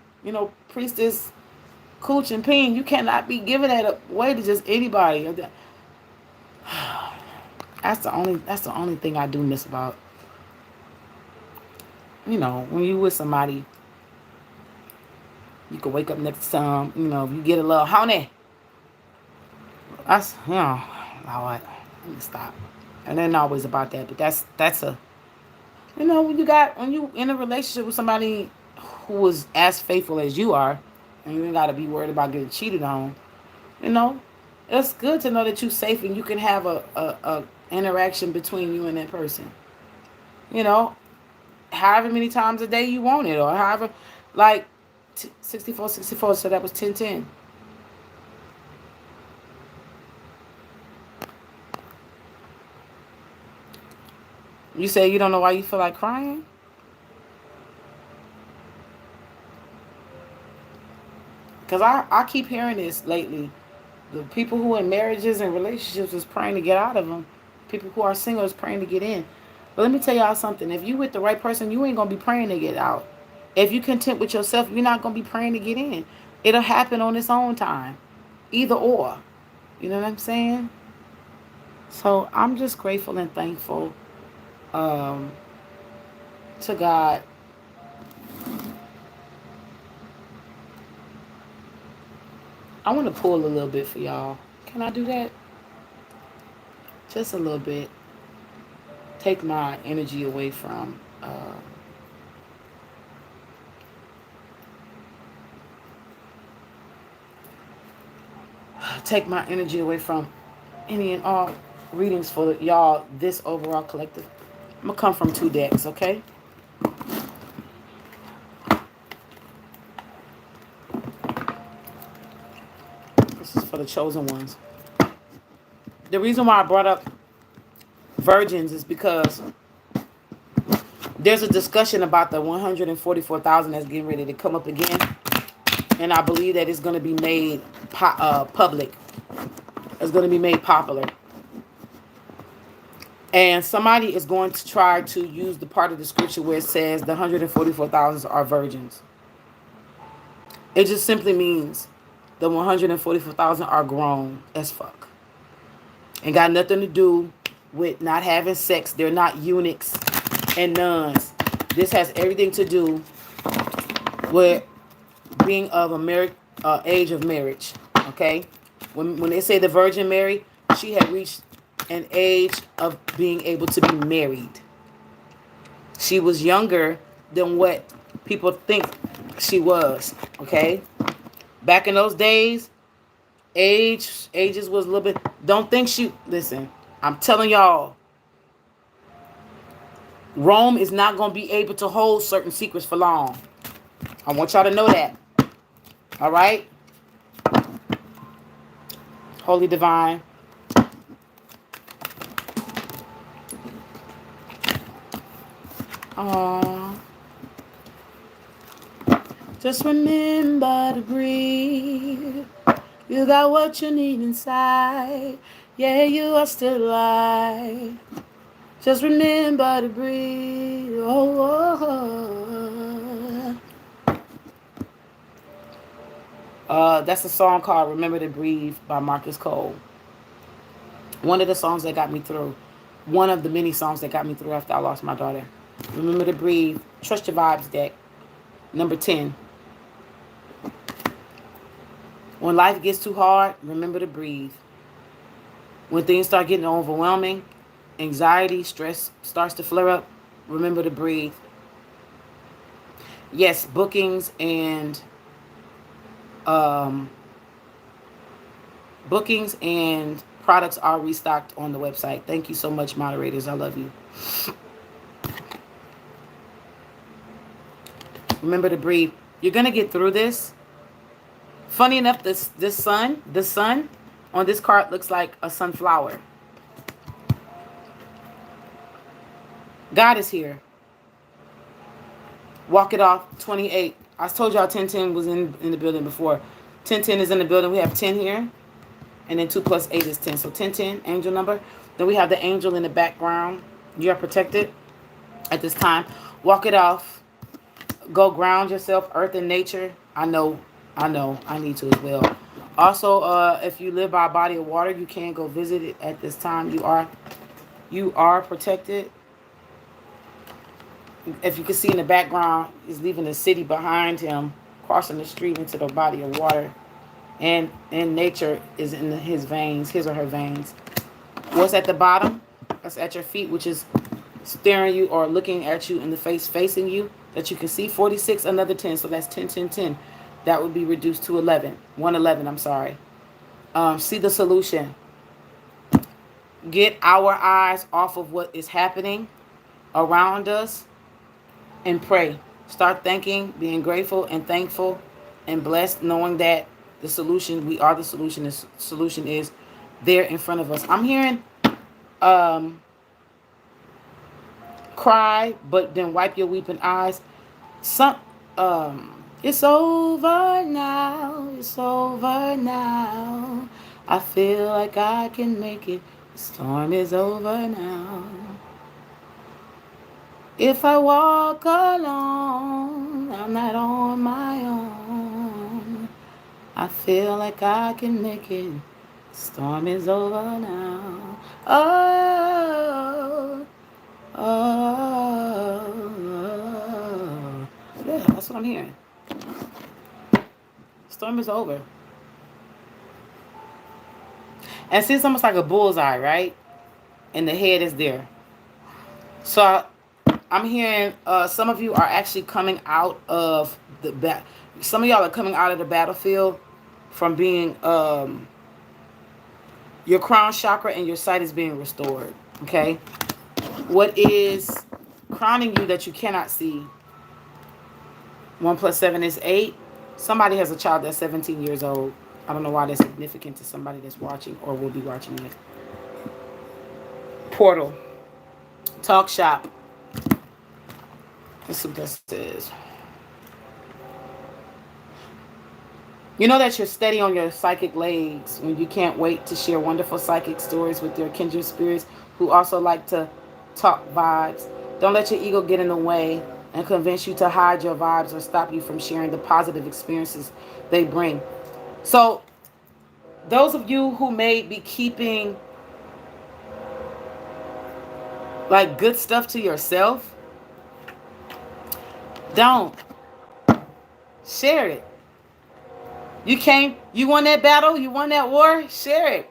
priestess, cooch and peen, you cannot be giving that away to just anybody. That's the only thing I do miss about, when you with somebody, you can wake up next to some, you get a little honey. That's, Lord, let me stop. And then always about that, but that's a, when you in a relationship with somebody who is as faithful as you are, and you ain't got to be worried about getting cheated on, it's good to know that you're safe and you can have a interaction between you and that person. However many times a day you want it, or however, like 64, so that was 10. You say you don't know why you feel like crying? Because I keep hearing this lately. The people who are in marriages and relationships is praying to get out of them. People who are single is praying to get in. But let me tell y'all something. If you with the right person, you ain't going to be praying to get out. If you content with yourself, you're not going to be praying to get in. It'll happen on its own time. Either or. You know what I'm saying? So I'm just grateful and thankful to God. I want to pull a little bit for y'all. Can I do that? Just a little bit. Take my energy away from take my energy away from any and all readings for y'all, this overall collective. I'm going to come from 2 decks, okay? This is for the chosen ones. The reason why I brought up virgins is because there's a discussion about the 144,000 that's getting ready to come up again. And I believe that it's going to be made public. It's going to be made popular. And somebody is going to try to use the part of the scripture where it says the 144,000 are virgins. It just simply means the 144,000 are grown as fuck. And got nothing to do with not having sex. They're not eunuchs and nuns. This has everything to do with being of a age of marriage. Okay? When they say the Virgin Mary, she had reached an age of being able to be married. She was younger than what people think she was. Okay? Back in those days, ages was a little bit. Don't think she. Listen, I'm telling y'all, Rome is not going to be able to hold certain secrets for long. I want y'all to know that. All right? Holy Divine. Aww. Just remember to breathe. You got what you need inside. Yeah, you are still alive. Just remember to breathe. That's a song called Remember to Breathe by Marcus Cole. One of the songs that got me through. One of the many songs that got me through after I lost my daughter. Remember to breathe. Trust your vibes deck. Number 10. When life gets too hard, remember to breathe. When things start getting overwhelming, anxiety, stress starts to flare up, remember to breathe. Yes, bookings and products are restocked on the website. Thank you so much, moderators. I love you. Remember to breathe. You're going to get through this. Funny enough, the sun on this card looks like a sunflower. God is here. Walk it off, 28. I told y'all 1010 was in the building before. 1010 is in the building. We have 10 here. And then 2 plus 8 is 10. So 1010, angel number. Then we have the angel in the background. You are protected at this time. Walk it off. Go ground yourself, earth and nature. I know. I need to as well. Also, if you live by a body of water, you can go visit it at this time. You are protected. If you can see in the background, he's leaving the city behind him, crossing the street into the body of water. And nature is in his veins, his or her veins. What's at the bottom? That's at your feet, which is staring you or looking at you in the face, facing you, that you can see. 46, another 10. So that's 10, 10, 10. That would be reduced to 11. 111, I'm sorry. See the solution. Get our eyes off of what is happening around us and pray. Start thanking, being grateful and thankful and blessed, knowing that the solution, we are the solution. The solution is there in front of us. I'm hearing cry, but then wipe your weeping eyes. It's over now. It's over now. I feel like I can make it. The storm is over now. If I walk alone, I'm not on my own. I feel like I can make it. The storm is over now. Oh, oh. Yeah, that's what I'm hearing. Storm is over. And see, it's almost like a bullseye, right? And the head is there. So I'm hearing some of you are actually coming out of the some of y'all are coming out of the battlefield from being Your crown chakra and your sight is being restored. Okay. What is crowning you that you cannot see? 1 plus 7 is 8. Somebody has a child that's 17 years old. I don't know why that's significant to somebody that's watching or will be watching it. Portal. Talk shop. Let's see what that says. You know that you're steady on your psychic legs when you can't wait to share wonderful psychic stories with your kindred spirits who also like to talk vibes. Don't let your ego get in the way and convince you to hide your vibes or stop you from sharing the positive experiences they bring. So, those of you who may be keeping like good stuff to yourself, don't share it. You won that battle, you won that war, share it.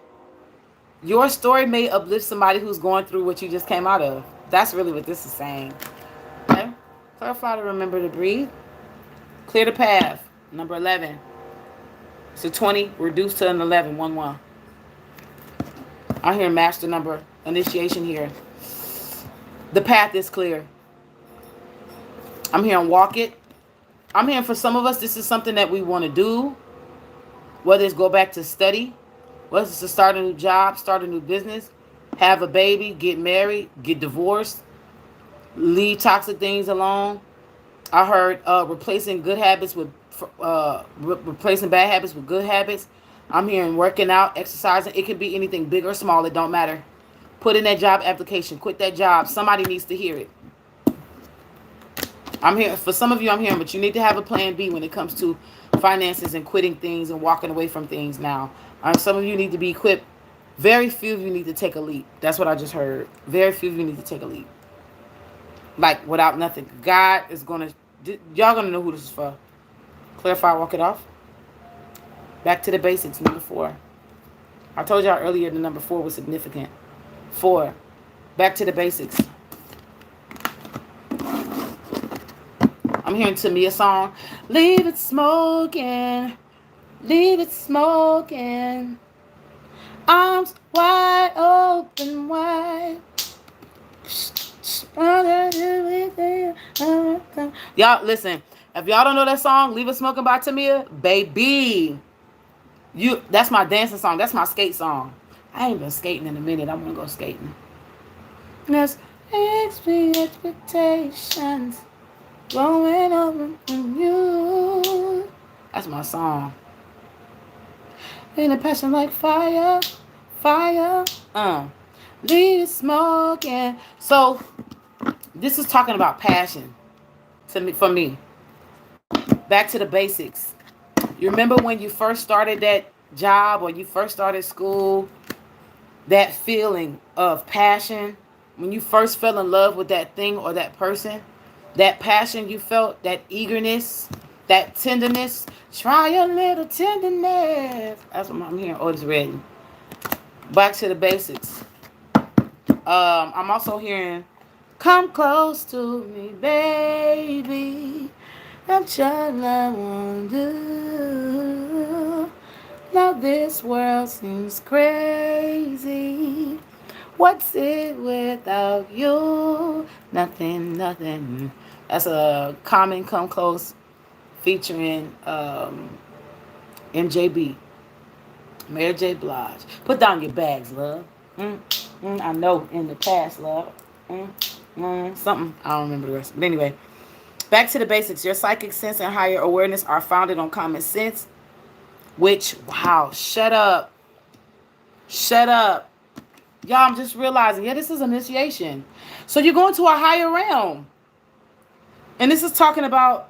Your story may uplift somebody who's going through what you just came out of. That's really what this is saying. Okay? Clarify to remember to breathe. Clear the path. Number 11. It's a 20 reduced to an 11. 1-1. I hear master number initiation here. The path is clear. I'm hearing walk it. I'm hearing for some of us, this is something that we want to do. Whether it's go back to study, whether it's to start a new job, start a new business, have a baby, get married, get divorced, leave toxic things alone. I heard replacing good habits with replacing bad habits with good habits. I'm hearing working out, exercising. It could be anything big or small. It don't matter. Put in that job application. Quit that job. Somebody needs to hear it. I'm here for some of you. I'm hearing, but you need to have a plan B when it comes to finances and quitting things and walking away from things now. Some of you need to be equipped. Very few of you need to take a leap. That's what I just heard. Very few of you need to take a leap. Like without nothing. God is going to, y'all going to know who this is for. Clarify, walk it off. Back to the basics, number 4. I told y'all earlier the number 4 was significant. 4. Back to the basics. I'm hearing Tamia song. Leave it smoking. Leave it smoking. Arms wide open, wide. Y'all, listen. If y'all don't know that song, Leave It Smoking by Tamia, baby. That's my dancing song. That's my skate song. I ain't been skating in a minute. I want to go skating. There's expectations going over from you. That's my song. In a passion like fire, fire. Leave it smoking. So this is talking about passion for me. Back to the basics. You remember when you first started that job or you first started school, that feeling of passion, when you first fell in love with that thing or that person, that passion you felt, that eagerness, that tenderness. Try a little tenderness. That's what I'm hearing. Oh, it's ready. Back to the basics. I'm also hearing, come close to me, baby. That's all I want to do. Now this world seems crazy. What's it without you? Nothing, nothing. That's a Common Come Close featuring MJB. Mary J. Blige. Put down your bags, love. I know in the past, love. Something. I don't remember the rest. But anyway, back to the basics. Your psychic sense and higher awareness are founded on common sense, which, wow, shut up. Shut up. Y'all, I'm just realizing, this is initiation. So you're going to a higher realm. And this is talking about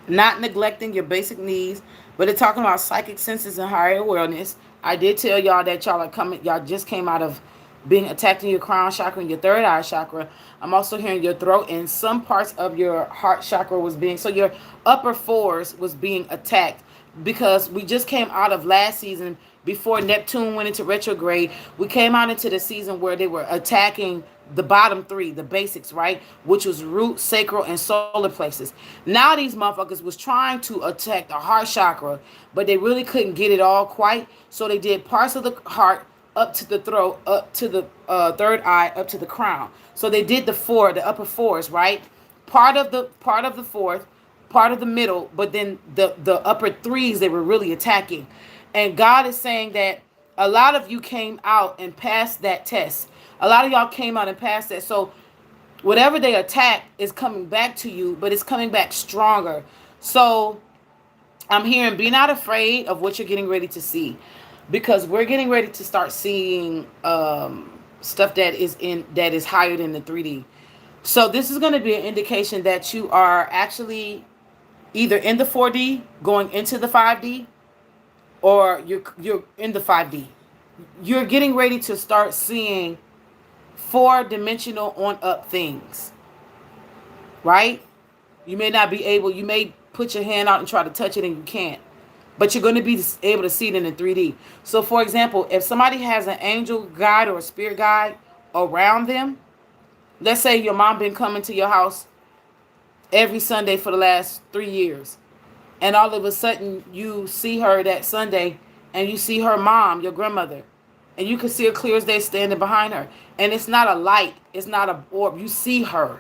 not neglecting your basic needs, but it's talking about psychic senses and higher awareness. I did tell y'all that y'all just came out of being attacked in your crown chakra and your third eye chakra. I'm also hearing your throat and some parts of your heart chakra was being, so your upper fours was being attacked, because we just came out of last season before Neptune went into retrograde. We came out into the season where they were attacking the bottom three, the basics, right? Which was root, sacral, and solar plexus. Now these motherfuckers was trying to attack the heart chakra, but they really couldn't get it all quite. So they did parts of the heart up to the throat, up to the third eye, up to the crown. So they did the upper fours, right? Part of the fourth, part of the middle, but then the upper threes they were really attacking. And God is saying that a lot of you came out and passed that test. A lot of y'all came out and passed that. So whatever they attack is coming back to you, but it's coming back stronger. So I'm hearing, be not afraid of what you're getting ready to see, because we're getting ready to start seeing stuff that is higher than the 3D. So this is going to be an indication that you are actually either in the 4D going into the 5D, or you're in the 5D. You're getting ready to start seeing 4-dimensional on up things, right? You may not be able, you may put your hand out and try to touch it and you can't, but you're going to be able to see it in the 3D. So for example, if somebody has an angel guide or a spirit guide around them, let's say your mom been coming to your house every Sunday for the last 3 years, and all of a sudden you see her that Sunday, and you see her mom, your grandmother, and you can see her clear as day standing behind her, and it's not a light, it's not a orb, you see her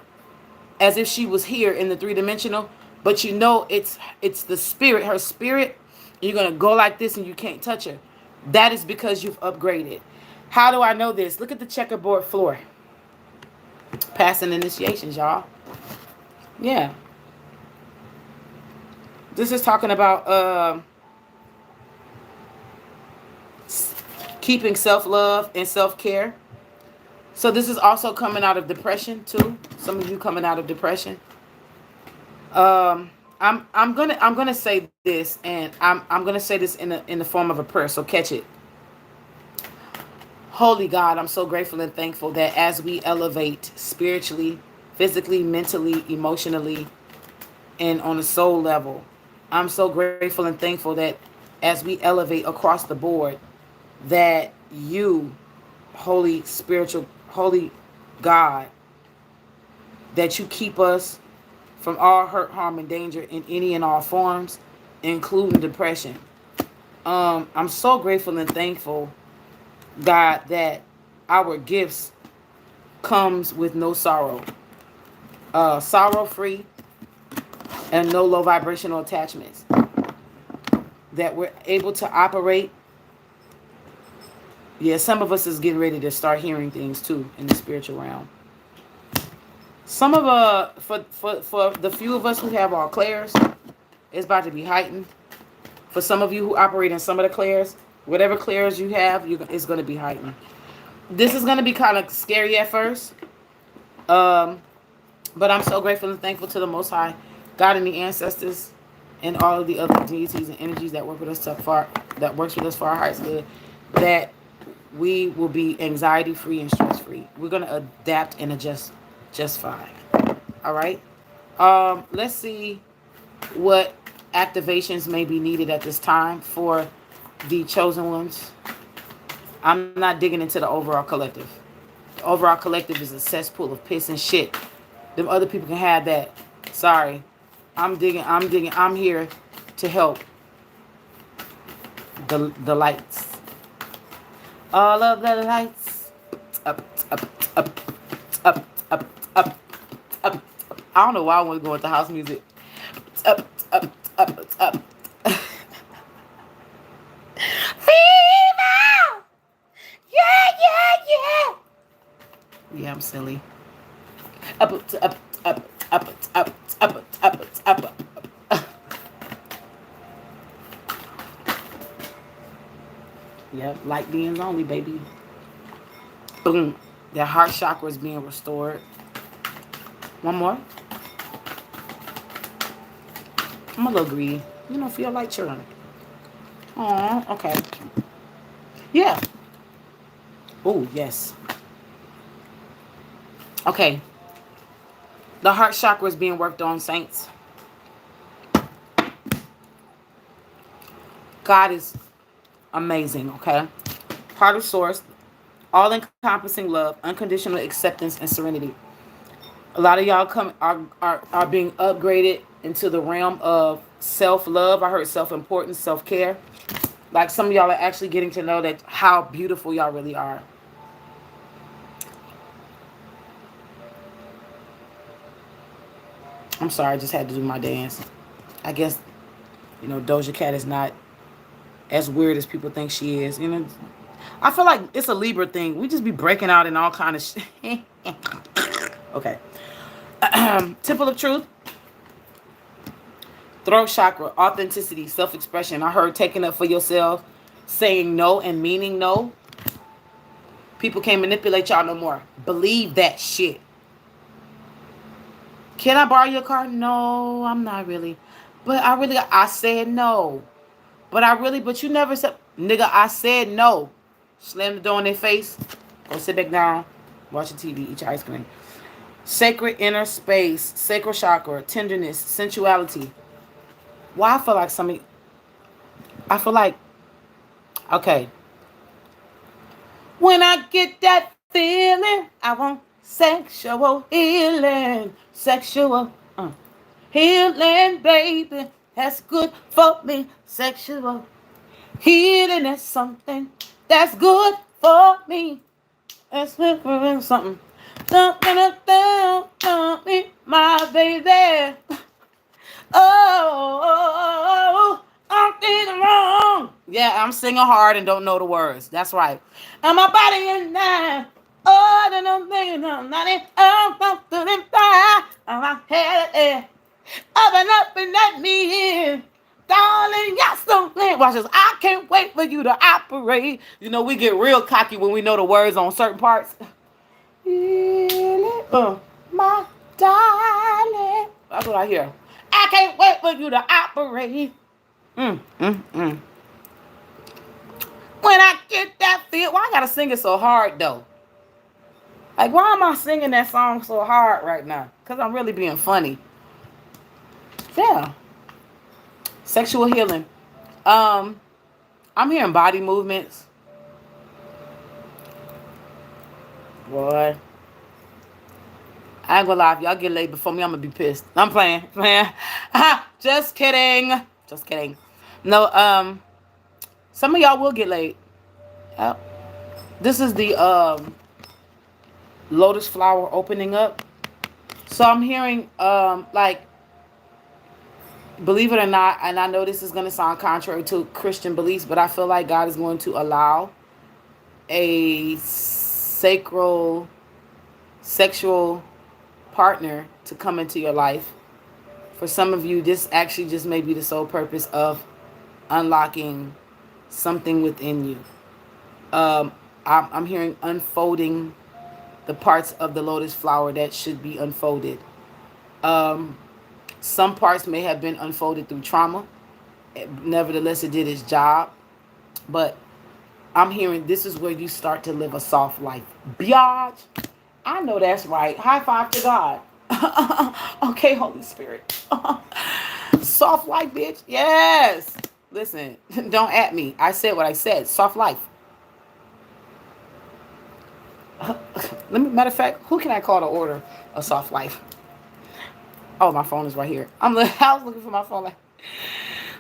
as if she was here in the 3-dimensional, but you know it's the spirit, her spirit. You're going to go like this and you can't touch her. That is because you've upgraded. How do I know this? Look at the checkerboard floor. Passing initiations, y'all. Yeah. This is talking about keeping self-love and self-care. So this is also coming out of depression too. Some of you coming out of depression. I'm gonna say this, and I'm gonna say this in the form of a prayer. So catch it. Holy God, I'm so grateful and thankful that as we elevate spiritually, physically, mentally, emotionally, and on a soul level, I'm so grateful and thankful that as we elevate across the board, that you, holy spiritual, holy God, that you keep us from all hurt, harm, and danger in any and all forms, including depression. I'm so grateful and thankful, God, that our gifts comes with no sorrow, sorrow-free, and no low vibrational attachments. That we're able to operate. Yeah, some of us is getting ready to start hearing things too in the spiritual realm. Some of for the few of us who have our clairs, it's about to be heightened. For some of you who operate in some of the clairs, whatever clairs you have, it's going to be heightened. This is going to be kind of scary at first, but I'm so grateful and thankful to the Most High, God and the ancestors, and all of the other deities and energies that work with us that works with us for our heart's good, that we will be anxiety free and stress free. We're going to adapt and adjust just fine. All right. Let's see what activations may be needed at this time for the chosen ones. I'm not digging into the overall collective. The overall collective is a cesspool of piss and shit. Them other people can have that. Sorry. I'm digging. I'm here to help the lights. All of the lights. Up, up, up, up, up, up, up. I don't know why I want to go with the house music. Up, up, up, up. Fever! Yeah. Yeah, I'm silly. Up, up, up, up, up, up, up. Yep, light beings only, baby. Boom. Their heart chakra is being restored. One more. I'm a little greedy. Feel like children. Aw, okay. Yeah. Oh, yes. Okay. The heart chakra is being worked on, saints. God is amazing, okay? Part of source, all-encompassing love, unconditional acceptance, and serenity. A lot of y'all are being upgraded into the realm of self-love. I heard self-importance, self-care. Like some of y'all are actually getting to know that how beautiful y'all really are. I'm sorry, I just had to do my dance. I guess, Doja Cat is not as weird as people think she is. I feel like it's a Libra thing. We just be breaking out in all kind of shit. Okay. Temple of Truth. Throat chakra, authenticity, self-expression. I heard taking up for yourself, saying no and meaning no. People can't manipulate y'all no more. Believe that shit. Can I borrow your car? No, I'm not really. But I said no. But you never said, nigga, I said no. Slam the door in their face. Go sit back down. Watch your TV. Eat your ice cream. Sacred inner space. Sacral chakra. Tenderness. Sensuality. Why I feel like, okay. When I get that feeling, I want sexual healing. Sexual healing, baby. That's good for me. Sexual healing is something that's good for me. That's good for something. My baby. Oh, I'm thinking wrong. Yeah, I'm singing hard and don't know the words. That's right. And my body is now. Oh, then I'm thinking I'm not in. I'm something fire. And my head is open up and let me in. Darling, got something. Watch this. I can't wait for you to operate. We get real cocky when we know the words on certain parts. My darling. That's what I hear. I can't wait for you to operate. When I get that feel. Why I gotta sing it so hard though? Like, why am I singing that song so hard right now? Because I'm really being funny. Yeah. Sexual healing. I'm hearing body movements. Boy. I ain't gonna lie, if y'all get laid before me, I'm gonna be pissed. I'm playing. Just kidding. Just kidding. No, some of y'all will get laid. Yep. This is the lotus flower opening up. So I'm hearing like, believe it or not, and I know this is gonna sound contrary to Christian beliefs, but I feel like God is going to allow a sexual partner to come into your life. For some of you, this actually just may be the sole purpose of unlocking something within you. I'm hearing unfolding the parts of the lotus flower that should be unfolded. Some parts may have been unfolded through trauma. Nevertheless, it did its job. But I'm hearing this is where you start to live a soft life. Biatch. I know that's right. High five to God. Okay, Holy Spirit. Soft life, bitch. Yes. Listen, don't at me. I said what I said. Soft life. Matter of fact, who can I call to order a soft life? Oh, my phone is right here. I was looking for my phone. Like,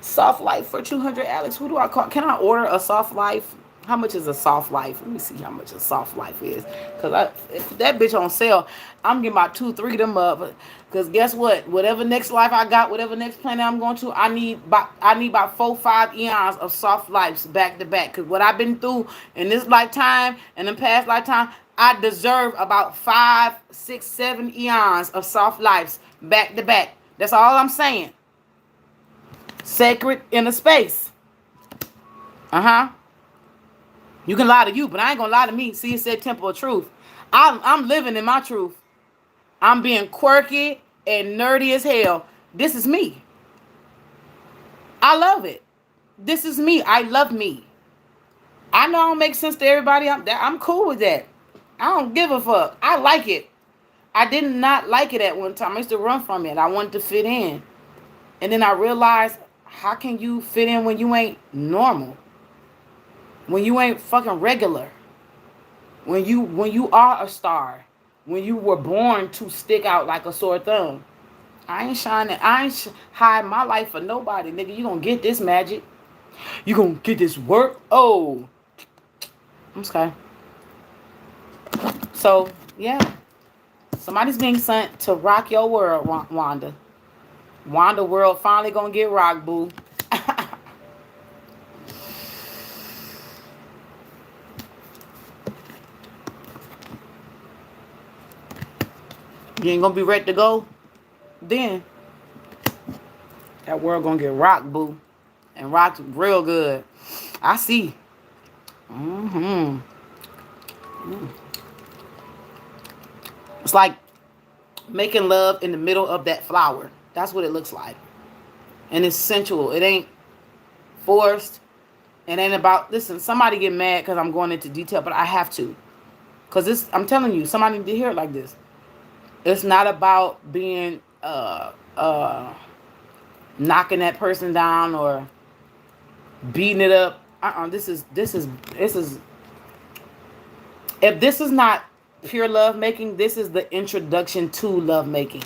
soft life for 200, Alex. Who do I call? Can I order a soft life? How much is a soft life? Let me see how much a soft life is. Because if that bitch on sale, I'm getting about 2-3 of them up. Because guess what? Whatever next life I got, whatever next planet I'm going to, I need about 4-5 eons of soft lives back to back. Because what I've been through in this lifetime and in past lifetime, I deserve about 5, 6, 7 eons of soft lives back to back. That's all I'm saying. Sacred inner space. You can lie to you, but I ain't gonna lie to me. See, it said temple of truth. I'm living in my truth. I'm being quirky and nerdy as hell. This is me. I love it. This is me. I love me. I know I don't make sense to everybody. I'm cool with that. I don't give a fuck. I like it. I did not like it at one time. I used to run from it. I wanted to fit in. And then I realized, how can you fit in when you ain't normal? When you ain't fucking regular? When you are a star? When you were born to stick out like a sore thumb? I ain't shining. I ain't hide my life for nobody, nigga. You gonna get this magic. You gonna get this work. Oh. Okay. So, yeah. Somebody's being sent to rock your world, Wanda. Wanda world finally gonna get rocked, boo. You ain't gonna be ready to go? Then that world gonna get rocked, boo. And rocked real good. I see. Mm-hmm. It's like making love in the middle of that flower. That's what it looks like. And it's sensual. It ain't forced. It ain't about, listen, somebody get mad because I'm going into detail, but I have to. Because this, I'm telling you, somebody need to hear it like this. It's not about being knocking that person down or beating it up. This is if this is not pure love making, this is the introduction to love making.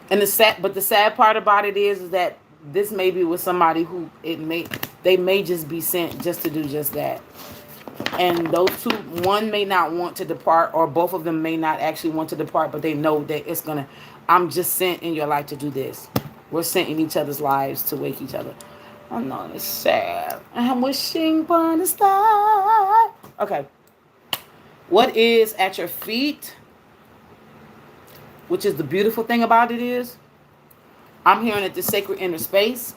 And the sad part about it is that this may be with somebody who they may just be sent just to do just that. And those two, one may not want to depart, or both of them may not actually want to depart, but they know that it's gonna, I'm just sent in your life to do this. We're sent in each other's lives to wake each other. I know it's sad. I'm wishing upon a star. Okay. What is at your feet, which is the beautiful thing about it is, I'm hearing that this sacred inner space,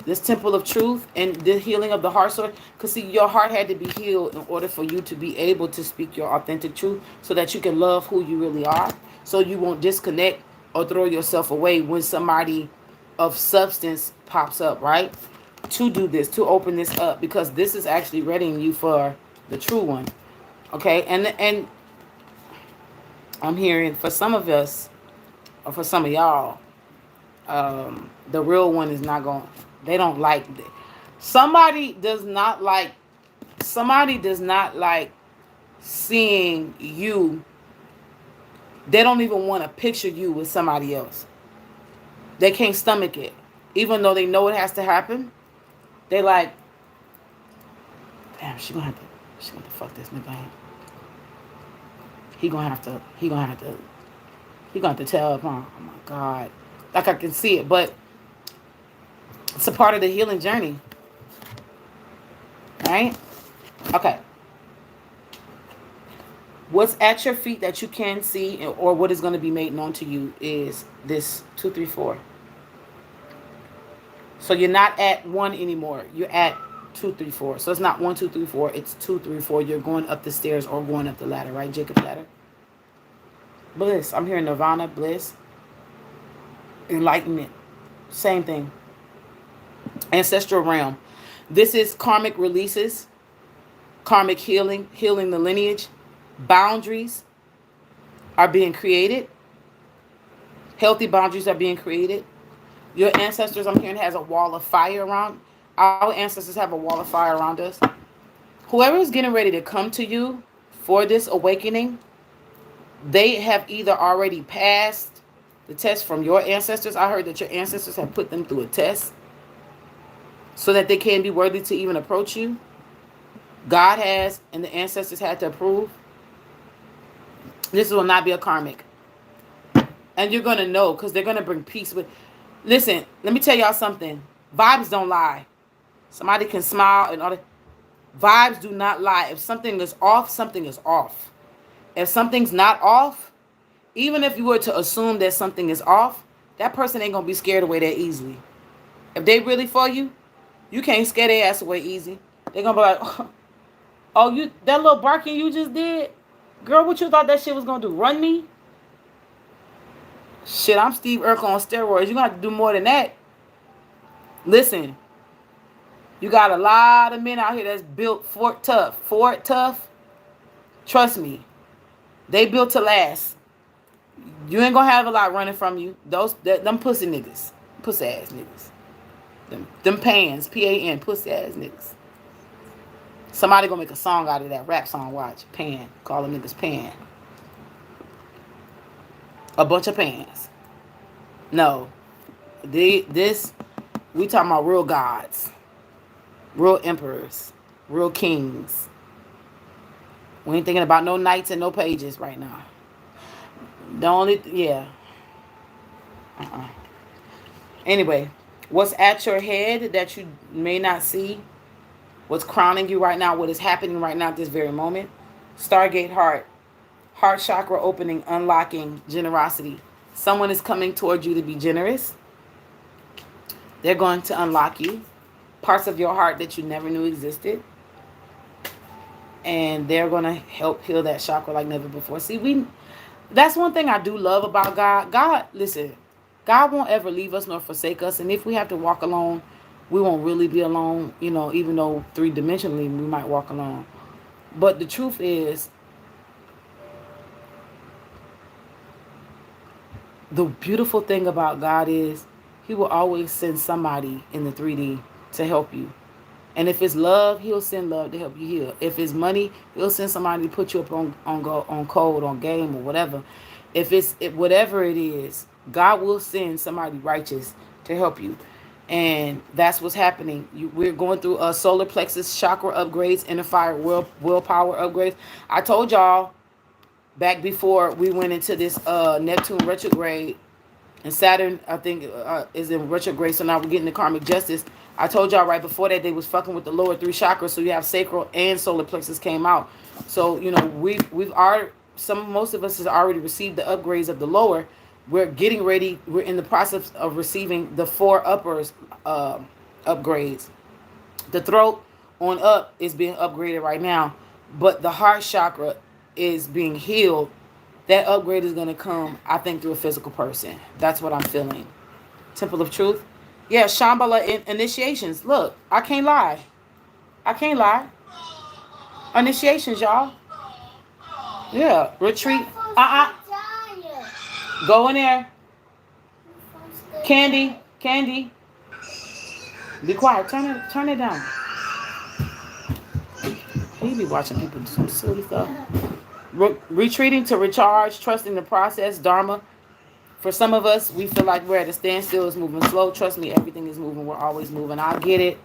this temple of truth, and the healing of the heart source. Because see, your heart had to be healed in order for you to be able to speak your authentic truth so that you can love who you really are. So you won't disconnect or throw yourself away when somebody of substance pops up, right? To do this, to open this up, because this is actually readying you for the true one. Okay, and I'm hearing for some of us, or for some of y'all, the real one is not going. They don't like. Somebody does not like seeing you. They don't even want to picture you with somebody else. They can't stomach it, even though they know it has to happen. They like, damn, she gonna have to fuck this nigga. He gonna have to tell her, oh my God. Like I can see it, but it's a part of the healing journey. Right? Okay. What's at your feet that you can see, or what is going to be made known to you, is this 2, 3, 4. So you're not at 1 anymore. You're at 2, 3, 4. So it's not 1, 2, 3, 4. It's 2, 3, 4. You're going up the stairs or going up the ladder, right? Jacob's ladder. Bliss. I'm hearing nirvana, bliss, enlightenment. Same thing. Ancestral realm. This is karmic releases, karmic healing, healing the lineage. Boundaries are being created. Healthy boundaries are being created. Your ancestors, I'm hearing, has a wall of fire around. Our ancestors have a wall of fire around us. Whoever is getting ready to come to you for this awakening, they have either already passed the test from your ancestors. I heard that your ancestors have put them through a test so that they can be worthy to even approach you. God has, and the ancestors had to approve. This will not be a karmic. And you're going to know, because they're going to bring peace with. Listen, let me tell y'all something. Vibes don't lie. Somebody can smile and all that. Vibes do not lie. If something is off, something is off. If something's not off, even if you were to assume that something is off, that person ain't going to be scared away that easily. If they really for you, you can't scare their ass away easy. They're going to be like, oh, you, that little barking you just did? Girl, what you thought that shit was going to do? Run me? Shit, I'm Steve Urkel on steroids. You're going to have to do more than that. Listen, you got a lot of men out here that's built Fort Tough. Trust me, they built to last. You ain't gonna have a lot running from you. Them pussy niggas. Pussy ass niggas. Them pans, P-A-N, pussy ass niggas. Somebody gonna make a song out of that rap song, watch. Pan. Call them niggas pan. A bunch of pans. No. We talking about real gods. Real emperors. Real kings. We ain't thinking about no knights and no pages right now. The only, yeah. Anyway, what's at your head that you may not see, what's crowning you right now, what is happening right now at this very moment. Stargate heart chakra opening, unlocking, generosity. Someone is coming towards you to be generous. They're going to unlock you. Parts of your heart that you never knew existed. And they're going to help heal that chakra like never before. See, that's one thing I do love about God. God, listen, God won't ever leave us nor forsake us. And if we have to walk alone, we won't really be alone, you know, even though three-dimensionally we might walk alone. But the truth is, the beautiful thing about God is he will always send somebody in the 3D to help you. And if it's love, he'll send love to help you heal. If it's money, he'll send somebody to put you up on code, on game, or whatever. Whatever it is, God will send somebody righteous to help you. And that's what's happening. We're going through a solar plexus chakra upgrades, inner fire willpower upgrades. I told y'all back before we went into this Neptune retrograde, and Saturn, I think, is in retrograde, so now we're getting the karmic justice. I told y'all right before that they was fucking with the lower 3 chakras, so you have sacral and solar plexus came out. So, you know, most of us has already received the upgrades of the lower. We're getting ready. We're in the process of receiving the 4 uppers upgrades. The throat on up is being upgraded right now, but the heart chakra is being healed. That upgrade is going to come, I think, through a physical person. That's what I'm feeling. Temple of Truth. Yeah, Shambhala initiations. Look, I can't lie. Initiations, y'all. Yeah, retreat. Go in there. Candy. Be quiet. Turn it down. You be watching people do some silly stuff. Retreating to recharge, trusting the process, Dharma. For some of us, we feel like we're at a standstill. It's moving slow. Trust me, everything is moving. We're always moving. I get it.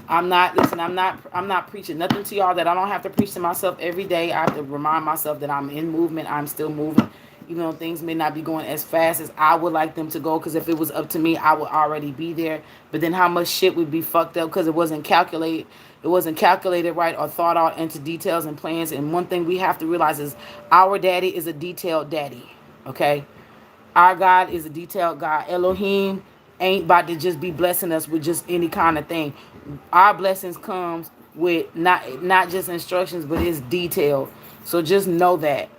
I'm not preaching nothing to y'all that I don't have to preach to myself every day. I have to remind myself that I'm in movement. I'm still moving. Even though things may not be going as fast as I would like them to go. Because if it was up to me, I would already be there. But then how much shit would be fucked up because it wasn't calculated. It wasn't calculated right or thought out into details and plans. And one thing we have to realize is our daddy is a detailed daddy. Okay? Our God is a detailed God. Elohim ain't about to just be blessing us with just any kind of thing. Our blessings comes with not just instructions, but it's detailed. So just know that,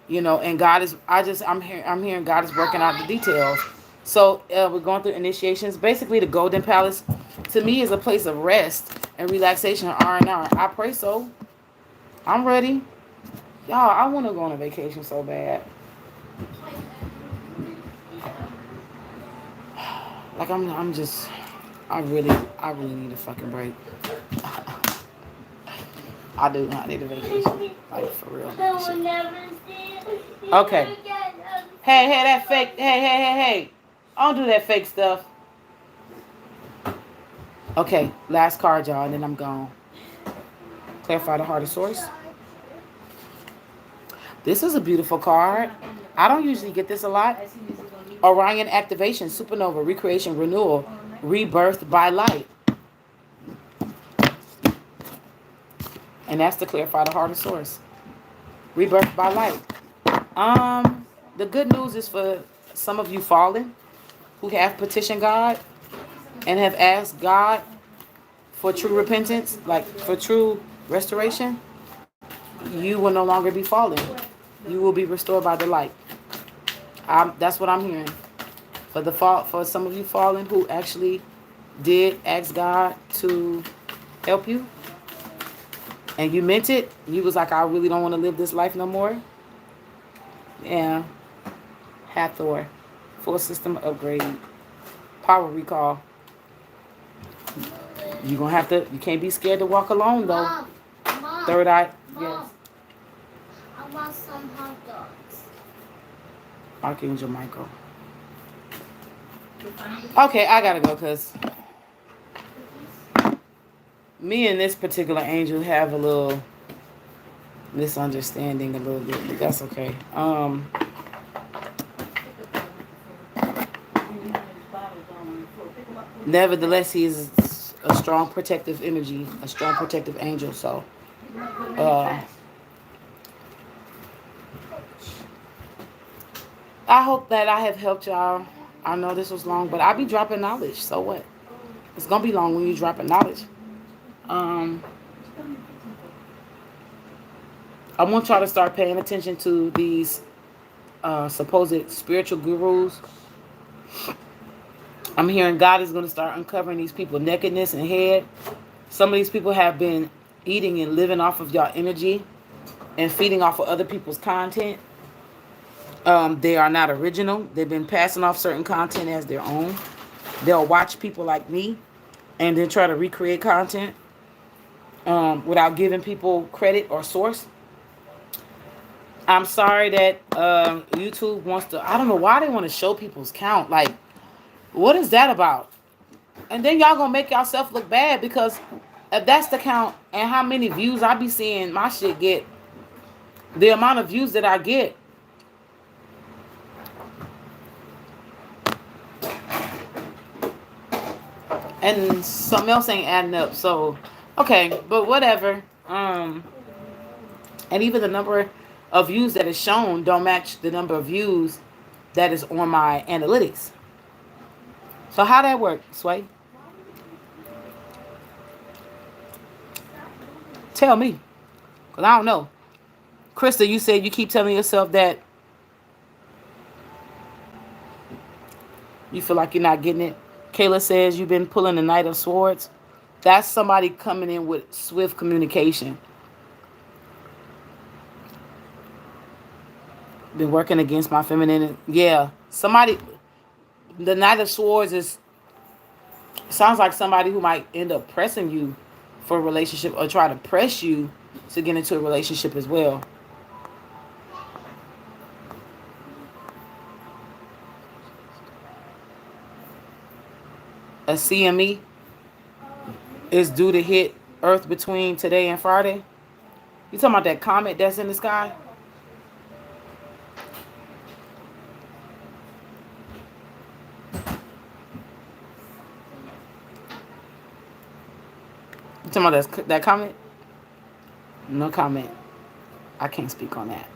you know. And God is. I'm hearing God is working out the details. So we're going through initiations. Basically, the Golden Palace to me is a place of rest and relaxation. R&R. I pray so. I'm ready, y'all. I want to go on a vacation so bad. Like I really need a fucking break. I do. I need a vacation. Like for real. Okay. Hey, that fake. Hey. Don't do that fake stuff. Okay, last card, y'all, and then I'm gone. Clarify the heart of source. This is a beautiful card. I don't usually get this a lot. Orion activation, supernova, recreation, renewal, rebirth by light. And that's to clarify the heart of source. Rebirth by light. The good news is for some of you fallen who have petitioned God and have asked God for true repentance, like for true restoration, you will no longer be fallen. You will be restored by the light. That's what I'm hearing. For some of you fallen who actually did ask God to help you, and you meant it, you was like, I really don't want to live this life no more. Yeah. Hathor. Full system upgrade. Power recall. You're going to have to, you can't be scared to walk alone, though. Mom, Third eye. Mom, Yes. I want some hot dogs. Archangel Michael. Okay, I got to go because me and this particular angel have a little misunderstanding a little bit, but that's okay. Nevertheless, he is a strong protective energy, a strong protective angel. So, I hope that I have helped y'all. I know this was long, but I'll be dropping knowledge. So what? It's gonna be long when you dropping knowledge. I want y'all to start paying attention to these supposed spiritual gurus. I'm hearing God is going to start uncovering these people nakedness and head. Some of these people have been eating and living off of y'all energy and feeding off of other people's content. They are not original. They've been passing off certain content as their own. They'll watch people like me and then try to recreate content without giving people credit or source. I'm sorry that YouTube wants to, I don't know why they want to show people's count. Like, what is that about? And then y'all gonna make yourself look bad because if that's the count and how many views I be seeing my shit get, the amount of views that I get, and something else ain't adding up. So, okay, but whatever. And even the number of views that is shown don't match the number of views that is on my analytics. So how that work, Sway? Tell me, because I don't know. Krista, you said you keep telling yourself that you feel like you're not getting it. Kayla says you've been pulling the Knight of Swords. That's somebody coming in with swift communication. Been working against my feminine. Yeah, somebody. The Knight of Swords sounds like somebody who might end up pressing you for a relationship or try to press you to get into a relationship as well. A CME is due to hit Earth between today and Friday. You talking about that comet that's in the sky? You talking about that comment? No comment. I can't speak on that.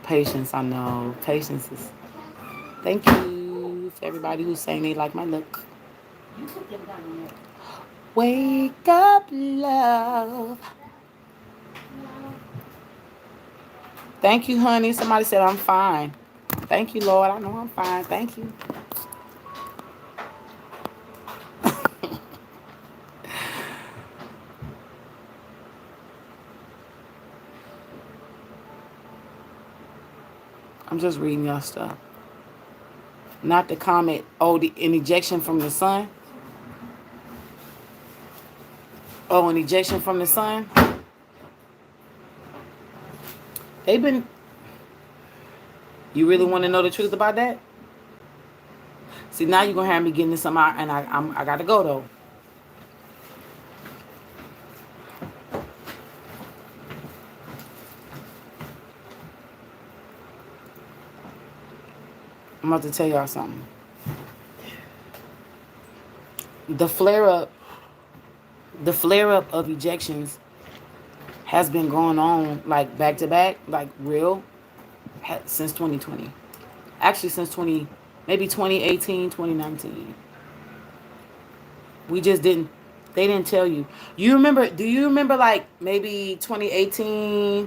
Patience, I know. Patience is... Thank you for everybody who's saying they like my look. Wake up, love. Thank you, honey. Somebody said I'm fine. Thank you, Lord. I know I'm fine. Thank you. I'm just reading your stuff. Not the comment. Oh, an ejection from the sun. Oh, an ejection from the sun. They've been... You really want to know the truth about that? See, now you're going to have me getting this something out, and I got to go, though. I'm about to tell y'all something. The flare-up of ejections has been going on, like, back-to-back, like, real, since 2020. Actually, since maybe 2018, 2019. We just didn't, they didn't tell you. Do you remember, like, maybe 2018,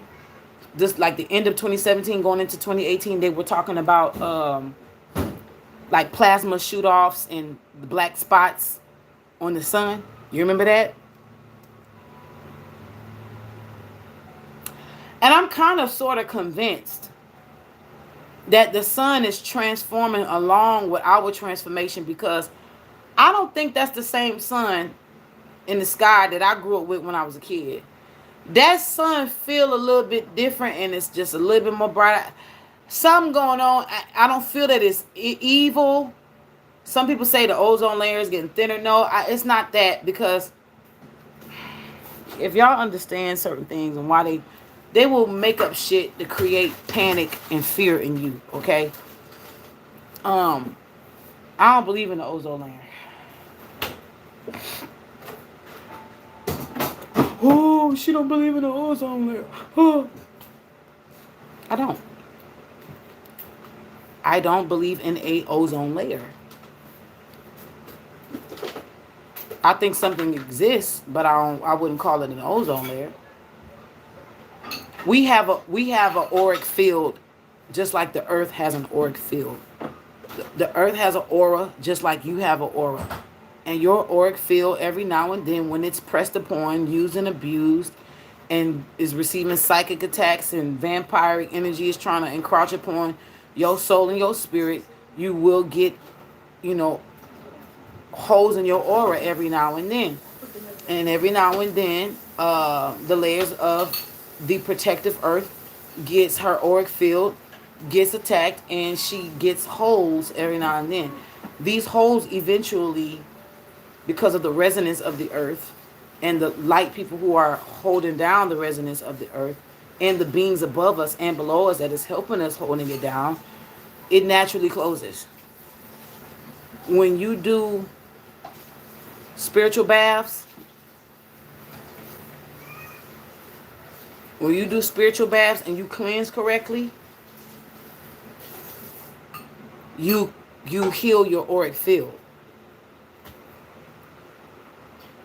just, like, the end of 2017, going into 2018, they were talking about, like, plasma shoot-offs and black spots on the sun. You remember that? And I'm kind of sort of convinced that the sun is transforming along with our transformation, because I don't think that's the same sun in the sky that I grew up with when I was a kid. That sun feel a little bit different, and it's just a little bit more bright. Something going on. I don't feel that it's evil. Some people say the ozone layer is getting thinner. No, it's not that, because if y'all understand certain things and why they will make up shit to create panic and fear in you, okay? I don't believe in the ozone layer. Oh, she don't believe in the ozone layer. Oh. I don't. I don't believe in a ozone layer. I think something exists, but I wouldn't call it an ozone layer. We have a auric field, just like the earth has an auric field. The earth has an aura, just like you have an aura. And your auric field, every now and then, when it's pressed upon, used and abused, and is receiving psychic attacks and vampiric energy is trying to encroach upon your soul and your spirit, you will get, holes in your aura every now and then. And every now and then, the layers of the protective earth gets her auric field, gets attacked, and she gets holes every now and then. These holes eventually, because of the resonance of the earth and the light people who are holding down the resonance of the earth and the beings above us and below us that is helping us holding it down, it naturally closes. When you do spiritual baths, and you cleanse correctly, you heal your auric field.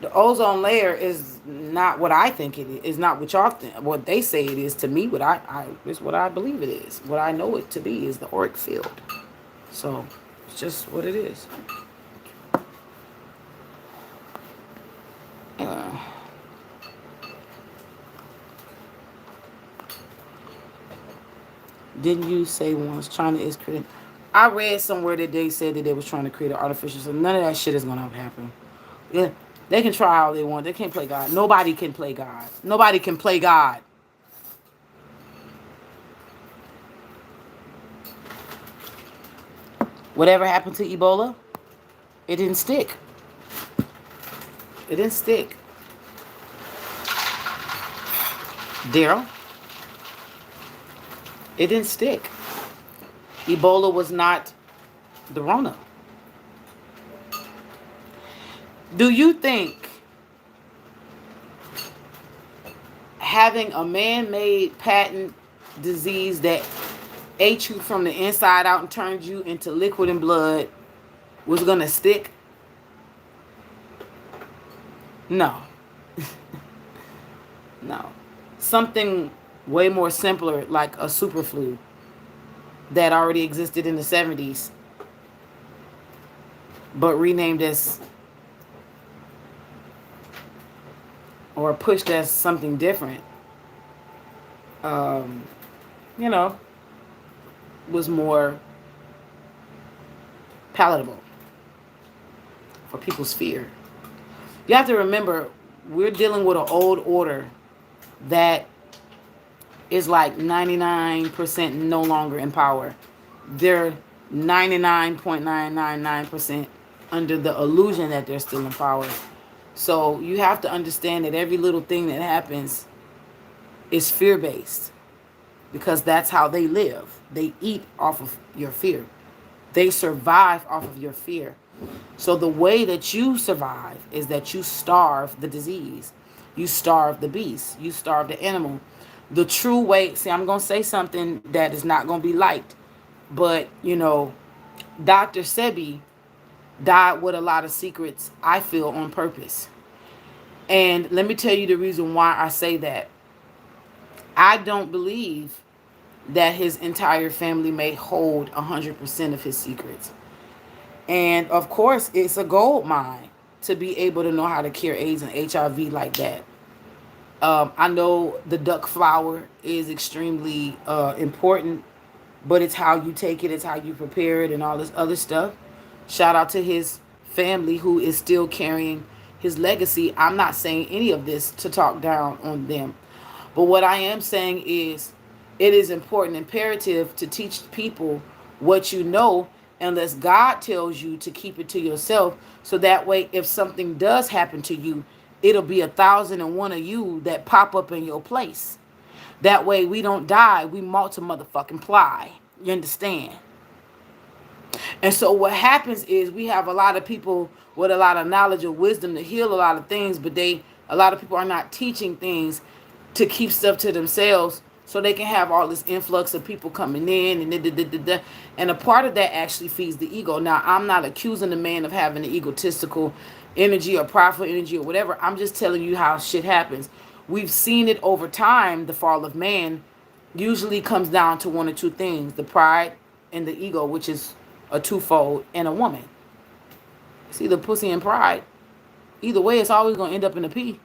The ozone layer is not what I think it is. It's not what y'all think, what they say it is. To me, it's what I believe it is. What I know it to be is the auric field. So it's just what it is. Didn't you say once China is creating? I read somewhere that they said that they was trying to create an artificial. So none of that shit is gonna happen. Yeah, they can try all they want. They can't play God. Nobody can play God. Nobody can play God. Whatever happened to Ebola? It didn't stick. It didn't stick. Daryl? It didn't stick. Ebola was not the Rona. Do you think having a man-made patent disease that ate you from the inside out and turned you into liquid and blood was going to stick? No. No. Something way more simpler, like a super flu that already existed in the 70s, but renamed as or pushed as something different, was more palatable for people's fear. You have to remember, we're dealing with an old order that is like 99% no longer in power. They're 99.999% under the illusion that they're still in power. So you have to understand that every little thing that happens is fear-based, because that's how they live. They eat off of your fear. They survive off of your fear. So the way that you survive is that you starve the disease. You starve the beast. You starve the animal. The true way, see, I'm going to say something that is not going to be liked, but, Dr. Sebi died with a lot of secrets, I feel, on purpose. And let me tell you the reason why I say that. I don't believe that his entire family may hold 100% of his secrets. And, of course, it's a gold mine. to be able to know how to cure AIDS and HIV like that. I know the duck flower is extremely important, but it's how you take it, it's how you prepare it, and all this other stuff. Shout out to his family who is still carrying his legacy. I'm not saying any of this to talk down on them. But what I am saying is it is important, imperative to teach people what you know, unless God tells you to keep it to yourself. So that way, if something does happen to you, it'll be 1,001 of you that pop up in your place. That way we don't die, we motherfucking ply. You understand? And so what happens is we have a lot of people with a lot of knowledge or wisdom to heal a lot of things, but a lot of people are not teaching things to keep stuff to themselves so they can have all this influx of people coming in and a part of that actually feeds the ego. Now, I'm not accusing the man of having an egotistical energy or prideful energy or whatever. I'm just telling you how shit happens. We've seen it over time. The fall of man usually comes down to one or two things: the pride and the ego, which is a twofold, and a woman. It's either pussy and pride. Either way, it's always going to end up in a P.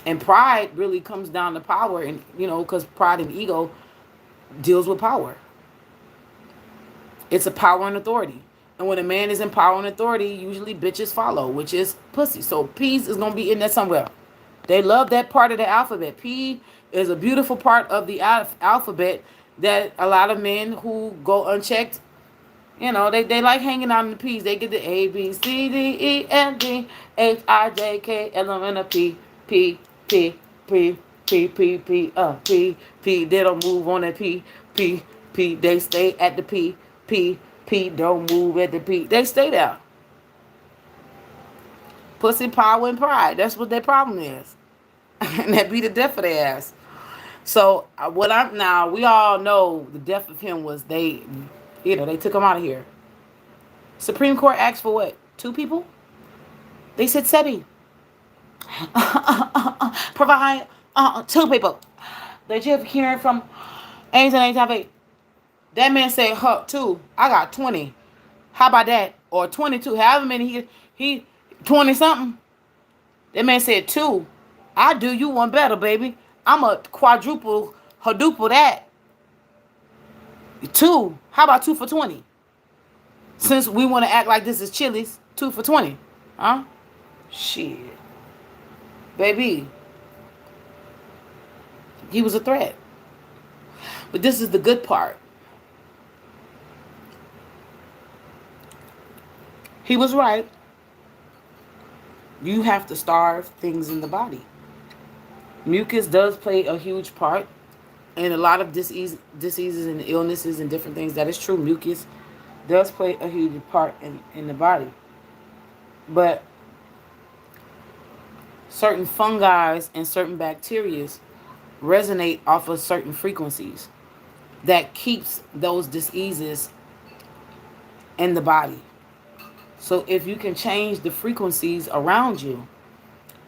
And pride really comes down to power, and because pride and ego deals with power. It's a power and authority. And when a man is in power and authority, usually bitches follow, which is pussy. So P's is going to be in there somewhere. They love that part of the alphabet. P is a beautiful part of the alphabet that a lot of men who go unchecked, they like hanging out in the P's. They get the A, B, C, D, E, F, G, H, I, J, K, L, M, N, P, P, P, P, P, P, P, P, P. They don't move on that P, P, P. They stay at the P, P, P. Don't move at the P. They stay there. Pussy, power, and pride. That's what their problem is. And that be the death of their ass. So we all know the death of him was they took him out of here. Supreme Court asked for what? 2 people? They said Sebi. Provide 2 people. They just hearing from AIDS and HIV. That man said, 2. I got 20. How about that? Or 22. However many he 20 something. That man said 2. I do you one better, baby. I'm a quadruple that. 2. How about 2 for 20? Since we want to act like this is Chili's, 2 for 20. Huh? Shit. Baby. He was a threat. But this is the good part. He was right. You have to starve things in the body. Mucus does play a huge part in a lot of diseases and illnesses and different things. That is true. Mucus does play a huge part in the body. But certain fungi and certain bacteria resonate off of certain frequencies that keeps those diseases in the body. So if you can change the frequencies around you,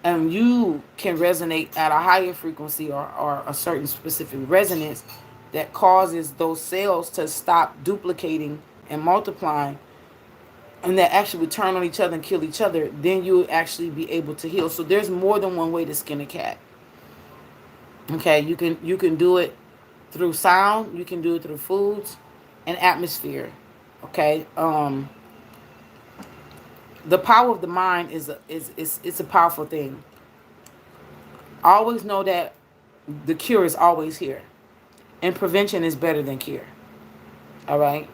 and you can resonate at a higher frequency or a certain specific resonance that causes those cells to stop duplicating and multiplying, and that actually would turn on each other and kill each other, then you'll actually be able to heal. So there's more than one way to skin a cat. Okay, you can do it through sound, you can do it through foods and atmosphere. Okay, the power of the mind is a powerful thing. Always know that the cure is always here, and prevention is better than cure. All right,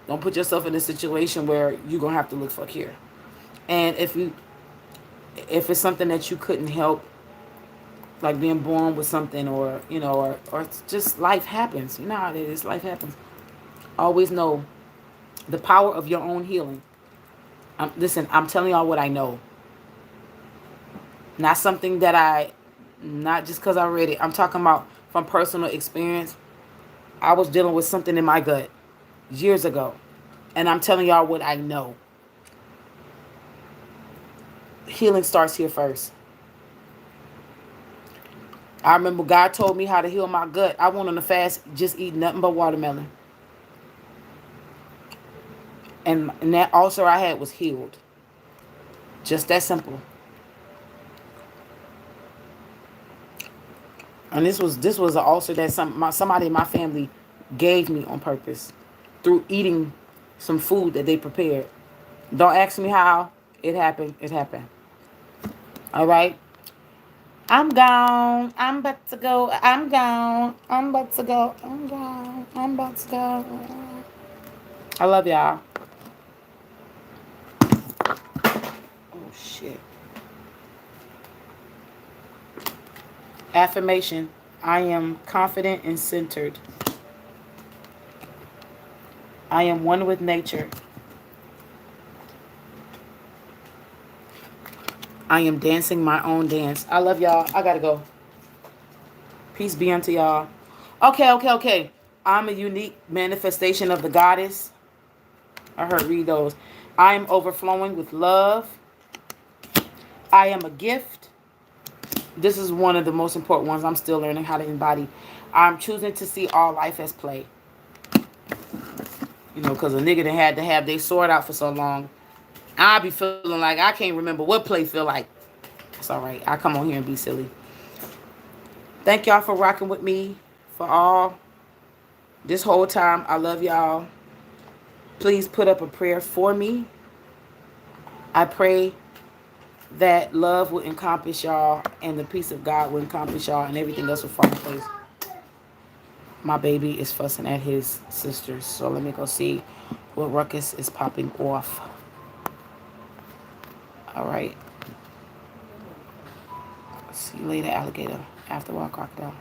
don't put yourself in a situation where you're gonna have to look for cure. And if it's something that you couldn't help, like being born with something, or or just life happens. You know how it is. Life happens. Always know the power of your own healing. Listen, I'm telling y'all what I know. Not something that not just because I read it. I'm talking about from personal experience. I was dealing with something in my gut years ago. And I'm telling y'all what I know. Healing starts here first. I remember God told me how to heal my gut. I went on a fast, just eat nothing but watermelon. And that ulcer I had was healed. Just that simple. And this was an ulcer that somebody in my family gave me on purpose through eating some food that they prepared. Don't ask me how it happened. It happened. All right. I'm gone. I'm about to go. I'm gone. I'm about to go. I'm gone. I'm about to go. I love y'all. Oh shit. Affirmation. I am confident and centered. I am one with nature. I am dancing my own dance. I love y'all. I gotta go. Peace be unto y'all. Okay. I'm a unique manifestation of the goddess. I heard read those. I am overflowing with love. I am a gift. This is one of the most important ones I'm still learning how to embody. I'm choosing to see all life as play. You know, because a nigga that had to have their sword out for so long, I be feeling like I can't remember what play feel like. It's all right. I come on here and be silly. Thank y'all for rocking with me for all this whole time. I love y'all. Please put up a prayer for me. I pray that love will encompass y'all and the peace of God will encompass y'all and everything else will fall in place. My baby is fussing at his sisters, so let me go see what ruckus is popping off. All right. See you later, alligator. After a while, crocodile.